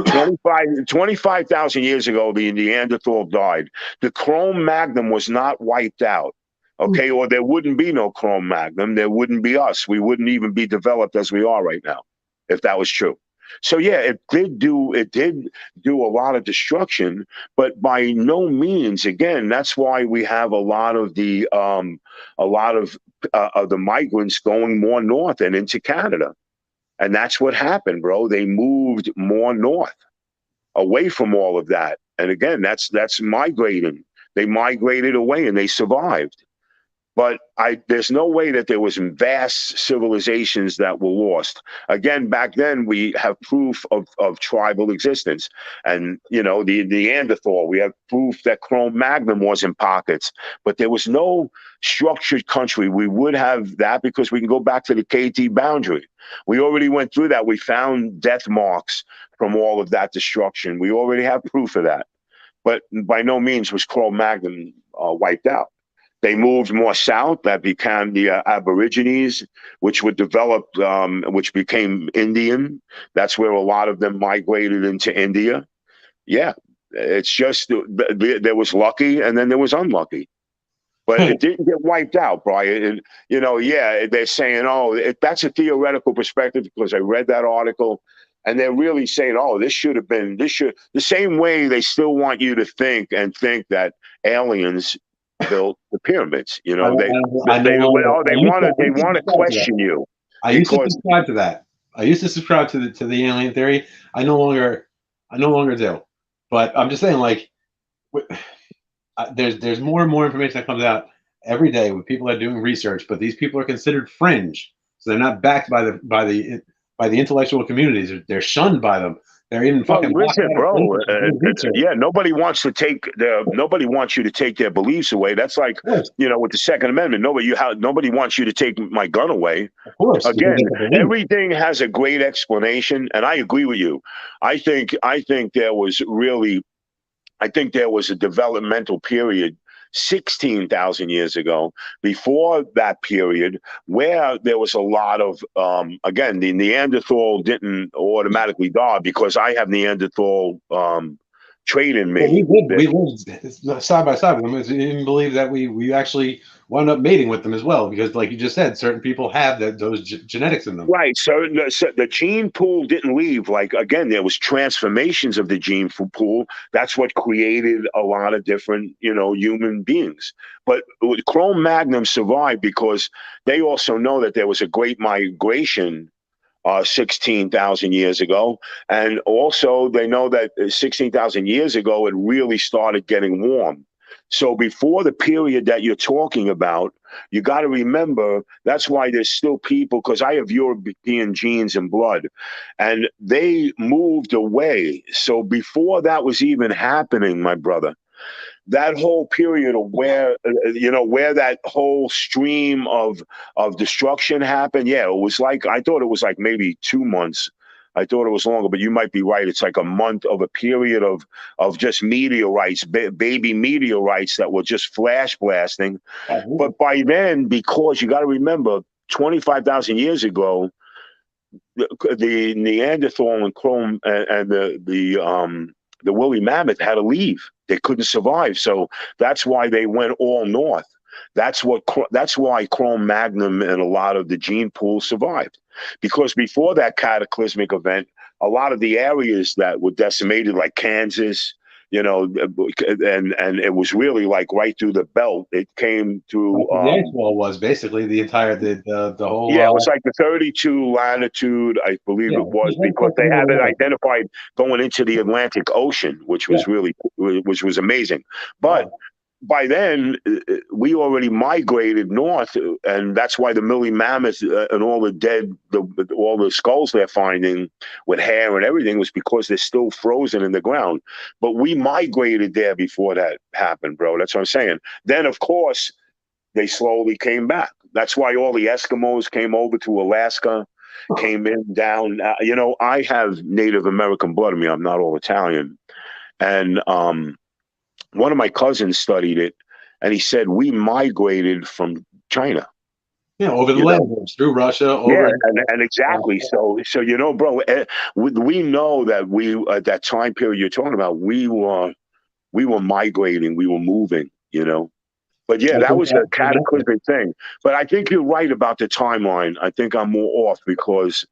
25,000 years ago the Neanderthal died. The Cro-Magnon was not wiped out. Okay, or there wouldn't be no Cro-Magnon. There wouldn't be us. We wouldn't even be developed as we are right now, if that was true. So yeah, it did do a lot of destruction, but by no means. Again, that's why we have a lot of the migrants going more north and into Canada, and that's what happened, bro. They moved more north, away from all of that. And again, that's migrating. They migrated away and they survived. But there's no way that there was vast civilizations that were lost. Again, back then we have proof of tribal existence, and the Neanderthal. We have proof that Cro-Magnon was in pockets, but there was no structured country. We would have that because we can go back to the KT boundary. We already went through that. We found death marks from all of that destruction. We already have proof of that. But by no means was Cro-Magnon wiped out. They moved more south. That became the Aborigines, which were developed, which became Indian. That's where a lot of them migrated into India. Yeah, it's just there was lucky and then there was unlucky. But it didn't get wiped out, Brian. Yeah, they're saying, that's a theoretical perspective because I read that article. And they're really saying, this should have been, the same way they still want you to think that aliens built the pyramids. They want to question you. I used to subscribe to that. I used to subscribe to the alien theory. I no longer do. But I'm just saying, like, there's more and more information that comes out every day when people are doing research, but these people are considered fringe, so they're not backed by the intellectual communities. They're shunned by them. They're even fucking. Listen, bro. Yeah, nobody wants you to take their beliefs away. That's like, with the Second Amendment. Nobody wants you to take my gun away. Of course. Again, everything has a great explanation, and I agree with you. I think there was a developmental period 16,000 years ago, before that period, where there was a lot of, again, the Neanderthal didn't automatically die because I have Neanderthal trait in me. We lived side by side with them. We even believe that we actually wound up mating with them as well, because, like you just said, certain people have those genetics in them. Right. So the gene pool didn't leave. Like, again, there was transformations of the gene pool. That's what created a lot of different, human beings. But Cro-Magnon survived because they also know that there was a great migration 16,000 years ago. And also they know that 16,000 years ago, it really started getting warm. So before the period that you're talking about, you got to remember, that's why there's still people, because I have European genes and blood, and they moved away. So before that was even happening, my brother, that whole period of where that whole stream of destruction happened. Yeah, it was like, I thought it was like maybe 2 months. I thought it was longer, but you might be right. It's like a month of a period of just meteorites, baby meteorites that were just flash blasting. Mm-hmm. But by then, because you got to remember, 25,000 years ago, the Neanderthal and Chrome and the woolly mammoth had to leave. They couldn't survive, so that's why they went all north. That's why Cro-Magnon and a lot of the gene pool survived, because before that cataclysmic event, a lot of the areas that were decimated, like Kansas, you know, and it was really like right through the belt. It came through. The ice wall was basically the entire the whole. Yeah, it was like the 32 latitude, I believe it was, because they had it identified going into the Atlantic Ocean, which was which was amazing. But by then, we already migrated north, and that's why the Millie Mammoth and all the dead, all the skulls they're finding with hair and everything was because they're still frozen in the ground. But we migrated there before that happened, bro. That's what I'm saying. Then, of course, they slowly came back. That's why all the Eskimos came over to Alaska, came in down. You know, I have Native American blood in me. I'm not all Italian. And one of my cousins studied it, and he said we migrated from China. Yeah, over the land bridge, through Russia. Over and exactly. So you know, bro, we know that we at that time period you're talking about, we were migrating, we were moving. You know. But yeah, that was a cataclysmic thing. But I think you're right about the timeline. I think I'm more off because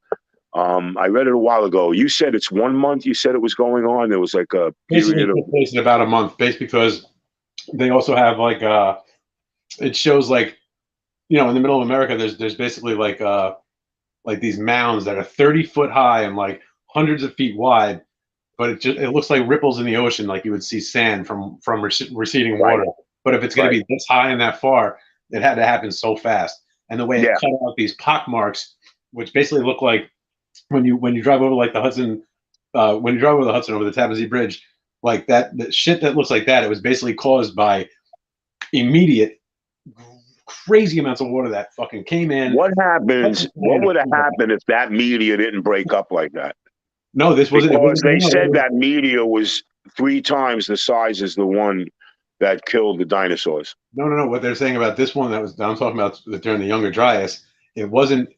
I read it a while ago. You said it's 1 month. You said it was going on. There was like a period of in about a month, based because they also have like it shows like, you know, in the middle of America, there's basically like these mounds that are 30 foot high and like hundreds of feet wide, but it looks like ripples in the ocean, like you would see sand from receding water. But if it's going to be this high and that far, it had to happen so fast. And the way it cut out these pock marks, which basically look like when you drive over like the Hudson, when you drive over the Hudson over the Tappan Zee Bridge, like that, the shit that looks like that, it was basically caused by immediate crazy amounts of water that fucking came in. What happens? What would have happened if that meteor didn't break up like that? No, this wasn't. Because they said that meteor was 3 times the size as the one that killed the dinosaurs. No. What they're saying about this one that I'm talking about during the Younger Dryas, it wasn't.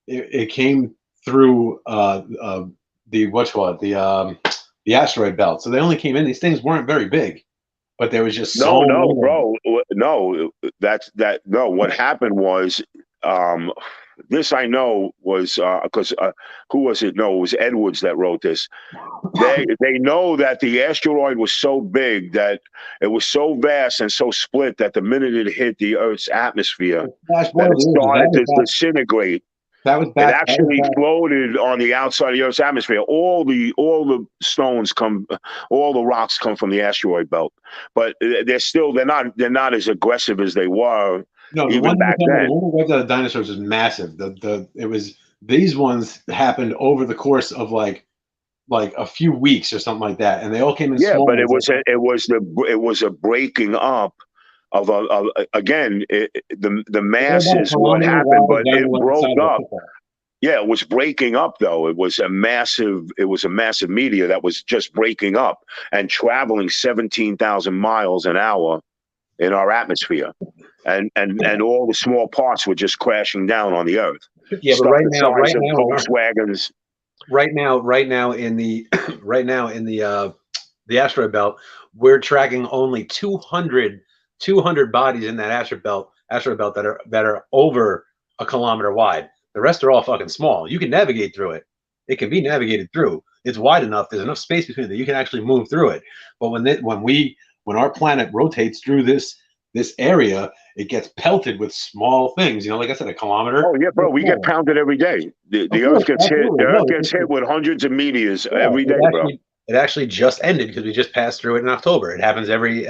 It came through the asteroid belt. So they only came in. These things weren't very big, but there was just no, bro. No, no. What happened was this I know was because who was it? No, it was Edwards that wrote this. They know that the asteroid was so big that it was so vast and so split that the minute it hit the Earth's atmosphere, that it started to disintegrate. That was back. It actually floated on the outside of the Earth's atmosphere. All the stones all the rocks come from the asteroid belt, but they're not as aggressive as they were. No, even back then. The one that the dinosaurs was massive. These ones happened over the course of like a few weeks or something like that, and they all came in. Yeah, small but it was a breaking up of again the masses. What happened, but it broke up. Yeah, it was breaking up though. It was a massive meteor that was just breaking up and traveling 17,000 miles an hour in our atmosphere. And all the small parts were just crashing down on the Earth. Yeah, but right now, Volkswagens. Right now in the the asteroid belt, we're tracking only 200 bodies in that asteroid belt that are over a kilometer wide. The rest are all fucking small. You can navigate through it. It can be navigated through. It's wide enough. There's enough space between it that you can actually move through it. But when our planet rotates through this area, it gets pelted with small things. You know, like I said, a kilometer. Oh yeah, bro. We get pounded every day. The Earth gets hit. The Earth gets hit with hundreds of meteors every day, bro. It actually just ended because we just passed through it in October. It happens every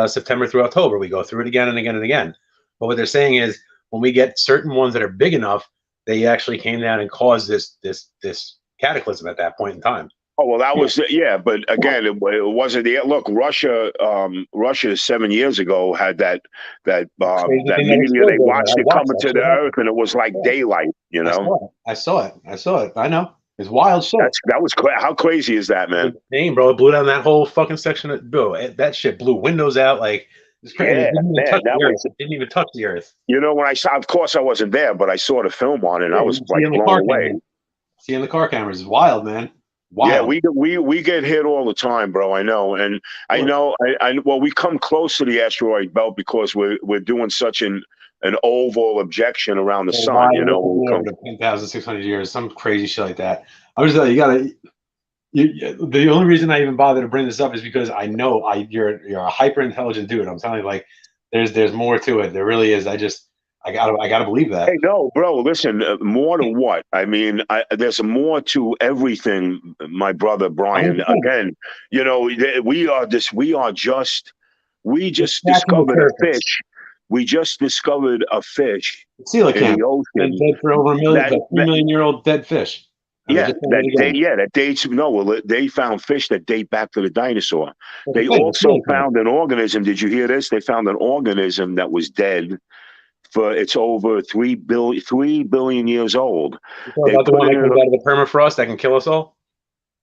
September through October. We go through it again and again and again. But what they're saying is when we get certain ones that are big enough, they actually came down and caused this cataclysm at that point in time. Oh well, that was but again, it wasn't the look. Russia 7 years ago had that meteor. They watched it coming to the Earth, and it was like daylight. You know, I saw it. I know. It's wild shit. That was how crazy is that, man? Dang, bro, it blew down that whole fucking section. That shit blew windows out. Like it's crazy. Yeah, it didn't even touch the Earth. You know, when I saw, of course, I wasn't there, but I saw the film on it. And I was like blown away. Seeing the car cameras is wild, man. Wow. Yeah, we get hit all the time, bro. I know, and I know. Well, we come close to the asteroid belt because we're doing such an oval objection around the sun. You know, 10,600 years, some crazy shit like that. I was you gotta. The only reason I even bother to bring this up is because I know you're a hyper intelligent dude. I'm telling you, like, there's more to it. There really is. I gotta believe that. Hey, no, bro. Listen, more to what? I mean, there's more to everything, my brother Brian. Again, you know, we just discovered a fish. We just discovered a fish in Coelacanth, the been ocean dead for over a million, that, 3 million-year-old dead fish. that dates. No, well, they found fish that date back to the dinosaur. They thing, also found an organism. Did you hear this? They found an organism that was dead. It's over 3 billion years old. About the one that comes out of the permafrost that can kill us all?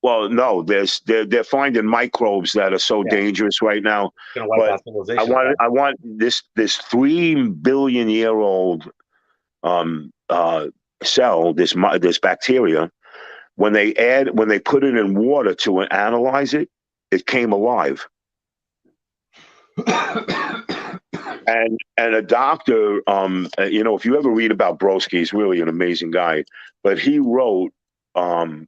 Well, no, they're finding microbes that are so dangerous right now. But I want this 3 billion year old cell, this bacteria. When they put it in water to analyze it, it came alive. And a doctor, you know, if you ever read about Brodsky, he's really an amazing guy. But he wrote, you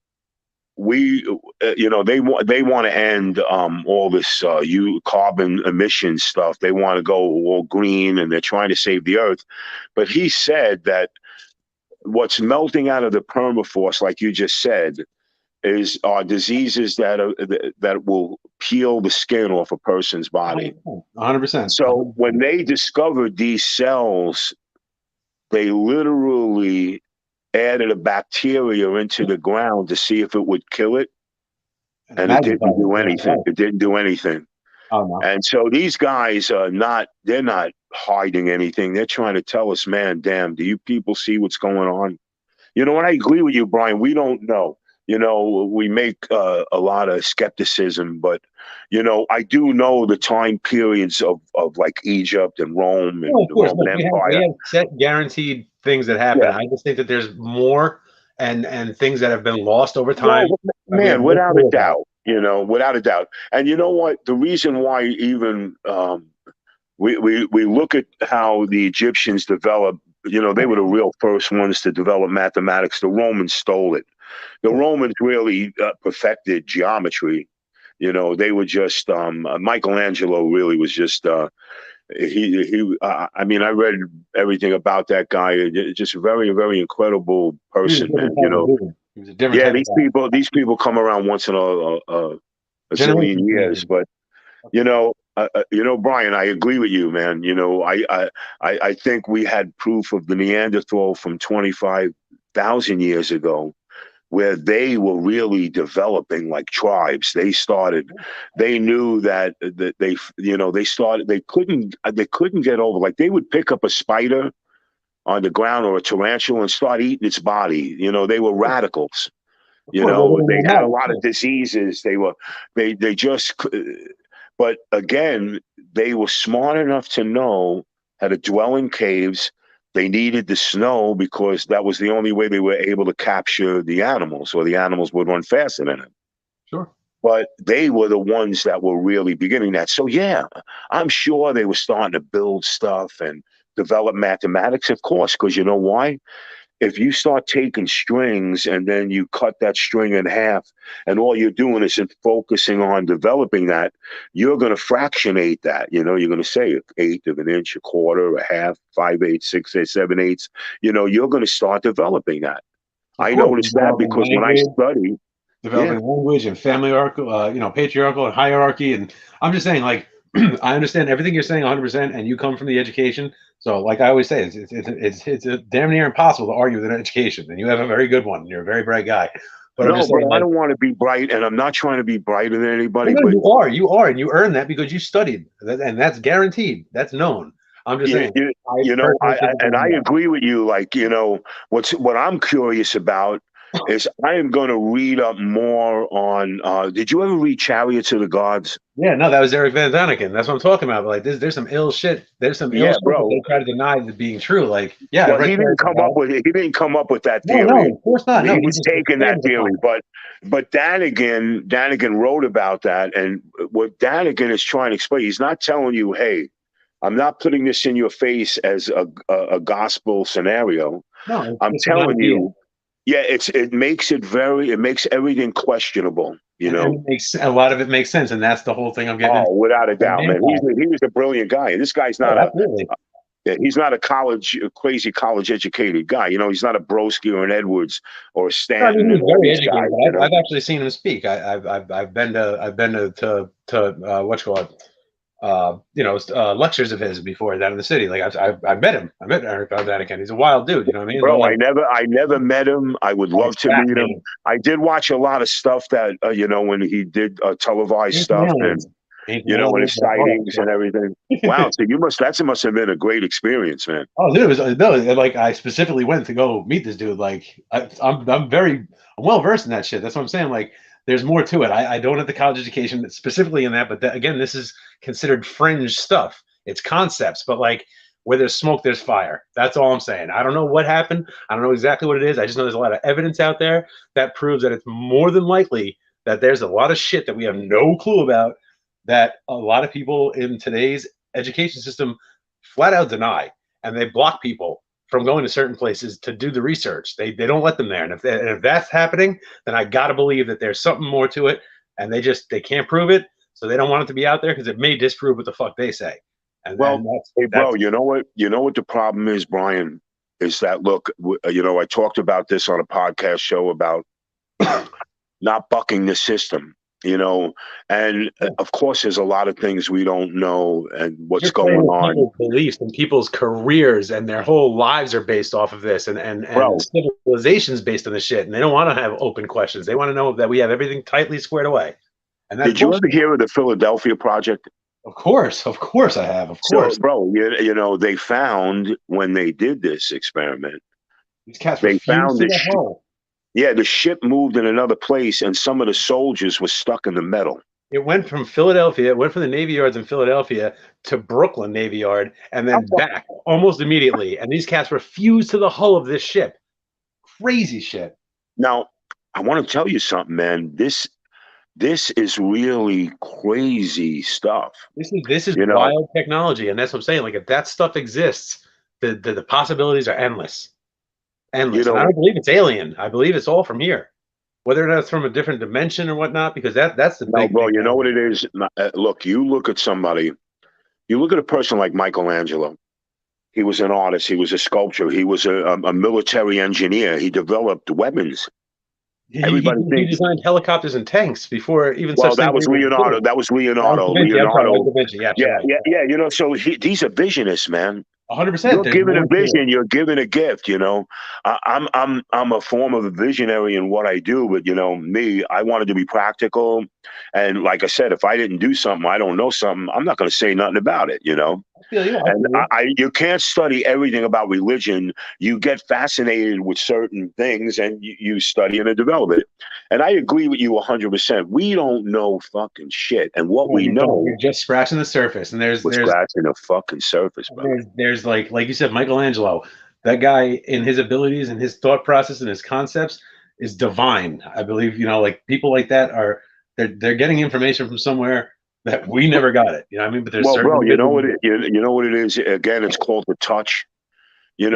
know, they want to end all this carbon emission stuff. They want to go all green, and they're trying to save the earth. But he said that what's melting out of the permafrost, like you just said, are diseases that will peel the skin off a person's body. 100%. So when they discovered these cells, they literally added a bacteria into the ground to see if it would kill it, and it didn't do anything. It didn't do anything. Oh, no. And so these guys they're not hiding anything. They're trying to tell us, man, damn, do you people see what's going on? You know, and I agree with you, Brian. We don't know. You know, we make a lot of skepticism, but, you know, I do know the time periods of like Egypt and Rome and the Roman Empire. We have set guaranteed things that happen. I just think that there's more and things that have been lost over time. No, man, without a doubt, you know, without a doubt. And you know what? The reason why even we look at how the Egyptians developed, you know, they were the real first ones to develop mathematics. The Romans stole it. The Romans really perfected geometry. You know, they were just Michelangelo really was just I mean, I read everything about that guy. Just a very, very incredible person, man. You know, these people come around once in a zillion years. But you know, Brian, I agree with you, man. You know, I think we had proof of the Neanderthal from 25,000 years ago, where they were really developing like tribes. They knew that they couldn't get over. Like they would pick up a spider on the ground or a tarantula and start eating its body. You know, they were radicals. You know, they had a lot of diseases. But again, they were smart enough to know how to dwell in caves. They needed the snow because that was the only way they were able to capture the animals, or the animals would run faster than them. Sure. But they were the ones that were really beginning that. So yeah, I'm sure they were starting to build stuff and develop mathematics, of course, because you know why? If you start taking strings and then you cut that string in half, and all you're doing is focusing on developing that, you're going to fractionate that. You know, you're going to say 1/8 of an inch, 1/4, 1/2, 5/8, 6/8, 7/8. You know, you're going to start developing that. I noticed that because when I study developing language and family patriarchal and hierarchy, and I'm just saying, like, I understand everything you're saying 100%, and you come from the education. So, like I always say, it's damn near impossible to argue with an education, and you have a very good one. You're a very bright guy. But I don't want to be bright, and I'm not trying to be brighter than anybody. No, but you are, and you earned that because you studied, and that's guaranteed. That's known. I'm just saying. I agree with you. Like, you know, what I'm curious about is I am going to read up more on. Did you ever read Chariots of the Gods? Yeah, no, that was Eric Van Daniken. That's what I'm talking about. But like, there's some ill shit. There's some ill shit that they try to deny it being true. Like, yeah, well, he didn't come up with that theory. No, of course not. He was taking that theory, but Daniken wrote about that, and what Daniken is trying to explain, he's not telling you, hey, I'm not putting this in your face as a gospel scenario. No, I'm telling you. Yeah, it makes everything questionable. You And know. it makes a lot of it makes sense, and that's the whole thing I'm getting Oh, without a doubt, man. into. He was a brilliant guy. This guy's Oh, not absolutely. he's not a crazy college educated guy. You know, he's not a Broski or an Edwards or a No, I mean, Stanton he and was all very these educated, guys. but You know. I've actually seen him speak. I've been to what you call it, lectures of his before down in the city. Like I've met him. I met Eric Von Daniken. He's a wild dude. You know what I mean? But Bro, like, I never met him. I would oh, love he's to meet him. fascinating. I did watch a lot of stuff that when he did televised Ancient stuff and aliens. Ancient and aliens. his sightings and everything. Wow, That so that must have been a great experience, man. oh, dude, it was no. Like I specifically went to go meet this dude. Like I'm well versed in that shit. That's what I'm saying. Like there's more to it. I don't have the college education specifically in that, but again, this is considered fringe stuff. It's concepts, but like where there's smoke, there's fire. That's all I'm saying. I don't know what happened. I don't know exactly what it is. I just know there's a lot of evidence out there that proves that it's more than likely that there's a lot of shit that we have no clue about that a lot of people in today's education system flat out deny, and they block people from going to certain places to do the research. They don't let them there, and if that's happening, then I gotta believe that there's something more to it, and they can't prove it, so they don't want it to be out there because it may disprove what the fuck they say. And Well, then hey, bro, you know what? You know what the problem is, Brian, is that look, I talked about this on a podcast show about not bucking the system. And of course, there's a lot of things we don't know and what's you're going playing with on. people's beliefs and people's careers, and their whole lives are based off of this, and Bro. civilization's based on this shit, and they don't want to have open questions. They want to know that we have everything tightly squared away. And that's Did you bullshit. ever hear of the Philadelphia Project? Of course I have. Of course, So, bro, they found when they did this experiment, these cats they refuse found to the go home. the ship moved in another place, and some of the soldiers were stuck in the metal. It went from Philadelphia, it went from the Navy Yards in Philadelphia to Brooklyn Navy Yard, and then back almost immediately. And these cats refused to the hull of this ship. Crazy shit. Now, I want to tell you something, man. This is really crazy stuff. This is wild technology, and that's what I'm saying. Like if that stuff exists, the possibilities are endless. Endless. And I don't believe it's alien. I believe it's all from here. Whether or not it's from a different dimension or whatnot, because that's the big bro, thing. you know what it is? Look, you look at a person like Michelangelo. He was an artist. He was a sculptor. He was a military engineer. He developed weapons. He designed helicopters and tanks before even. Well, that was Leonardo. That was Leonardo. Yeah. So these are visionists, man. 100%. You're given a vision. You're given a gift. I'm a form of a visionary in what I do, but me, I wanted to be practical. And like I said, if I didn't do something, I don't know something, I'm not going to say nothing about it. You can't study everything about religion. You get fascinated with certain things, and you study and develop it. And I agree with you 100%. We don't know fucking shit, and what we know, you're just scratching the surface. And there's scratching the fucking surface, bro. There's like you said, Michelangelo. That guy, in his abilities and his thought process and his concepts, is divine. I believe like people like that they're getting information from somewhere that we never got it. You know what I mean? But there's bro, you know what it is. Again, it's called the touch. He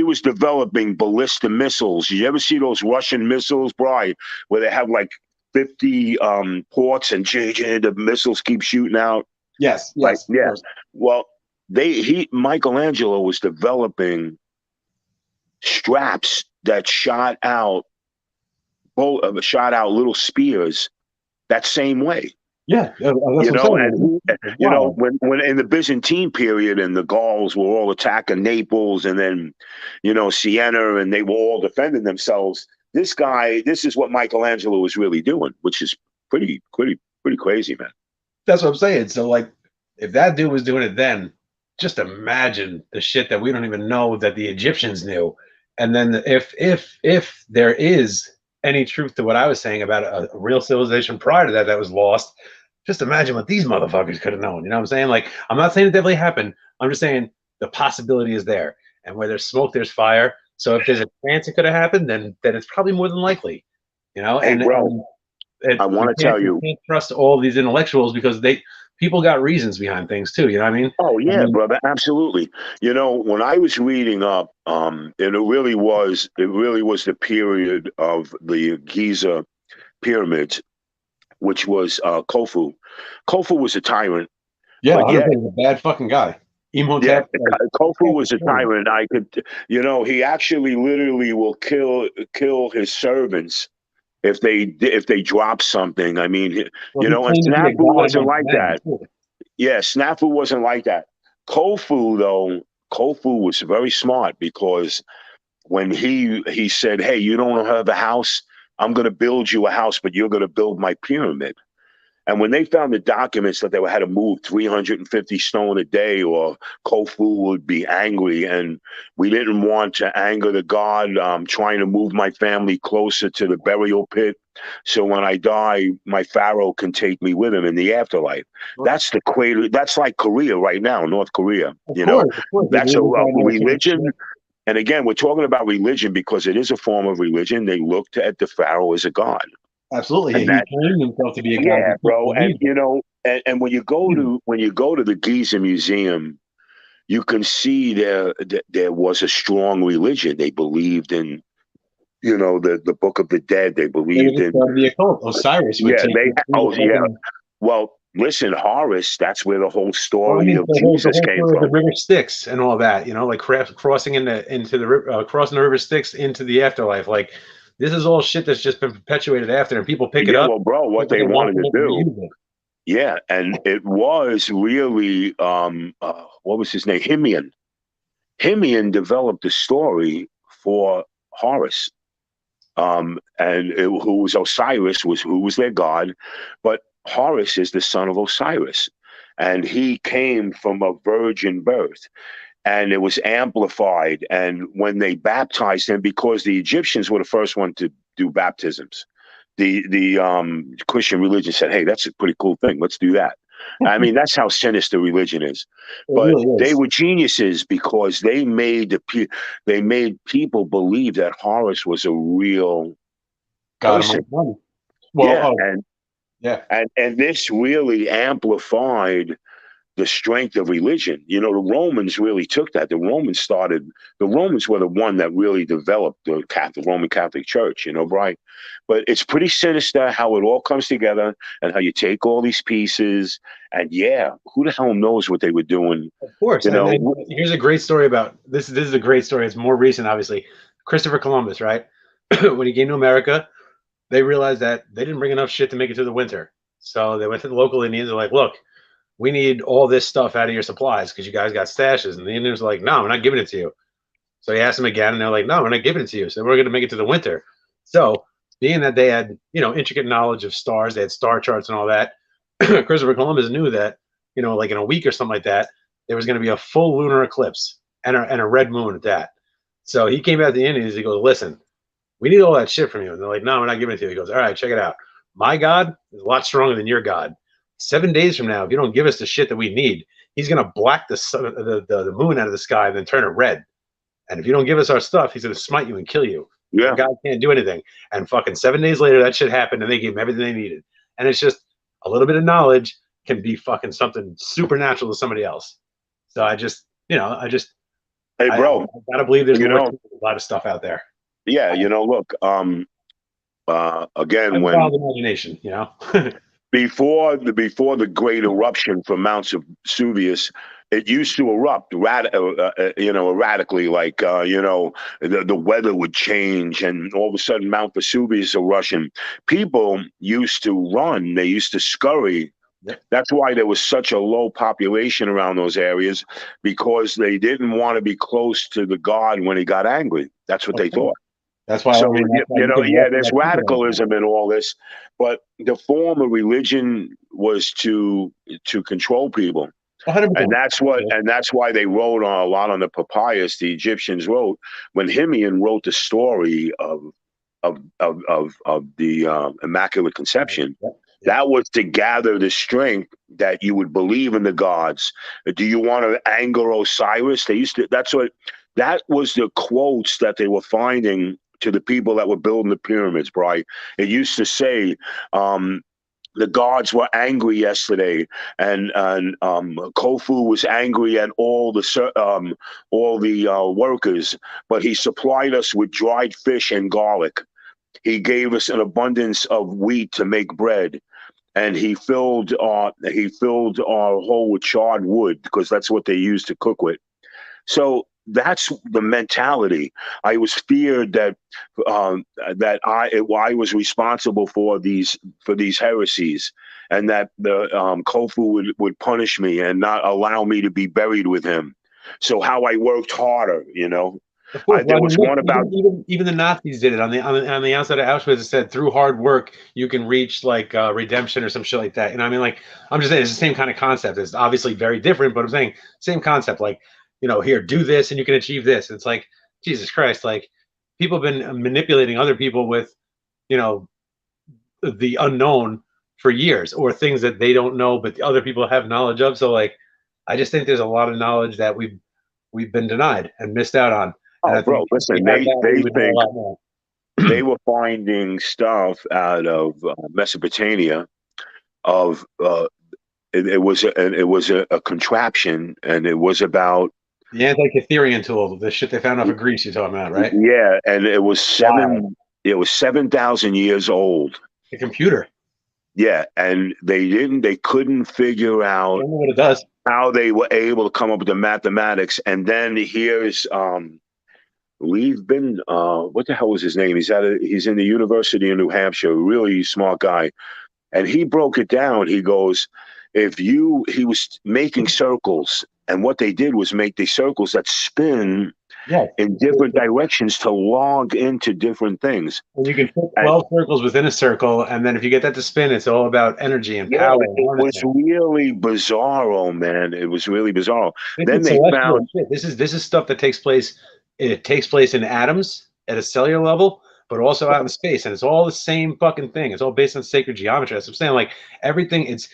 was developing ballistic missiles. You ever see those Russian missiles, Brian, where they have like 50 ports and the missiles keep shooting out? Yes. Yeah. Well, Michelangelo was developing straps that shot out little spears that same way. Yeah, when in the Byzantine period and the Gauls were all attacking Naples and then, Siena, and they were all defending themselves. This is what Michelangelo was really doing, which is pretty crazy, man. That's what I'm saying. So like, if that dude was doing it then, just imagine the shit that we don't even know that the Egyptians knew. And then if there is any truth to what I was saying about a real civilization prior to that was lost, just imagine what these motherfuckers could have known. You know what I'm saying? Like, I'm not saying it definitely happened. I'm just saying the possibility is there. And where there's smoke, there's fire. So if there's a chance it could have happened, then it's probably more than likely. Hey, bro, I want to tell you, can't trust all these intellectuals because people got reasons behind things too. You know what I mean? Oh I yeah, mean, brother, absolutely. You know, when I was reading up, and it really was the period of the Giza pyramids, which was Khufu. Khufu was a tyrant, yeah, but yet, 100% a bad fucking guy. yeah, Imhotep, like, Khufu was a tyrant. I could, he actually literally will kill his servants if they drop something. I mean, well, he and claimed to be a Snafu god wasn't amongst like men that. too. Yeah, Snafu wasn't like that. Kofu though, Kofu was very smart because when he said, "Hey, you don't have a house. I'm going to build you a house, but you're going to build my pyramid." And when they found the documents that they had to move 350 stone a day, or Kofu would be angry, and we didn't want to anger the god, trying to move my family closer to the burial pit. So when I die, my pharaoh can take me with him in the afterlife. That's the cradle. That's like Korea right now, North Korea. Of course, they That's a, believe in a that sort of religion. shit. And again, we're talking about religion because it is a form of religion. They looked at the pharaoh as a god, Absolutely, and he that claimed himself to be a god. yeah, He bro. And believed it. and when you go to the Giza Museum, you can see there was a strong religion. They believed in the Book of the Dead. They They were believed just in starting to be a cult. Osiris would yeah. take They you through the oh yeah. fucking. Well, listen, Horus. That's where the whole Well, I story mean, of the Jesus whole came story of the from. river Styx and all that, like crossing into the crossing the river Styx into the afterlife. Like, this is all shit that's just been perpetuated after, and people pick it Yeah, up well, bro, what because they they want wanted to to do. reuse it. Yeah, and it was really what was his name? Himian. Himian developed a story for Horus, who was Osiris, who was their god, but Horus is the son of Osiris, and he came from a virgin birth, and it was amplified. And when they baptized him, because the Egyptians were the first one to do baptisms, the Christian religion said, "Hey, that's a pretty cool thing. Let's do that." I mean, that's how sinister religion is. It But really they is. were geniuses because they made people believe that Horus was a real God person. among men. Well, Yeah, and yeah, and this really amplified the strength of religion. The Romans really took that. The Romans were the one that really developed the Roman Catholic Church, Brian. But it's pretty sinister how it all comes together and how you take all these pieces. And yeah, who the hell knows what they were doing? of course. You know, And here's a great story about this. This is a great story. It's more recent, obviously. Christopher Columbus, right? When he came to America, they realized that they didn't bring enough shit to make it through the winter. So they went to the local Indians. They're like, "Look, we need all this stuff out of your supplies because you guys got stashes." And the Indians were like, "No, we're not giving it to you." So he asked them again, and they're like, "No, we're not giving it to you." So we're going to make it to the winter. So being that they had, intricate knowledge of stars, they had star charts and all that. Christopher Columbus knew that, like in a week or something like that, there was going to be a full lunar eclipse and a red moon at that. So he came out to the Indians. He goes, "Listen, we need all that shit from you." And they're like, "No, we're not giving it to you." He goes, "All right, check it out. My God is a lot stronger than your God. 7 days from now, if you don't give us the shit that we need, he's going to black the sun, the moon out of the sky and then turn it red. And if you don't give us our stuff, he's going to smite you and kill you. Your yeah. God can't do anything." And fucking 7 days later, that shit happened, and they gave him everything they needed. And it's just a little bit of knowledge can be fucking something supernatural to somebody else. So I Hey, I bro. gotta believe there's You more know, to a lot of stuff out there. yeah. Look. I Again, have a when wild imagination, before the great eruption from Mount Vesuvius, it used to erupt erratically, like the weather would change, and all of a sudden Mount Vesuvius eruption. People used to run; they used to scurry. Yep. That's why there was such a low population around those areas, because they didn't want to be close to the god when he got angry. That's what they thought. That's why. So, I mean, that's why you can walk there's without thinking about radicalism in all this, but the form of religion was to control people. that. 100%. And that's why they wrote on a lot on the papyrus. The Egyptians wrote, when Himian wrote the story of the Immaculate Conception. Yep. That was to gather the strength that you would believe in the gods. Do you want to anger Osiris? That was the quotes that they were finding to the people that were building the pyramids, Brian. It used to say, the guards were angry yesterday, and Kofu was angry at all the workers, but he supplied us with dried fish and garlic. He gave us an abundance of wheat to make bread, and he filled our hole with charred wood because that's what they used to cook with. So that's the mentality. I was feared that I was responsible for these heresies, and that the Kofu would punish me and not allow me to be buried with him. So how I worked harder, you know. Of course, There was one about even the Nazis did it on the outside of Auschwitz. It said through hard work you can reach like redemption or some shit like that. You know what I mean? Like I'm just saying it's the same kind of concept. It's obviously very different, but I'm saying same concept. Like, you know, here, do this and you can achieve this. It's like, Jesus Christ, like people have been manipulating other people with, you know, the unknown for years, or things that they don't know but the other people have knowledge of. So like I just think there's a lot of knowledge that we've been denied and missed out on. oh, bro, listen, they were finding stuff out of Mesopotamia of it was a contraption, and it was about the Antikytherian tool, the shit they found off of Greece. You're talking about, right? Yeah, and it was 7,000 years old. The computer. Yeah, and they couldn't figure out I don't know what it does. How they were able to come up with the mathematics. And then here's we've been what the hell was his name? He's in the University of New Hampshire, really smart guy. And he broke it down. He goes, he was making circles, and what they did was make these circles that spin in different directions to log into different things. And you can put 12 circles within a circle, and then if you get that to spin, it's all about energy and power. It was really bizarro, man. It was really bizarro. Then they found this is stuff that takes place. It takes place in atoms at a cellular level, but also out in space, and it's all the same fucking thing. It's all based on sacred geometry. That's what I'm saying. Like everything is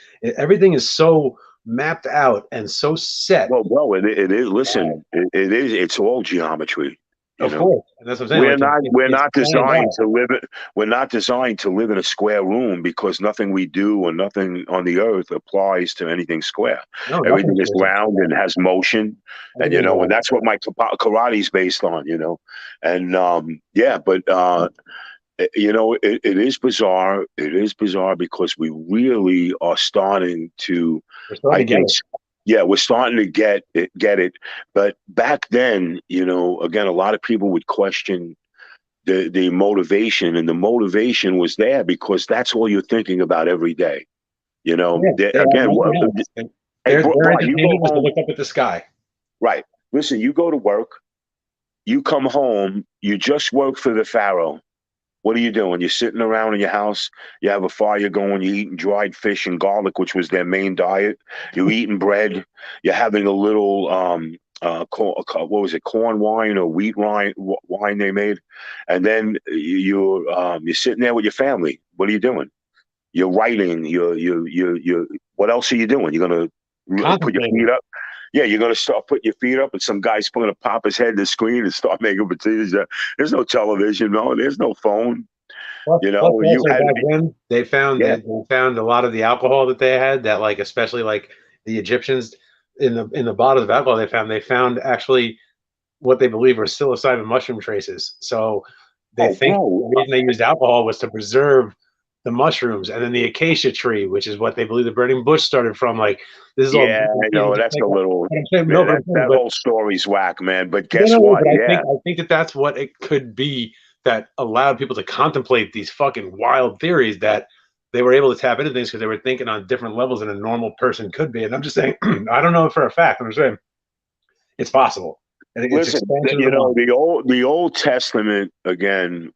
so mapped out and so set. Well, it is. Listen, it is. It's all geometry. Of course, and that's what I'm saying. We're not designed to live. We're not designed to live in a square room, because nothing we do or nothing on the earth applies to anything square. No, everything is round and has motion, and and that's what my karate is based on. And but. It is bizarre. It is bizarre because we really are starting to. We're starting to get it. But back then, again, a lot of people would question the motivation, and the motivation was there because that's all you're thinking about every day. Their entertainment was to look up at the sky. Right. Listen, you go to work, you come home, you just work for the Pharaoh. What are you doing? You're sitting around in your house. You have a fire going. You're eating dried fish and garlic, which was their main diet. You're eating bread. You're having a little, what was it, corn wine or wheat wine they made. And then you're sitting there with your family. What are you doing? You're writing. What else are you doing? You're going to put your feet up. Yeah, you're going to start putting your feet up, and some guy's going to pop his head in the screen and start making potatoes. There's no television, there's no phone. They found a lot of the alcohol that they had, that like especially like the Egyptians in the bottles of alcohol they found actually what they believe were psilocybin mushroom traces. So they think the reason they used alcohol was to preserve the mushrooms, and then the acacia tree, which is what they believe the burning bush started from. Like this is all. Yeah, I know that's a little. That whole story's whack, man. But guess what? I think that's what it could be that allowed people to contemplate these fucking wild theories, that they were able to tap into things because they were thinking on different levels than a normal person could be. And I'm just saying, I don't know for a fact. I'm just saying it's possible. Listen, the Old Testament again.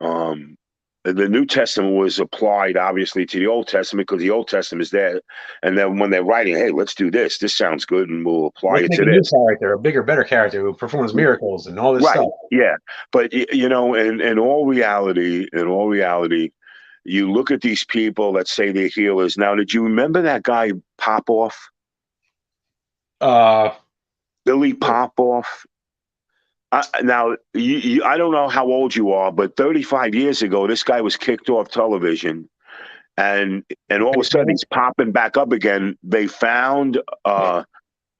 The New Testament was applied, obviously, to the Old Testament because the Old Testament is there. And then when they're writing, hey, let's do this. This sounds good, and we'll apply it to this. Character, a bigger, better character who performs miracles and all this stuff. Yeah, but in all reality, you look at these people that say they're healers. Now, did you remember that guy Popoff? Billy Popoff. Now, I don't know how old you are, but 35 years ago, this guy was kicked off television, and all of a sudden he's popping back up again. They found a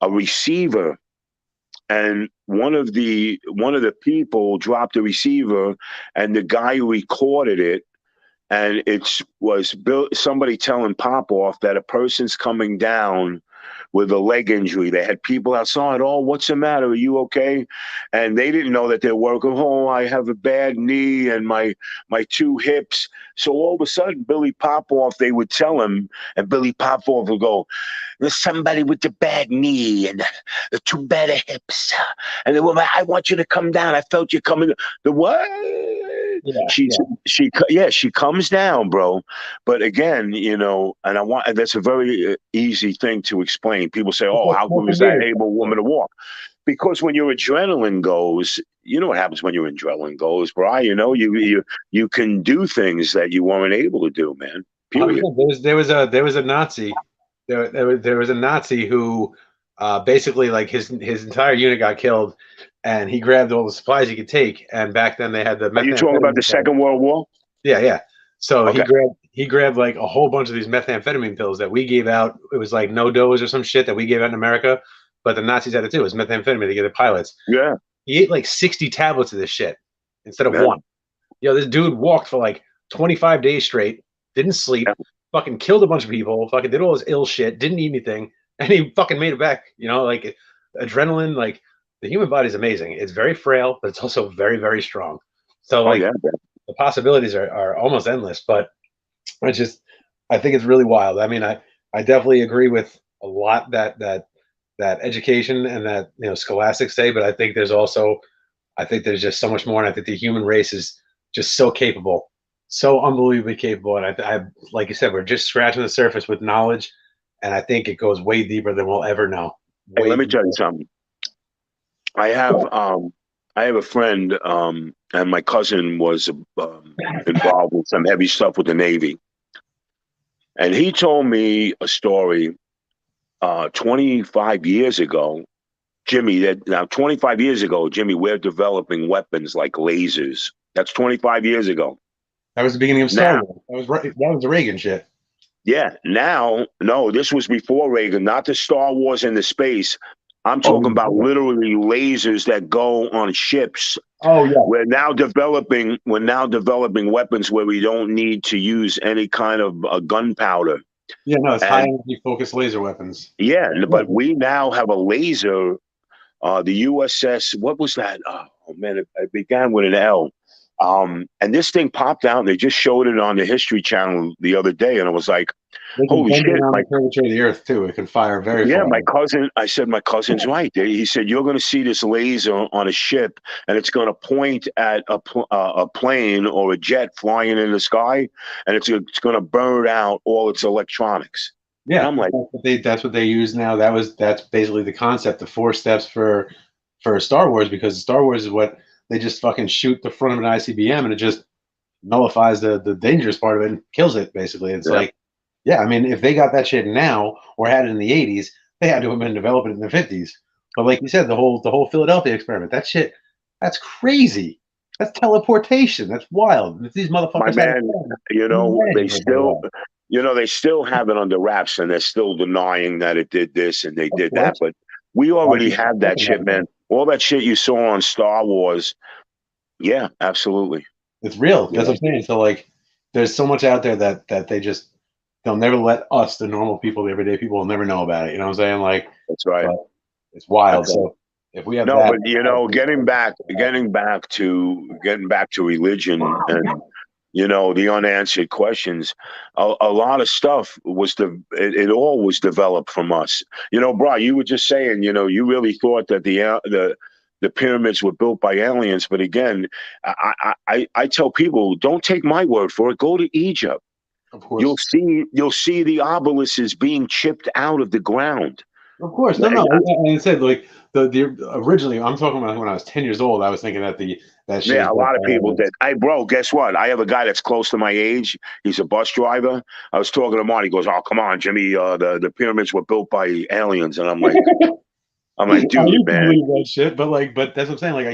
receiver, and one of the people dropped the receiver, and the guy recorded it, and it was somebody telling Popoff that a person's coming down with a leg injury. They had people outside. Oh, what's the matter? Are you okay? And they didn't know that they're working. Oh, I have a bad knee and my 2 hips. So all of a sudden, Billy Popoff, they would tell him, and Billy Popoff would go, there's somebody with the bad knee and the 2 better hips. And they were like, I want you to come down. I felt you coming. The what? Yeah, she comes down, bro. But again, and that's a very easy thing to explain. People say, "Oh, how good is that able woman to walk?" Because when your adrenaline goes, you know what happens when your adrenaline goes, bro. You can do things that you weren't able to do, man. Period. There was a Nazi. There was a Nazi who basically, like, his entire unit got killed, and he grabbed all the supplies he could take. And back then they had the. Are you talking about the Second World War? Yeah. So okay. he grabbed like a whole bunch of these methamphetamine pills that we gave out. It was like no dose or some shit that we gave out in America, but the Nazis had it too. It was methamphetamine to give the pilots. Yeah. He ate like 60 tablets of this shit instead of one. This dude walked for like 25 days straight, didn't sleep, fucking killed a bunch of people, fucking did all this ill shit, didn't eat anything, and he fucking made it back. Like adrenaline, like the human body is amazing. It's very frail, but it's also very, very strong. So like the possibilities are almost endless, but I think it's really wild. I mean, I definitely agree with a lot that education and that scholastics say, but I think there's just so much more, and I think the human race is just so capable, so unbelievably capable. And I like you said, we're just scratching the surface with knowledge, and I think it goes way deeper than we'll ever know. Hey, let me tell you something. I have a friend, and my cousin was involved with some heavy stuff with the Navy, and he told me a story 25 years ago, Jimmy. Now 25 years ago, Jimmy, we're developing weapons like lasers. That's 25 years ago. That was the beginning of Star Wars. That was the Reagan shit. Yeah. Now, no, this was before Reagan, not the Star Wars in the space. I'm talking about literally lasers that go on ships. Oh yeah. We're now developing weapons where we don't need to use any kind of gunpowder. Yeah, no, it's high energy focused laser weapons. Yeah, but we now have a laser. The USS, what was that? Oh man, it began with an L. And this thing popped out, and they just showed it on the History Channel the other day, and I was like, holy shit. The curvature of the earth too. It can fire very far. I said, my cousin's right. He said, you're going to see this laser on a ship, and it's going to point at a plane or a jet flying in the sky, and it's going to burn out all its electronics. Yeah, and I'm like, that's what they use now. That's basically the concept, the 4 steps for Star Wars, because Star Wars is what they just fucking shoot the front of an ICBM, and it just nullifies the dangerous part of it and kills it, basically. It's like, yeah, I mean, if they got that shit now or had it in the 80s, they had to have been developing it in the 50s. But like you said, the whole Philadelphia experiment, that shit, that's crazy. That's teleportation. That's wild. If these motherfuckers, my man, they still have it under wraps, and they're still denying that it did this and they did that. But we already have that shit, man. All that shit you saw on Star Wars. Yeah, absolutely. It's real. That's what I'm saying. So like, there's so much out there that they'll never let us, the normal people, the everyday people, will never know about it. You know what I'm saying? Like, that's right. It's wild. So if we have getting back to religion and the unanswered questions, a lot of stuff it all was developed from us. Bro, you were just saying, you really thought that the pyramids were built by aliens, but again, I tell people, don't take my word for it. Go to Egypt. Of course. You'll see the obelisks being chipped out of the ground. Of course, no. And I said, like, the originally, I'm talking about when I was 10 years old. I was thinking that shit. Yeah, a lot of people did. Hey, bro, guess what? I have a guy that's close to my age. He's a bus driver. I was talking to him. He goes, "Oh, come on, Jimmy. The pyramids were built by aliens." And I'm like, dude, man. That shit, but that's what I'm saying. Like,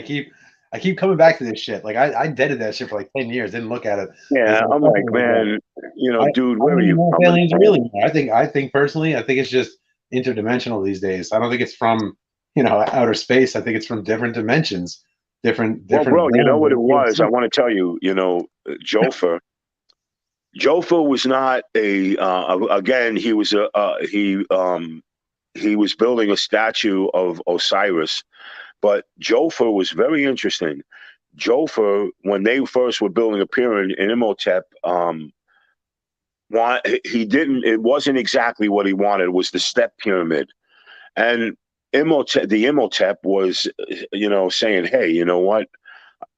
I keep coming back to this shit. Like I deaded that shit for like 10 years, didn't look at it. Yeah, It's I'm like, man, I dude, don't where are even you know if coming aliens are from? really. I think personally, I think it's just interdimensional these days. I don't think it's from outer space. I think it's from different dimensions, Well, different bro, you know realms what that it we can't was? I see. want to tell you, Jofer. Jofer was not again, he was he was building a statue of Osiris, but Jofer was very interesting. Jofer, when they first were building a pyramid in Imhotep, he didn't. It wasn't exactly what he wanted. It was the step pyramid, and Imhotep was, saying, "Hey, you know what?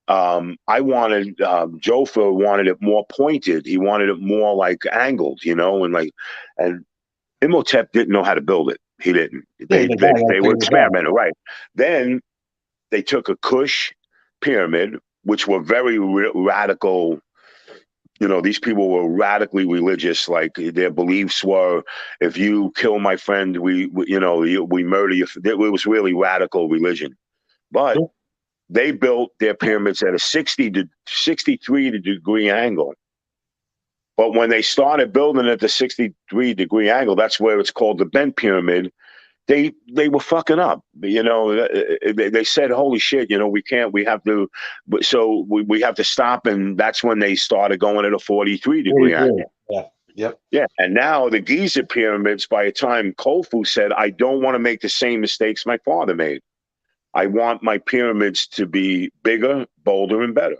I wanted Jofer wanted it more pointed. He wanted it more like angled, and Imhotep didn't know how to build it. He didn't. Yeah, They the they, guy got they were figured it out. experimenting, right? Then they took a Kush pyramid, which were very radical. These people were radically religious. Like their beliefs were, if you kill my friend, we murder you. It was really radical religion. But Sure. they built their pyramids at a 63-degree angle. But when they started building at the 63-degree angle, that's where it's called the bent pyramid. They were fucking up. They said, "Holy shit! We can't. We have to." So we have to stop, and that's when they started going at a 43-degree 43. angle. Yeah. Yep. Yeah, and now the Giza pyramids. By the time Khufu said, "I don't want to make the same mistakes my father made. I want my pyramids to be bigger, bolder, and better."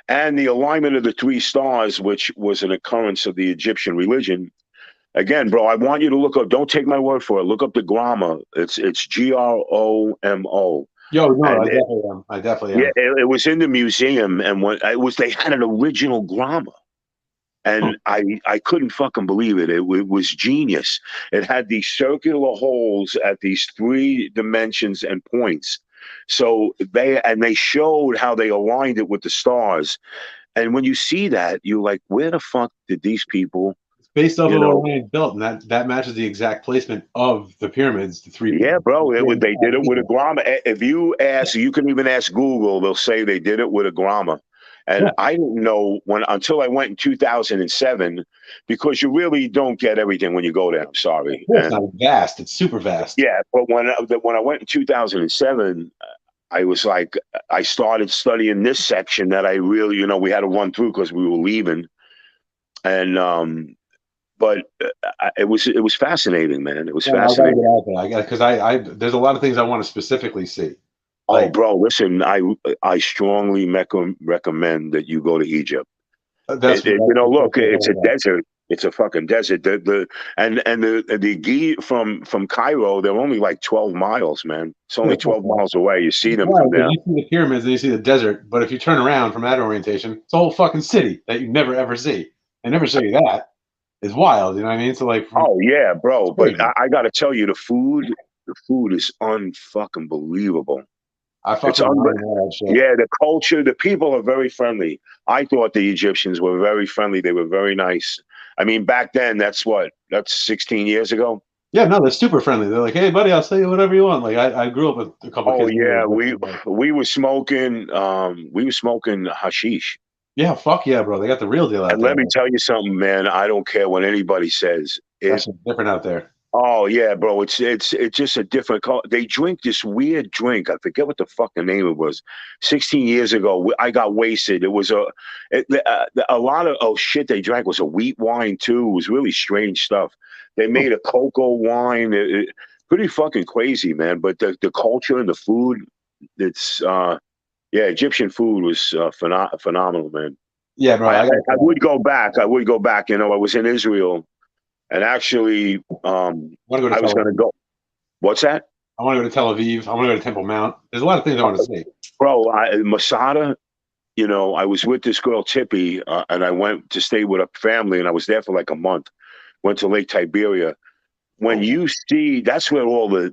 And the alignment of the three stars, which was an occurrence of the Egyptian religion. Again, bro, I want you to look up. Don't take my word for it. Look up the Grama. It's Gromo, Yo, no, and I definitely yeah, am. it was in the museum, and when it was, they had an original Grama, Huh. and I couldn't fucking believe it. It was genius. It had these circular holes at these three dimensions and points. So they showed how they aligned it with the stars. And when you see that, you're like, where the fuck did these people, It's based off you of what know, Orion built, and that matches the exact placement of the pyramids. The three. yeah, bro, they did it with a grama. If you ask, you can even ask Google, they'll say they did it with a grama. And Yeah, I didn't know until I went in 2007, because you really don't get everything when you go there. I'm of sorry. course And not. It's vast. It's super vast. yeah, but when I went in 2007, I was like, I started studying this section that I really, we had to run through because we were leaving. And but it was fascinating, man. It was Yeah, I gotta get fascinating. out there. I got because I there's a lot of things I want to specifically see. Oh, Like bro, listen, I strongly recommend that you go to Egypt. Look, it's a desert. It's a fucking desert. The Gi from Cairo, they're only like 12 miles, man. It's only 12 miles away. You see them from Right, but there. you see the pyramids and you see the desert. But if you turn around from that orientation, it's a whole fucking city that you never ever see. They never show you that. It's wild, you know what I mean? So like, Oh yeah, bro. But crazy. I got to tell you, the food is unfucking believable. I It's fucking want to know that shit. Yeah, the culture, the people are very friendly. I thought the Egyptians were very friendly. They were very nice. I mean, back then, that's 16 years ago. Yeah, no, they're super friendly. They're like, hey, buddy, I'll say whatever you want. Like, I grew up with a couple of Oh kids. yeah, we were smoking hashish. Yeah, fuck yeah, bro. They got the real deal out And there. let me tell you something, man. I don't care what anybody says. That's different out there. Oh yeah, bro. It's just a different color. They drink this weird drink. I forget what the fucking name it was. 16 years ago, I got wasted. It was a lot of shit they drank was a wheat wine too. It was really strange stuff. They made a cocoa wine. Pretty fucking crazy, man. But the culture and the food, it's yeah, Egyptian food was phenomenal, man. Yeah, bro. I would go back. I would go back. I was in Israel. And actually, I want to go to I was Tel going to Aviv. go. What's that? I want to go to Tel Aviv. I want to go to Temple Mount. There's a lot of things I want to see. Bro, Masada, I was with this girl, Tippy, and I went to stay with a family, and I was there for like a month. Went to Lake Tiberia. When you see, that's where all the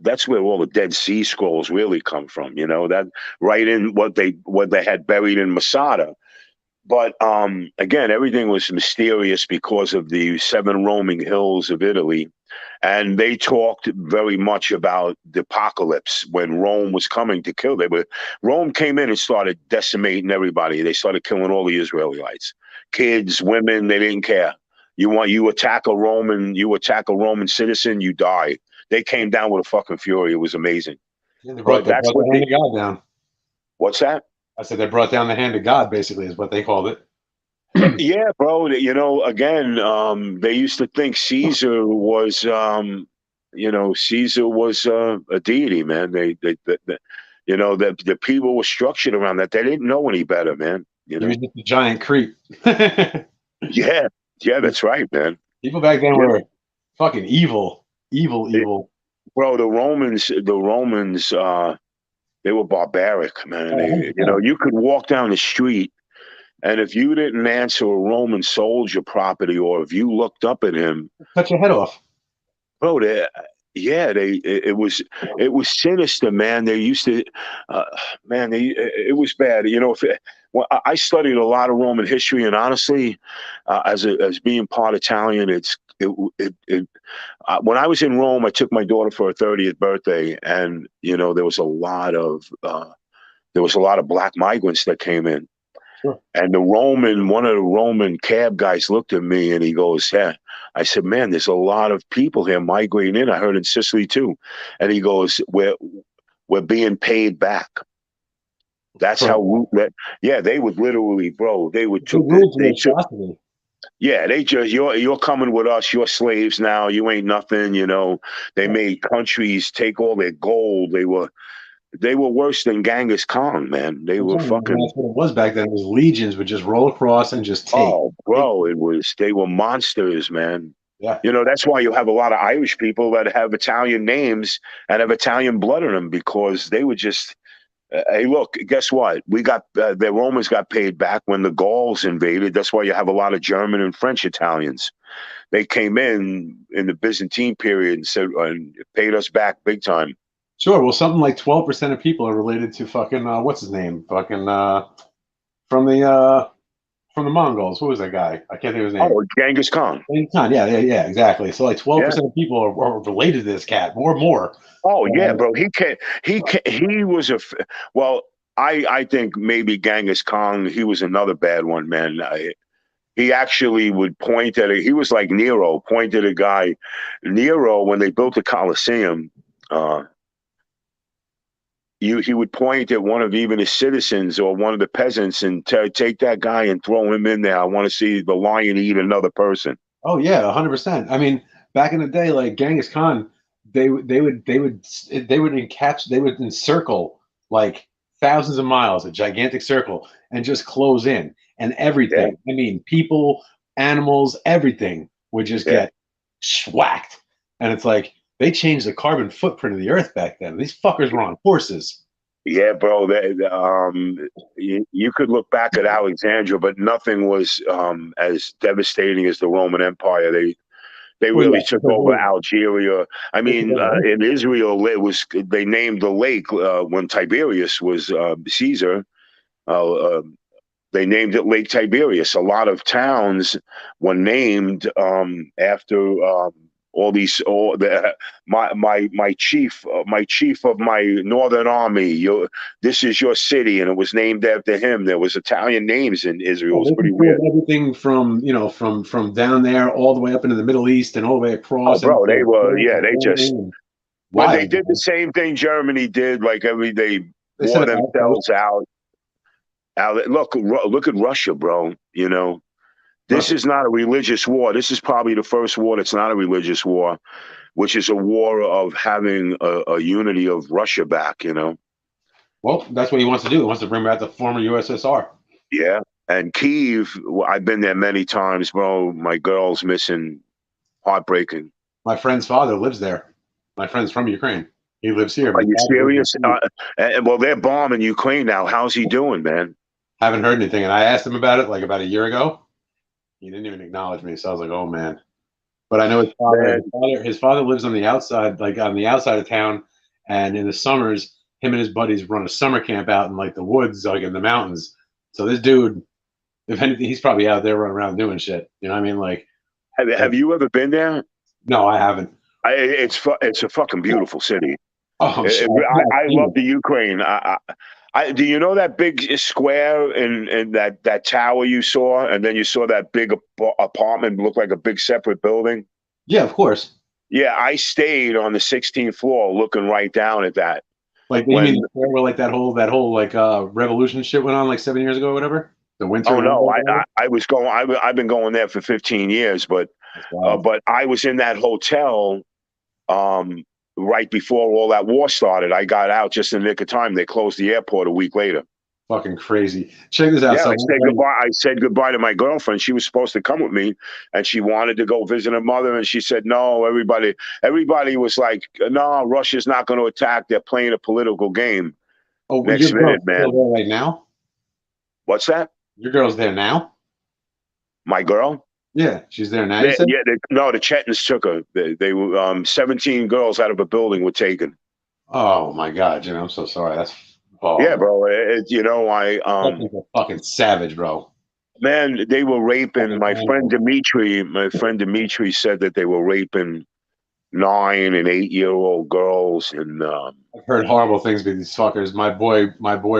Dead Sea Scrolls really come from, that right in what they had buried in Masada. But again, everything was mysterious because of the 7 roaming hills of Italy. and they talked very much about the apocalypse when Rome was coming to kill. Rome came in and started decimating everybody. They started killing all the Israelites, kids, women. They didn't care. You attack a Roman citizen, you die. They came down with a fucking fury. It was amazing. Yeah, they brought the hand of God down. What's that? I said they brought down the hand of God, basically, is what they called it. Yeah, bro. Again, they used to think Caesar was, Caesar was a deity, man. The people were structured around that. They didn't know any better, man. He was just a giant creep. Yeah, that's right, man. People back then were fucking evil. Bro, the Romans, they were barbaric, man. You could walk down the street, and if you didn't answer a Roman soldier properly, or if you looked up at him, cut your head off. Bro, it was sinister, man. They used to, it was bad. I studied a lot of Roman history, and honestly, as being part Italian, when I was in Rome, I took my daughter for her 30th birthday, and there was a lot of black migrants that came in. Sure. And one of the Roman cab guys looked at me and he goes, "Yeah." I said, "Man, there's a lot of people here migrating in. I heard in Sicily too." And he goes, "We're being paid back." That's how. They would literally, bro. They would you're coming with us. You're slaves now. You ain't nothing. They made countries take all their gold. They were worse than Genghis Khan, man. They were fucking. That's what it was back then. It was legions would just roll across and just take. Oh, bro, they were monsters, man. Yeah. That's why you have a lot of Irish people that have Italian names and have Italian blood in them, because they were just. Hey, look, guess what? The Romans got paid back when the Gauls invaded. That's why you have a lot of German and French Italians. They came in the Byzantine period and paid us back big time. Sure. Well, something like 12% of people are related to fucking what's his name? Fucking from the Mongols. What was that guy? I can't think of his name. Oh, Genghis Khan. Genghis Khan. Yeah, exactly. So like 12% of people are related to this cat, or more. Oh yeah, bro. He was I think maybe Genghis Khan. He was another bad one, man. He actually would point at it. He was like Nero, point at a guy. Nero, when they built the Colosseum, he would point at one of even his citizens or one of the peasants and take that guy and throw him in there. I want to see the lion eat another person. Oh yeah, 100%. I mean, back in the day, like Genghis Khan, they would encircle like thousands of miles, a gigantic circle, and just close in, and everything. Yeah. I mean, people, animals, everything would just get schwacked. And it's like, they changed the carbon footprint of the earth back then. These fuckers were on horses. Yeah, bro. You could look back at Alexandria, but nothing was as devastating as the Roman Empire. They really took over Algeria. I mean, in Israel, they named the lake when Tiberius was Caesar. They named it Lake Tiberius. A lot of towns were named after. My chief of my northern army. This is your city, and it was named after him. There was Italian names in Israel. It was pretty weird. Everything from down there all the way up into the Middle East and all the way across. Oh, bro, they were But they did the same thing Germany did. Like they wore themselves out. Look at Russia, bro. This is not a religious war. This is probably the first war that's not a religious war, which is a war of having a unity of Russia back, Well, that's what he wants to do. He wants to bring back the former USSR. Yeah. And Kyiv, I've been there many times, bro. My girl's missing. Heartbreaking. My friend's father lives there. My friend's from Ukraine. He lives here. Are you serious? Well, they're bombing Ukraine now. How's he doing, man? Haven't heard anything. And I asked him about it like about a year ago. He didn't even acknowledge me, so I was like, "Oh man!" But I know his father lives on the outside, like on the outside of town. And in the summers, him and his buddies run a summer camp out in like the woods, like in the mountains. So this dude, if anything, he's probably out there running around doing shit. You know what I mean? Like, have you ever been there? No, I haven't. It's a fucking beautiful city. Oh, shit. I love the Ukraine. Do you know that big square in that tower you saw, and then you saw that big apartment look like a big separate building? Yeah, of course. Yeah, I stayed on the 16th floor, looking right down at that. Like you mean where like that whole like revolution shit went on like 7 years ago or whatever? The winter. Oh no, I was going. I've been going there for 15 years, but I was in that hotel right before all that war started. I got out just in the nick of time. They closed the airport a week later. Fucking crazy. Check this out. Yeah, I said goodbye to my girlfriend. She was supposed to come with me, and she wanted to go visit her mother, and she said no. Everybody was like, no, Russia's not going to attack. They're playing a political game. Oh, next minute, man. There right now? What's that? Your girl's there now? My girl? Yeah, she's there now. No, the Chetans took her. They were 17 girls out of a building were taken. Oh my God, Jim, I'm so sorry. That's yeah, bro. a fucking savage, bro. Man, they were raping my friend Dimitri. My friend Dimitri said that they were raping 9 and 8 year old girls, and I've heard horrible things about these fuckers. My boy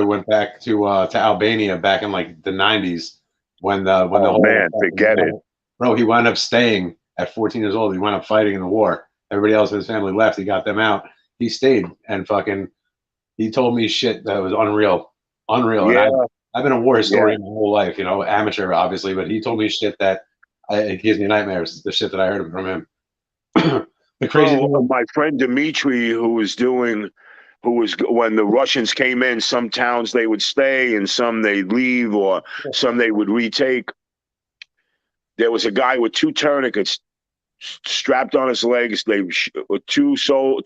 went back to Albania back in like the 90s when the whole man, forget it. Bro, he wound up staying at 14 years old. He wound up fighting in the war. Everybody else in his family left. He got them out. He stayed and fucking. He told me shit that was unreal. Yeah. And I've been a war historian my whole life, amateur obviously, but he told me shit that it gives me nightmares. The shit that I heard from him. The crazy thing, my friend Dimitri, who was when the Russians came in, some towns they would stay and some they'd leave, or some they would retake. There was a guy with 2 tourniquets strapped on his legs. They with two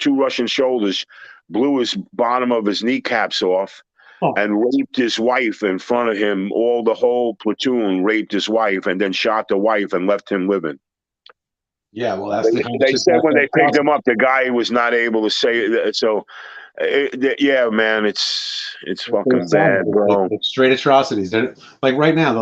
Russian soldiers blew his bottom of his kneecaps off and raped his wife in front of him. The whole platoon raped his wife and then shot the wife and left him living. Yeah, well, that's they said when they picked him up, the guy was not able to say it. So, yeah, man, it's fucking bad, bro. It's straight atrocities. They're like right now,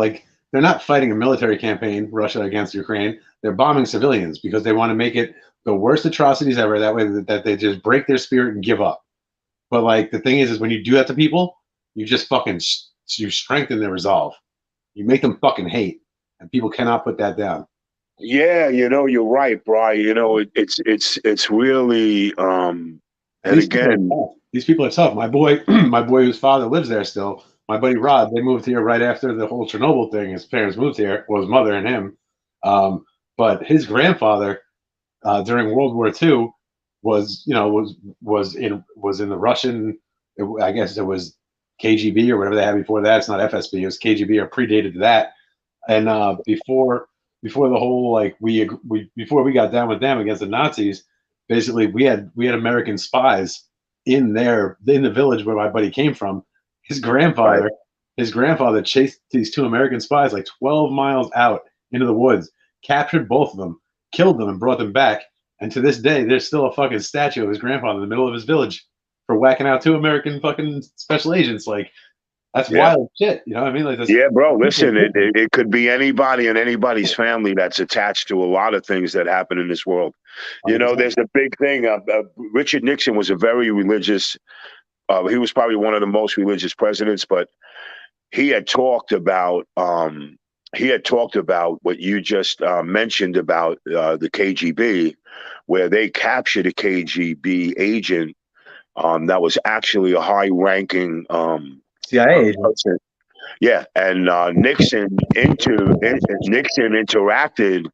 they're not fighting a military campaign, Russia against Ukraine. They're bombing civilians because they want to make it the worst atrocities ever. That way that they just break their spirit and give up. But like the thing is when you do that to people, you just fucking you strengthen their resolve. You make them fucking hate, and people cannot put that down. Yeah, you're right, Brian. It's really and these people are tough. My boy whose father lives there still. My buddy Rod, they moved here right after the whole Chernobyl thing. His parents moved here, well, his mother and him. But his grandfather, during World War II, was in the Russian. I guess it was KGB or whatever they had before that. It's not FSB. It was KGB or predated that. And before the whole before we got down with them against the Nazis, basically we had American spies in the village where my buddy came from. His grandfather chased these 2 American spies like 12 miles out into the woods, captured both of them, killed them, and brought them back. And to this day, there's still a fucking statue of his grandfather in the middle of his village for whacking out 2 American fucking special agents. Like, that's wild shit. You know what I mean? Like, yeah, bro. Listen, it could be anybody in anybody's family that's attached to a lot of things that happen in this world. There's a big thing. Richard Nixon was a very religious. He was probably one of the most religious presidents, but he had talked about what you just mentioned about the KGB, where they captured a KGB agent that was actually a high-ranking CIA agent. Yeah, and Nixon interacted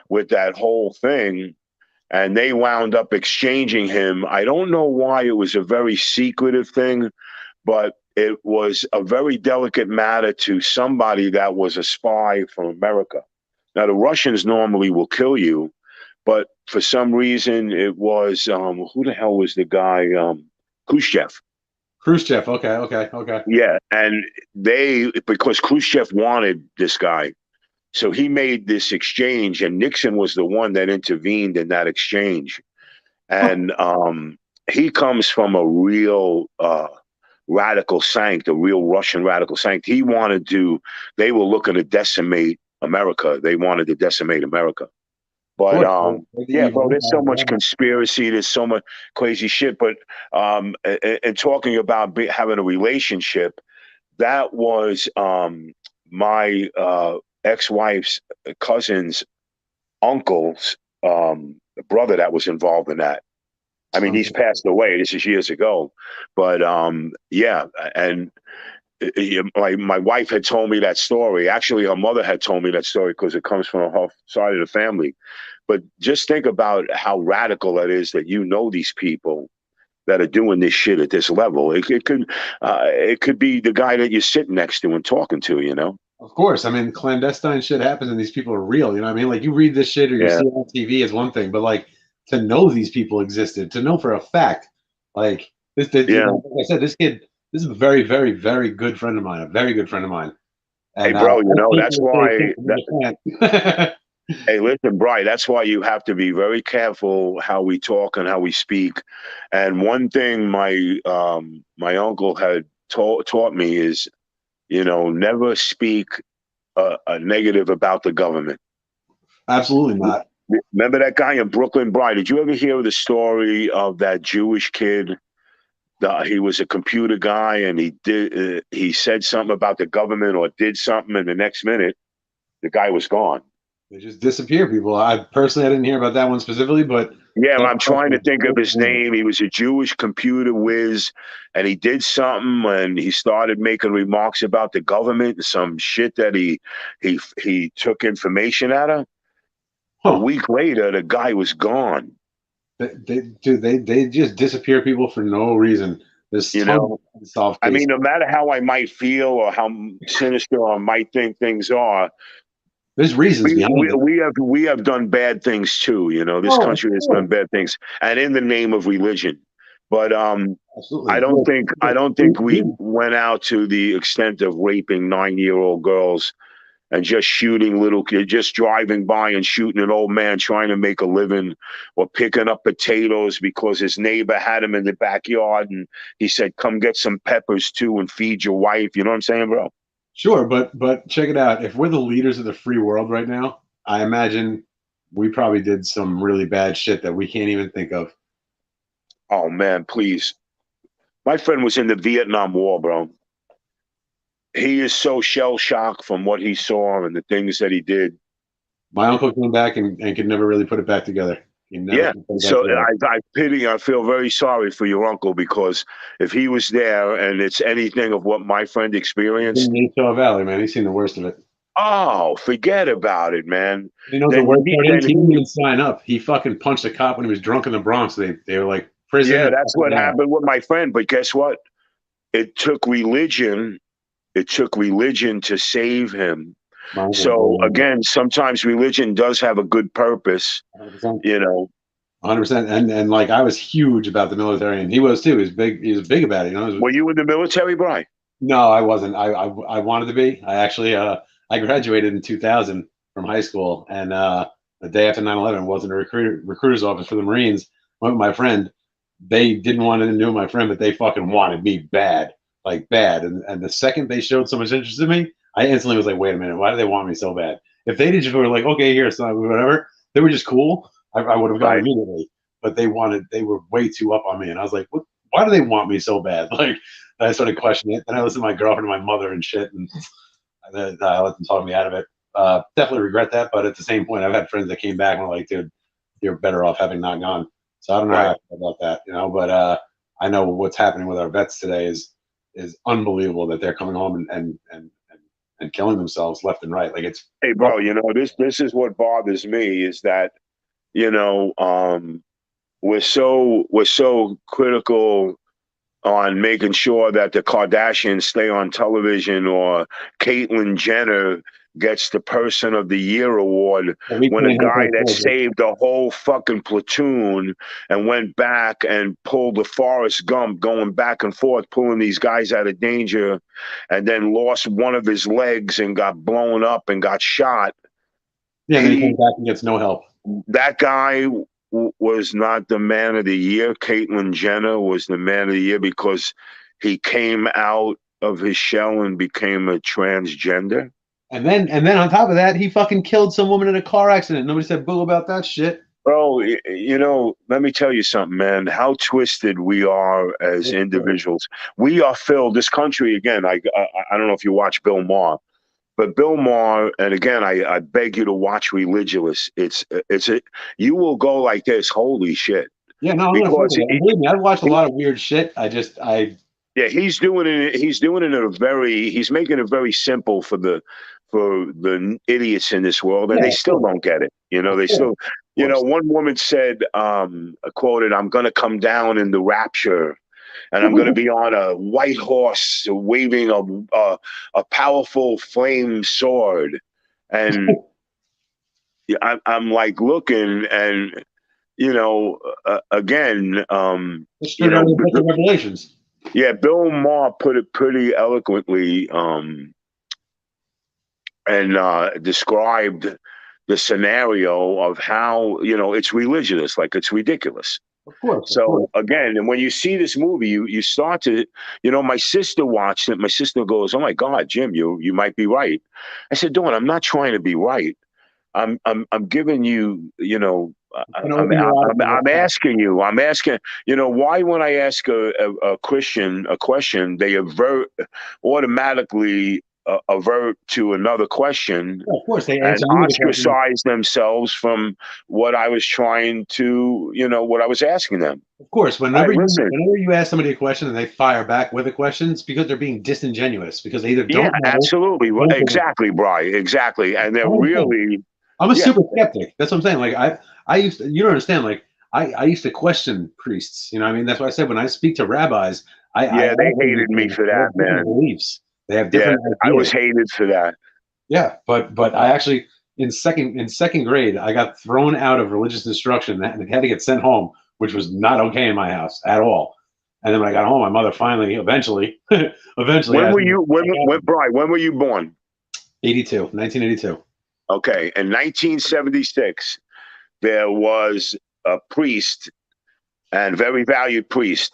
with that whole thing. And they wound up exchanging him. I don't know why it was a very secretive thing, but it was a very delicate matter to somebody that was a spy from America. Now, the Russians normally will kill you, but for some reason it was, who the hell was the guy? Khrushchev. Khrushchev, okay. Yeah, and because Khrushchev wanted this guy. So he made this exchange, and Nixon was the one that intervened in that exchange. And he comes from a real radical sanct, a real Russian radical sanct. They were looking to decimate America. They wanted to decimate America. But The yeah, bro, evil there's so much empire. conspiracy. There's so much crazy shit. But and talking about having a relationship, that was my ex-wife's cousin's uncle's brother that was involved in that. I mean, he's passed away. This is years ago, but yeah, and my wife had told me that story. Actually, her mother had told me that story because it comes from her side of the family. But just think about how radical that is, that you know these people that are doing this shit at this level. It could be the guy that you're sitting next to and talking to, you know? Of course, I mean, clandestine shit happens, and these people are real. You know what I mean? Like, you read this shit or you Yeah. see it on TV is one thing, but like to know these people existed, to know for a fact, like Yeah. like I said, this kid, this is a very, very, very good friend of mine, a very good friend of mine. Hey, And bro, you know, that's people say why. that, Hey, listen, Brian, that's why you have to be very careful how we talk and how we speak. And one thing my uncle had taught me is, you know, never speak a negative about the government. absolutely not. Remember that guy in Brooklyn, Brian? Did you ever hear the story of that Jewish kid? He was a computer guy, and he said something about the government or did something, and the next minute, the guy was gone. They just disappear, people. I personally, I didn't hear about that one specifically, but yeah, I'm trying to think of his name. He was a Jewish computer whiz, and he did something, and he started making remarks about the government and some shit that he took information out of. Huh. A week later, the guy was gone. They just disappear people for no reason. There's You know, unsolved I cases. mean, no matter how I might feel or how sinister I might think things are, there's reasons behind it. we have done bad things too. You know, this country has done bad things, and in the name of religion. But Absolutely. I don't think we went out to the extent of raping 9-year-old girls and just shooting little kids, just driving by and shooting an old man trying to make a living, or picking up potatoes because his neighbor had him in the backyard and he said, "Come get some peppers too and feed your wife." You know what I'm saying, bro? Sure, but check it out. If we're the leaders of the free world right now, I imagine we probably did some really bad shit that we can't even think of. Oh man, please. My friend was in the Vietnam War, bro. He is so shell-shocked from what he saw and the things that he did. My uncle came back and could never really put it back together. Yeah, so I feel very sorry for your uncle, because if he was there and it's anything of what my friend experienced. In Utah Valley, man, he's seen the worst of it. Oh, forget about it, man. You know, the worst part is he didn't even sign up. He fucking punched a cop when he was drunk in the Bronx. They were like, prison. Yeah, that's what happened with my friend. But guess what? It took religion. It took religion to save him. So again, sometimes religion does have a good purpose. 100%. You know, 100%. And like, I was huge about the military, and he was too. He was big. He was big about it. You know. Were you in the military, Brian? No, I wasn't. I wanted to be. I actually I graduated in 2000 from high school, and the day after 9/11, wasn't a recruiter's office for the Marines. Went with my friend. They didn't want to know my friend, but they fucking wanted me bad, like bad. And the second they showed so much interest in me, I instantly was like, wait a minute, why do they want me so bad? If they just were like, okay, here, so whatever, they were just cool, I would have gone immediately. But they were way too up on me, and I was like, what? Why do they want me so bad? Like, I started questioning it. Then I listened to my girlfriend and my mother and shit, and then I let them talk me out of it. Definitely regret that, but at the same point, I've had friends that came back and were like, dude, you're better off having not gone. So I don't know how I feel about that, you know, but I know what's happening with our vets today is unbelievable, that they're coming home and killing themselves left and right. Like, it's, hey, bro, you know, this is what bothers me, is that, you know, we're so critical on making sure that the Kardashians stay on television, or Caitlyn Jenner gets the Person of the Year award, when a guy that saved the whole fucking platoon and went back and pulled the Forrest Gump, going back and forth, pulling these guys out of danger, and then lost one of his legs and got blown up and got shot. Yeah, then he came back and gets no help. That guy was not the Man of the Year. Caitlyn Jenner was the Man of the Year because he came out of his shell and became a transgender. And then on top of that, he fucking killed some woman in a car accident. Nobody said boo about that shit. Bro, let me tell you something, man. How twisted we are as individuals. We are filled. This country, again. I don't know if you watch Bill Maher, but Bill Maher, and again, I beg you to watch Religulous. You will go like this. Holy shit! Yeah, no, I'm gonna Because fuck with it. Believe me, I've watched a lot of weird shit. yeah, he's doing it. He's doing it in a very. He's making it very simple for the idiots in this world, and Yeah, they still don't get it. They still. One woman said, quoted, "I'm going to come down in the rapture, and I'm going to be on a white horse, waving a powerful flame sword," and I'm like looking, and again, it's straight out of the Book of Revelations. Yeah, Bill Maher put it pretty eloquently, and described the scenario of how it's religious, like it's ridiculous. Of course. So again, and when you see this movie, you start to, my sister watched it. My sister goes, "Oh my God, Jim, you might be right." I said, "Dawn, I'm not trying to be right. I'm giving you, I'm asking you. I'm asking, why when I ask a Christian a question, they automatically avert to another question, of course, they and ostracize themselves from what I was trying to, what I was asking them. Of course, whenever you ask somebody a question and they fire back with a question, it's because they're being disingenuous, because they either don't know. Absolutely. Exactly, Brian. Exactly. And they're really... I'm a super skeptic. That's what I'm saying. Like I used to, you don't understand. Like I used to question priests. I mean, that's why I said when I speak to rabbis, they hated me for that, man. Beliefs. They have different. Yeah, I was hated for that. Yeah, but I actually in second grade I got thrown out of religious instruction and had to get sent home, which was not okay in my house at all. And then when I got home, my mother eventually. When were you? Brian, when were you born? 1982. Okay, in 1976, there was a priest, and very valued priest.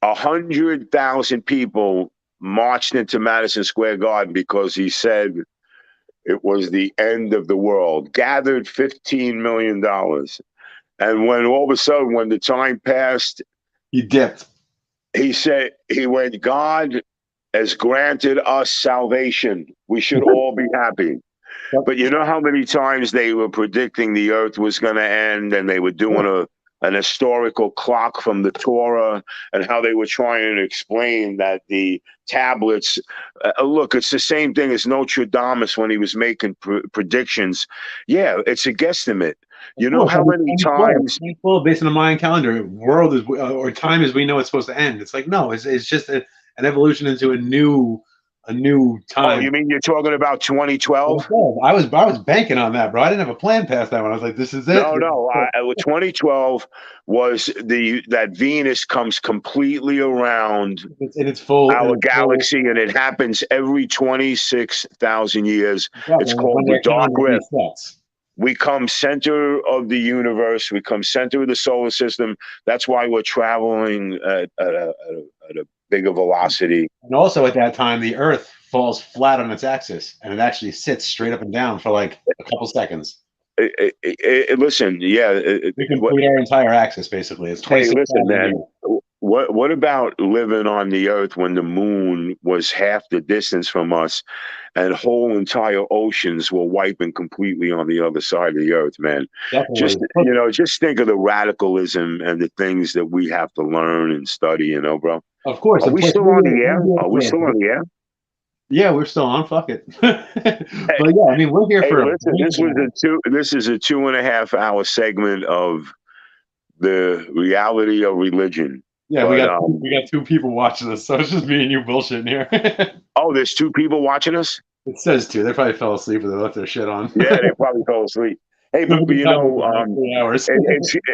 100,000 people marched into Madison Square Garden because he said it was the end of the world. Gathered $15 million, and when all of a sudden, when the time passed, he dipped. He said, he went, "God has granted us salvation. We should all be happy." But you know how many times they were predicting the earth was going to end, and they were doing an historical clock from the Torah, and how they were trying to explain that the tablets, look, it's the same thing as Nostradamus when he was making predictions. Yeah, it's a guesstimate. You know how many times? Well, based on the Mayan calendar, world is or time as we know it's supposed to end. It's like no, it's just an evolution into a new time. Oh, you mean you're talking about 2012? I was banking on that, bro. I didn't have a plan past that one. I was like, this is it. No. 2012 was that Venus comes completely around our galaxy, and it happens every 26,000 years. It's called the Dark Rift. We come center of the universe. We come center of the solar system. That's why we're traveling at a bigger velocity. And also at that time, the Earth falls flat on its axis, and it actually sits straight up and down for like a couple seconds. Listen, we complete our entire axis basically. It's listen, man. What about living on the Earth when the moon was half the distance from us, and whole entire oceans were wiping completely on the other side of the Earth, man? Definitely. Just think of the radicalism and the things that we have to learn and study, bro. Of course. Are we still on the air? Are we still on the air? Yeah, we're still on. Fuck it. But yeah, I mean, we're here for. This is a 2.5 hour segment of the reality of religion. Yeah, we got two people watching us, so it's just me and you bullshitting here. Oh, there's two people watching us? It says two. They probably fell asleep or they left their shit on. Yeah, they probably fell asleep. Hey, but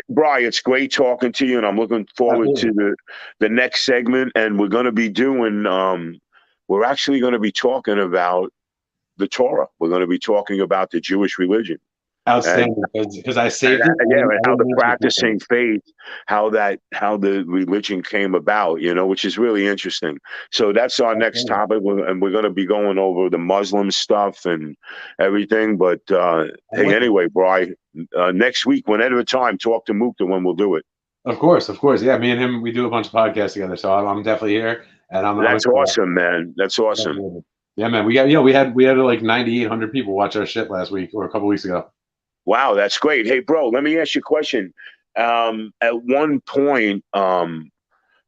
Brian, it's great talking to you, and I'm looking forward to the next segment. And we're going to be doing, we're actually going to be talking about the Torah. We're going to be talking about the Jewish religion. Outstanding, because I saved it. Yeah, and I how the didn't mention it. practicing faith, how the religion came about, which is really interesting. So that's our next topic, and we're going to be going over the Muslim stuff and everything. But hey, anyway, Bri, next week, whenever time, talk to Mukta when we'll do it. Of course. Yeah, me and him, we do a bunch of podcasts together, so I'm definitely here, and That's awesome, man. That's awesome. Yeah, man. We had like 9,800 people watch our shit last week or a couple weeks ago. Wow, that's great. Hey, bro, let me ask you a question. At one point, again,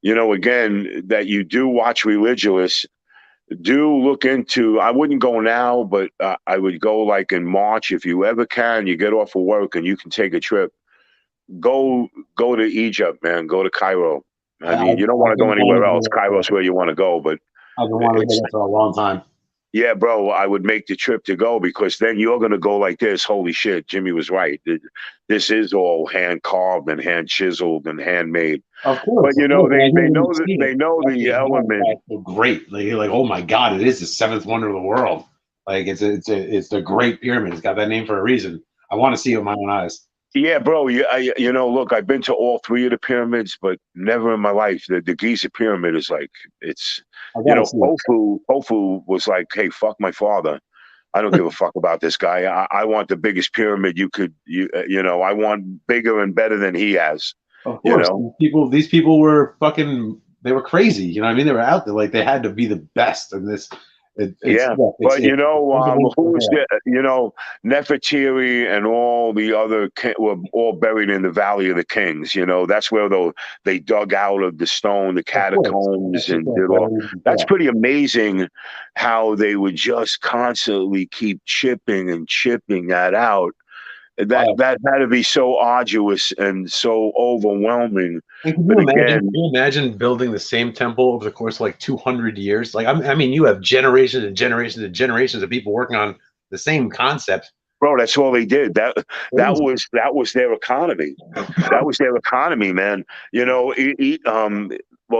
that you do watch Religulous, do look into, I wouldn't go now, but I would go like in March. If you ever can, you get off of work and you can take a trip, go to Egypt, man. Go to Cairo. I mean, you don't want to go anywhere else. Cairo's where you want to go, but I've been wanting to go there for a long time. Yeah, bro, I would make the trip to go, because then you're going to go like this. Holy shit, Jimmy was right. This is all hand carved and hand chiseled and handmade. Of course. But, they know the element. Great. Like, oh my God, it is the seventh wonder of the world. Like, it's the Great Pyramid. It's got that name for a reason. I want to see it with my own eyes. Yeah, bro. Look, I've been to all three of the pyramids, but never in my life. The Giza pyramid is like, it's, Khufu was like, hey, fuck my father. I don't give a fuck about this guy. I want the biggest pyramid you could, I want bigger and better than he has. Of course. These people were fucking, they were crazy. You know what I mean? They were out there. Like, they had to be the best in this. But who's the, Nefertiti and all the other were all buried in the Valley of the Kings. That's where they dug out of the stone, the catacombs, and did all. That's pretty amazing how they would just constantly keep chipping that out. That had to be so arduous and so overwhelming. And can you imagine building the same temple over the course of like 200 years? Like, I mean, you have generations and generations and generations of people working on the same concept. Bro, that's all they did. That was their economy. That was their economy, man.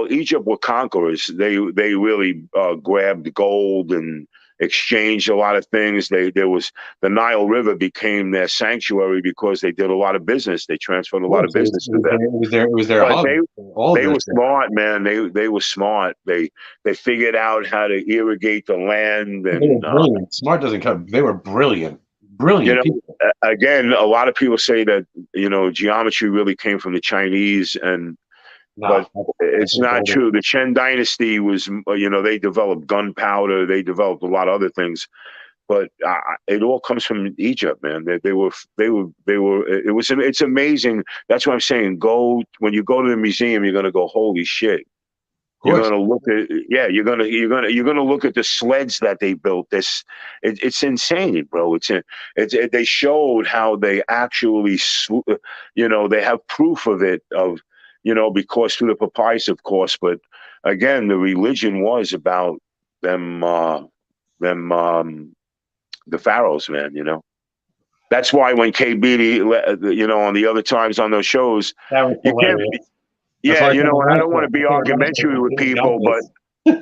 Egypt were conquerors. They really grabbed gold and exchanged a lot of things. The Nile River became their sanctuary because they did a lot of business. They transferred a lot of business to them. It was their hub. They were smart, man. They were smart. They figured out how to irrigate the land. And they were brilliant. Smart doesn't cut. They were brilliant. Brilliant people. Again, a lot of people say that geometry really came from the Chinese, but it's not true. The Chen Dynasty was, they developed gunpowder. They developed a lot of other things, but it all comes from Egypt, man. It's amazing. That's what I'm saying. When you go to the museum, you're going to go, holy shit. You're going to look at, you're going to look at the sleds that they built. It's insane, bro. They showed how they actually, they have proof of it, because through the papyrus, of course. But again, the religion was about them, the pharaohs, man. That's why when KB, on the other times on those shows, you can't. Yeah, and I don't want to be argumentary with people, but I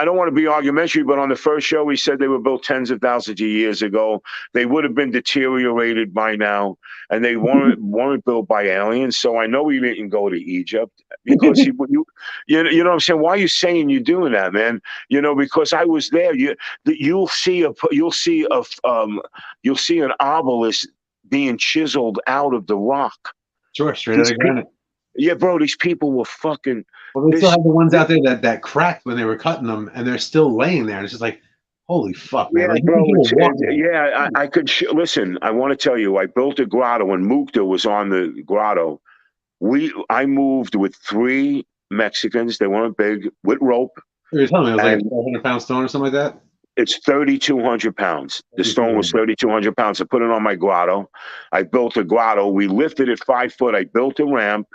don't want to be argumentary, but on the first show, we said they were built tens of thousands of years ago. They would have been deteriorated by now, and they weren't built by aliens. So I know he didn't go to Egypt because you know what I'm saying? Why are you saying you're doing that, man? Because I was there. You'll see an obelisk being chiseled out of the rock. Sure, straight out of granite. Yeah, bro, these people were fucking. Well, they still have the ones out there that cracked when they were cutting them, and they're still laying there. And it's just like, holy fuck, man! Yeah, bro. I could listen. I want to tell you, I built a grotto when Mukta was on the grotto. I moved with 3 Mexicans. They weren't big, with rope. You're telling me it was like a 400-pound stone or something like that? It's 3,200 pounds. The stone was 3,200 pounds. I put it on my grotto. I built a grotto. We lifted it 5 foot. I built a ramp.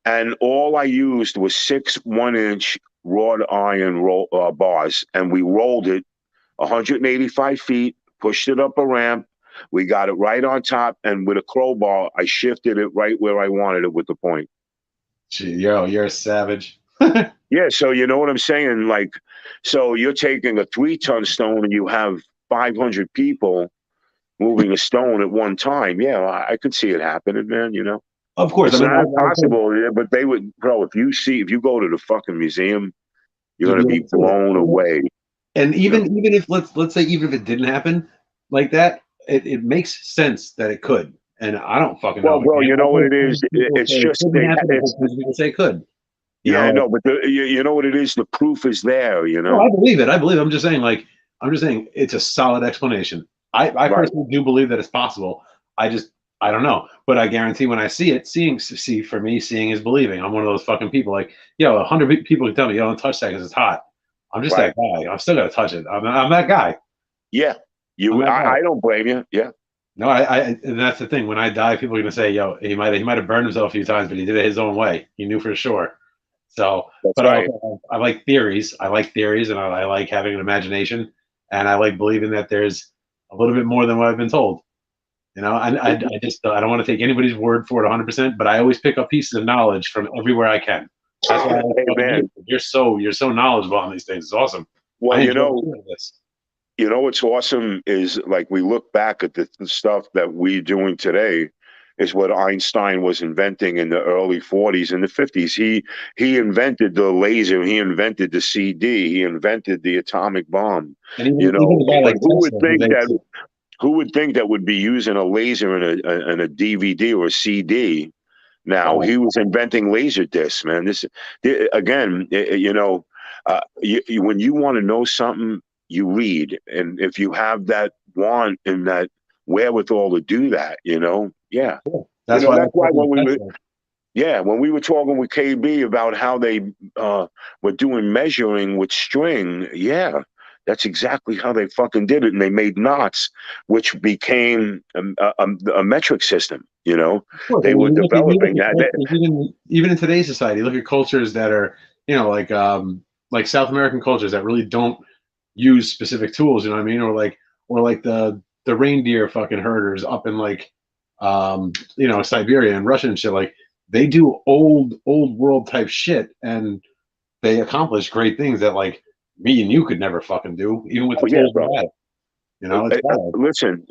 And all I used was 6 1-inch wrought iron bars. And we rolled it 185 feet, pushed it up a ramp. We got it right on top. And with a crowbar, I shifted it right where I wanted it with the point. Gee, you're a savage. Yeah, so you know what I'm saying? So you're taking a 3-ton stone and you have 500 people. moving a stone at one time. Yeah, I could see it happening, man. You know, Of course, it's I mean, not impossible. Yeah, but they would, bro. If you go to the fucking museum, you're you'd gonna be be able to see it. blown away. And You know? even if let's say even if it didn't happen like that, it makes sense that it could. And I don't fucking know Well, if it bro, can. you know I've what heard it is? people It's say it just couldn't happen. I've it's heard people say it could. You know, yeah, like, no, but you know what it is? The proof is there. You no, I know, believe it. I believe it. I'm just saying it's a solid explanation. I right? personally do believe that it's possible. I don't know, but I guarantee when I see it, see for me, seeing is believing. I'm one of those fucking people. Like, 100 people can tell me, yo, don't touch that because it's hot. I'm just Right. that guy. I'm still gonna touch it. I'm that guy. Yeah, I'm that guy. I don't blame you. Yeah, No, and that's the thing. When I die, people are gonna say, "Yo, he might have burned himself a few times, but he did it his own way. He knew for sure." So, that's but right. I like theories. I like theories, and I like having an imagination, and I like believing that there's a little bit more than what I've been told. You know, I just I don't want to take anybody's word for it 100%, but I always pick up pieces of knowledge from everywhere I can. That's why I like Hey, talking to man. you. You're so knowledgeable on these things. It's awesome. Well, I enjoy doing this. you know what's awesome is like we look back at the stuff that we're doing today is what Einstein was inventing in the early 40s and the 50s. He invented the laser, he invented the CD, he invented the atomic bomb. And even You even know, a guy but like Tesla, who would think that would be using a laser and a DVD or a CD? Now wow. he was inventing laser discs, man. Again, you know, when you want to know something, you read, and if you have that want and that wherewithal to do that, you know, yeah, Cool. you That's know, why I that's like why talking to Tesla. when we were talking with KB about how they were doing measuring with string, yeah, that's exactly how they fucking did it, and they made knots, which became a metric system. You know, Of course, I they mean, were you look developing at that. cultures, even in today's society, look at cultures that are, like South American cultures that really don't use specific tools. You know what I mean? Or like the reindeer fucking herders up in Siberia and Russia and shit. Like they do old world type shit, and they accomplish great things that like me and you could never fucking do, even with Oh the yeah, tools we bro. have. You know, it's wild. Listen,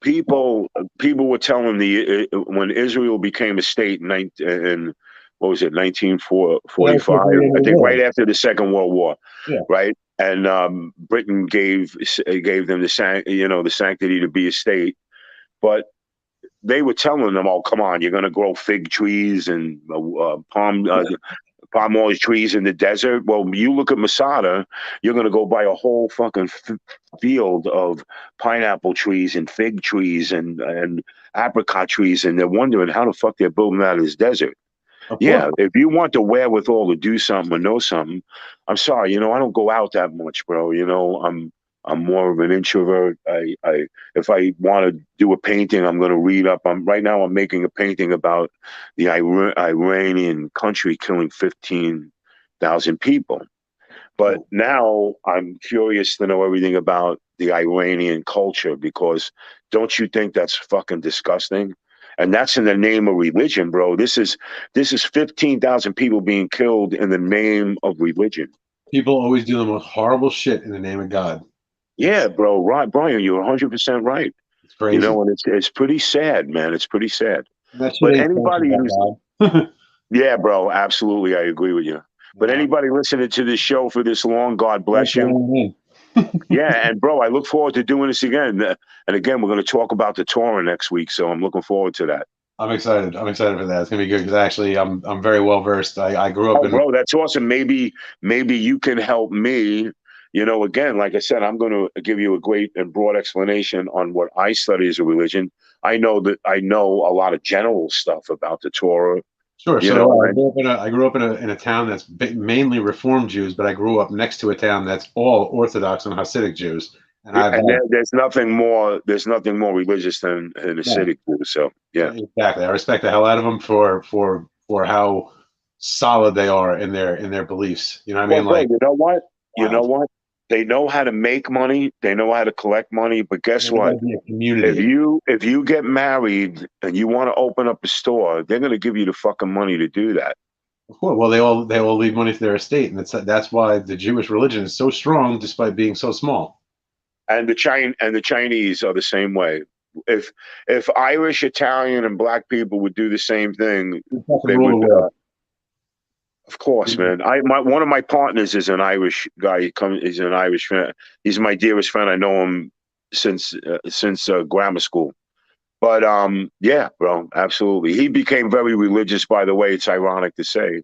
people were telling the when Israel became a state in what was it, Yeah, it's like 1945? the end I of the think right world. after the Second World War, Yeah. right? And Britain gave them the sanctity to be a state, but they were telling them, "Oh, come on, you're going to grow fig trees and palm oil trees in the desert." Well, you look at Masada, you're going to go buy a whole fucking field of pineapple trees and fig trees and apricot trees, and they're wondering how the fuck they're building out of this desert. Of course. Yeah, if you want the wherewithal to do something or know something, I'm sorry, I don't go out that much, bro. I'm more of an introvert. I if I want to do a painting, I'm going to read up. I'm making a painting about the Iranian country killing 15,000 people. But now I'm curious to know everything about the Iranian culture because don't you think that's fucking disgusting? And that's in the name of religion, bro. This is 15,000 people being killed in the name of religion. People always do the most horrible shit in the name of God. Yeah, bro. Right, Brian, you're 100% right. It's crazy. And it's pretty sad, man. It's pretty sad. That shit But ain't anybody who's God. yeah, bro, absolutely, I agree with you. But anybody listening to this show for this long, God bless you. Yeah, and bro, I look forward to doing this again. And again, we're going to talk about the Torah next week, so I'm looking forward to that. I'm excited. I'm excited for that. It's gonna be good because actually, I'm very well versed. I grew up Oh, in. bro, that's awesome. Maybe you can help me. Again, like I said, I'm going to give you a great and broad explanation on what I study as a religion. I know a lot of general stuff about the Torah. Sure. You So know, I grew up in a town that's mainly Reformed Jews, but I grew up next to a town that's all Orthodox and Hasidic Jews. And there's nothing more religious than a Hasidic Jew. So yeah, exactly. I respect the hell out of them for how solid they are in their beliefs. You know what I mean? Bro, Like, you know what? You know wow. what? They know how to make money. They know how to collect money. But guess what? Community. If you get married and you want to open up a store, they're going to give you the fucking money to do that. Of course. Well, they all leave money to their estate, and that's why the Jewish religion is so strong, despite being so small. And the Chinese are the same way. If Irish, Italian, and black people would do the same thing, they would. Of course, man. One of my partners is an Irish guy. He's an Irish friend. He's my dearest friend. I know him since grammar school. But yeah, bro, absolutely. He became very religious. By the way, it's ironic to say.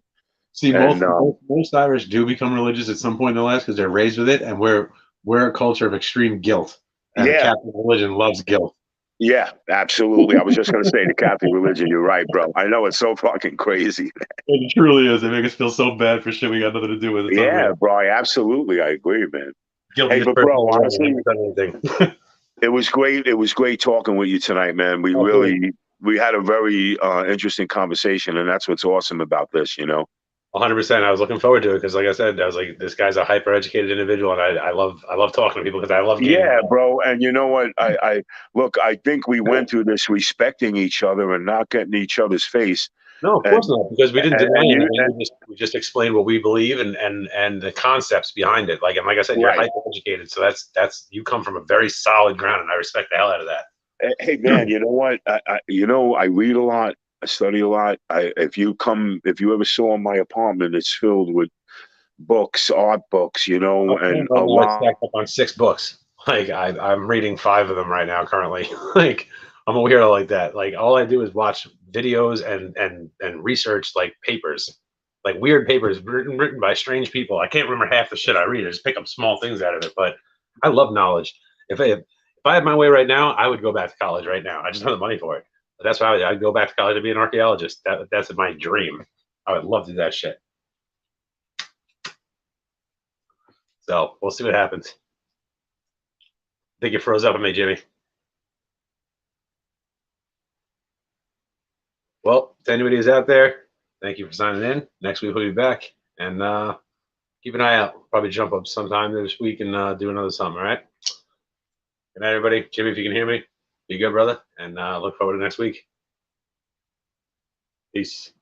See, most Irish do become religious at some point in their lives because they're raised with it, and we're a culture of extreme guilt. And the Catholic religion loves guilt. Yeah, absolutely. I was just going to say the Catholic religion. You're right, bro. I know it's so fucking crazy. It truly is. They make us feel so bad for shit we got nothing to do with. Yeah, bro. I agree, man. Guilty hey, but bro, honestly, it was great. It was great talking with you tonight, man. We had a very interesting conversation, and that's what's awesome about this, you know. 100%. I was looking forward to it because, like I said, I was like, this guy's a hyper-educated individual, and I love talking to people because I love gaming. Yeah, bro. And you know what? I think we went through this respecting each other and not getting each other's face. No, of course not, because we didn't deny anything. We just explained what we believe and the concepts behind it. Like I said, you're hyper-educated, so that's you come from a very solid ground, and I respect the hell out of that. Hey, man, you know what? I read a lot. I study a lot. If you ever saw my apartment, it's filled with books, art books, you know, and a lot. Stacked up on 6 books. Like I'm reading 5 of them right now currently. Like I'm a weirdo like that. Like all I do is watch videos and research like papers, like weird papers written by strange people. I can't remember half the shit I read. I just pick up small things out of it. But I love knowledge. If I had my way right now, I would go back to college right now. I just don't have the money for it. But that's why I'd go back to college to be an archaeologist. That's my dream. I would love to do that shit. So we'll see what happens. I think you froze up on me, Jimmy. Well, to anybody who's out there, thank you for signing in. Next week we'll be back, and keep an eye out. We'll probably jump up sometime this week and do another something. All right. Good night, everybody. Jimmy, if you can hear me, be good, brother, and look forward to next week. Peace.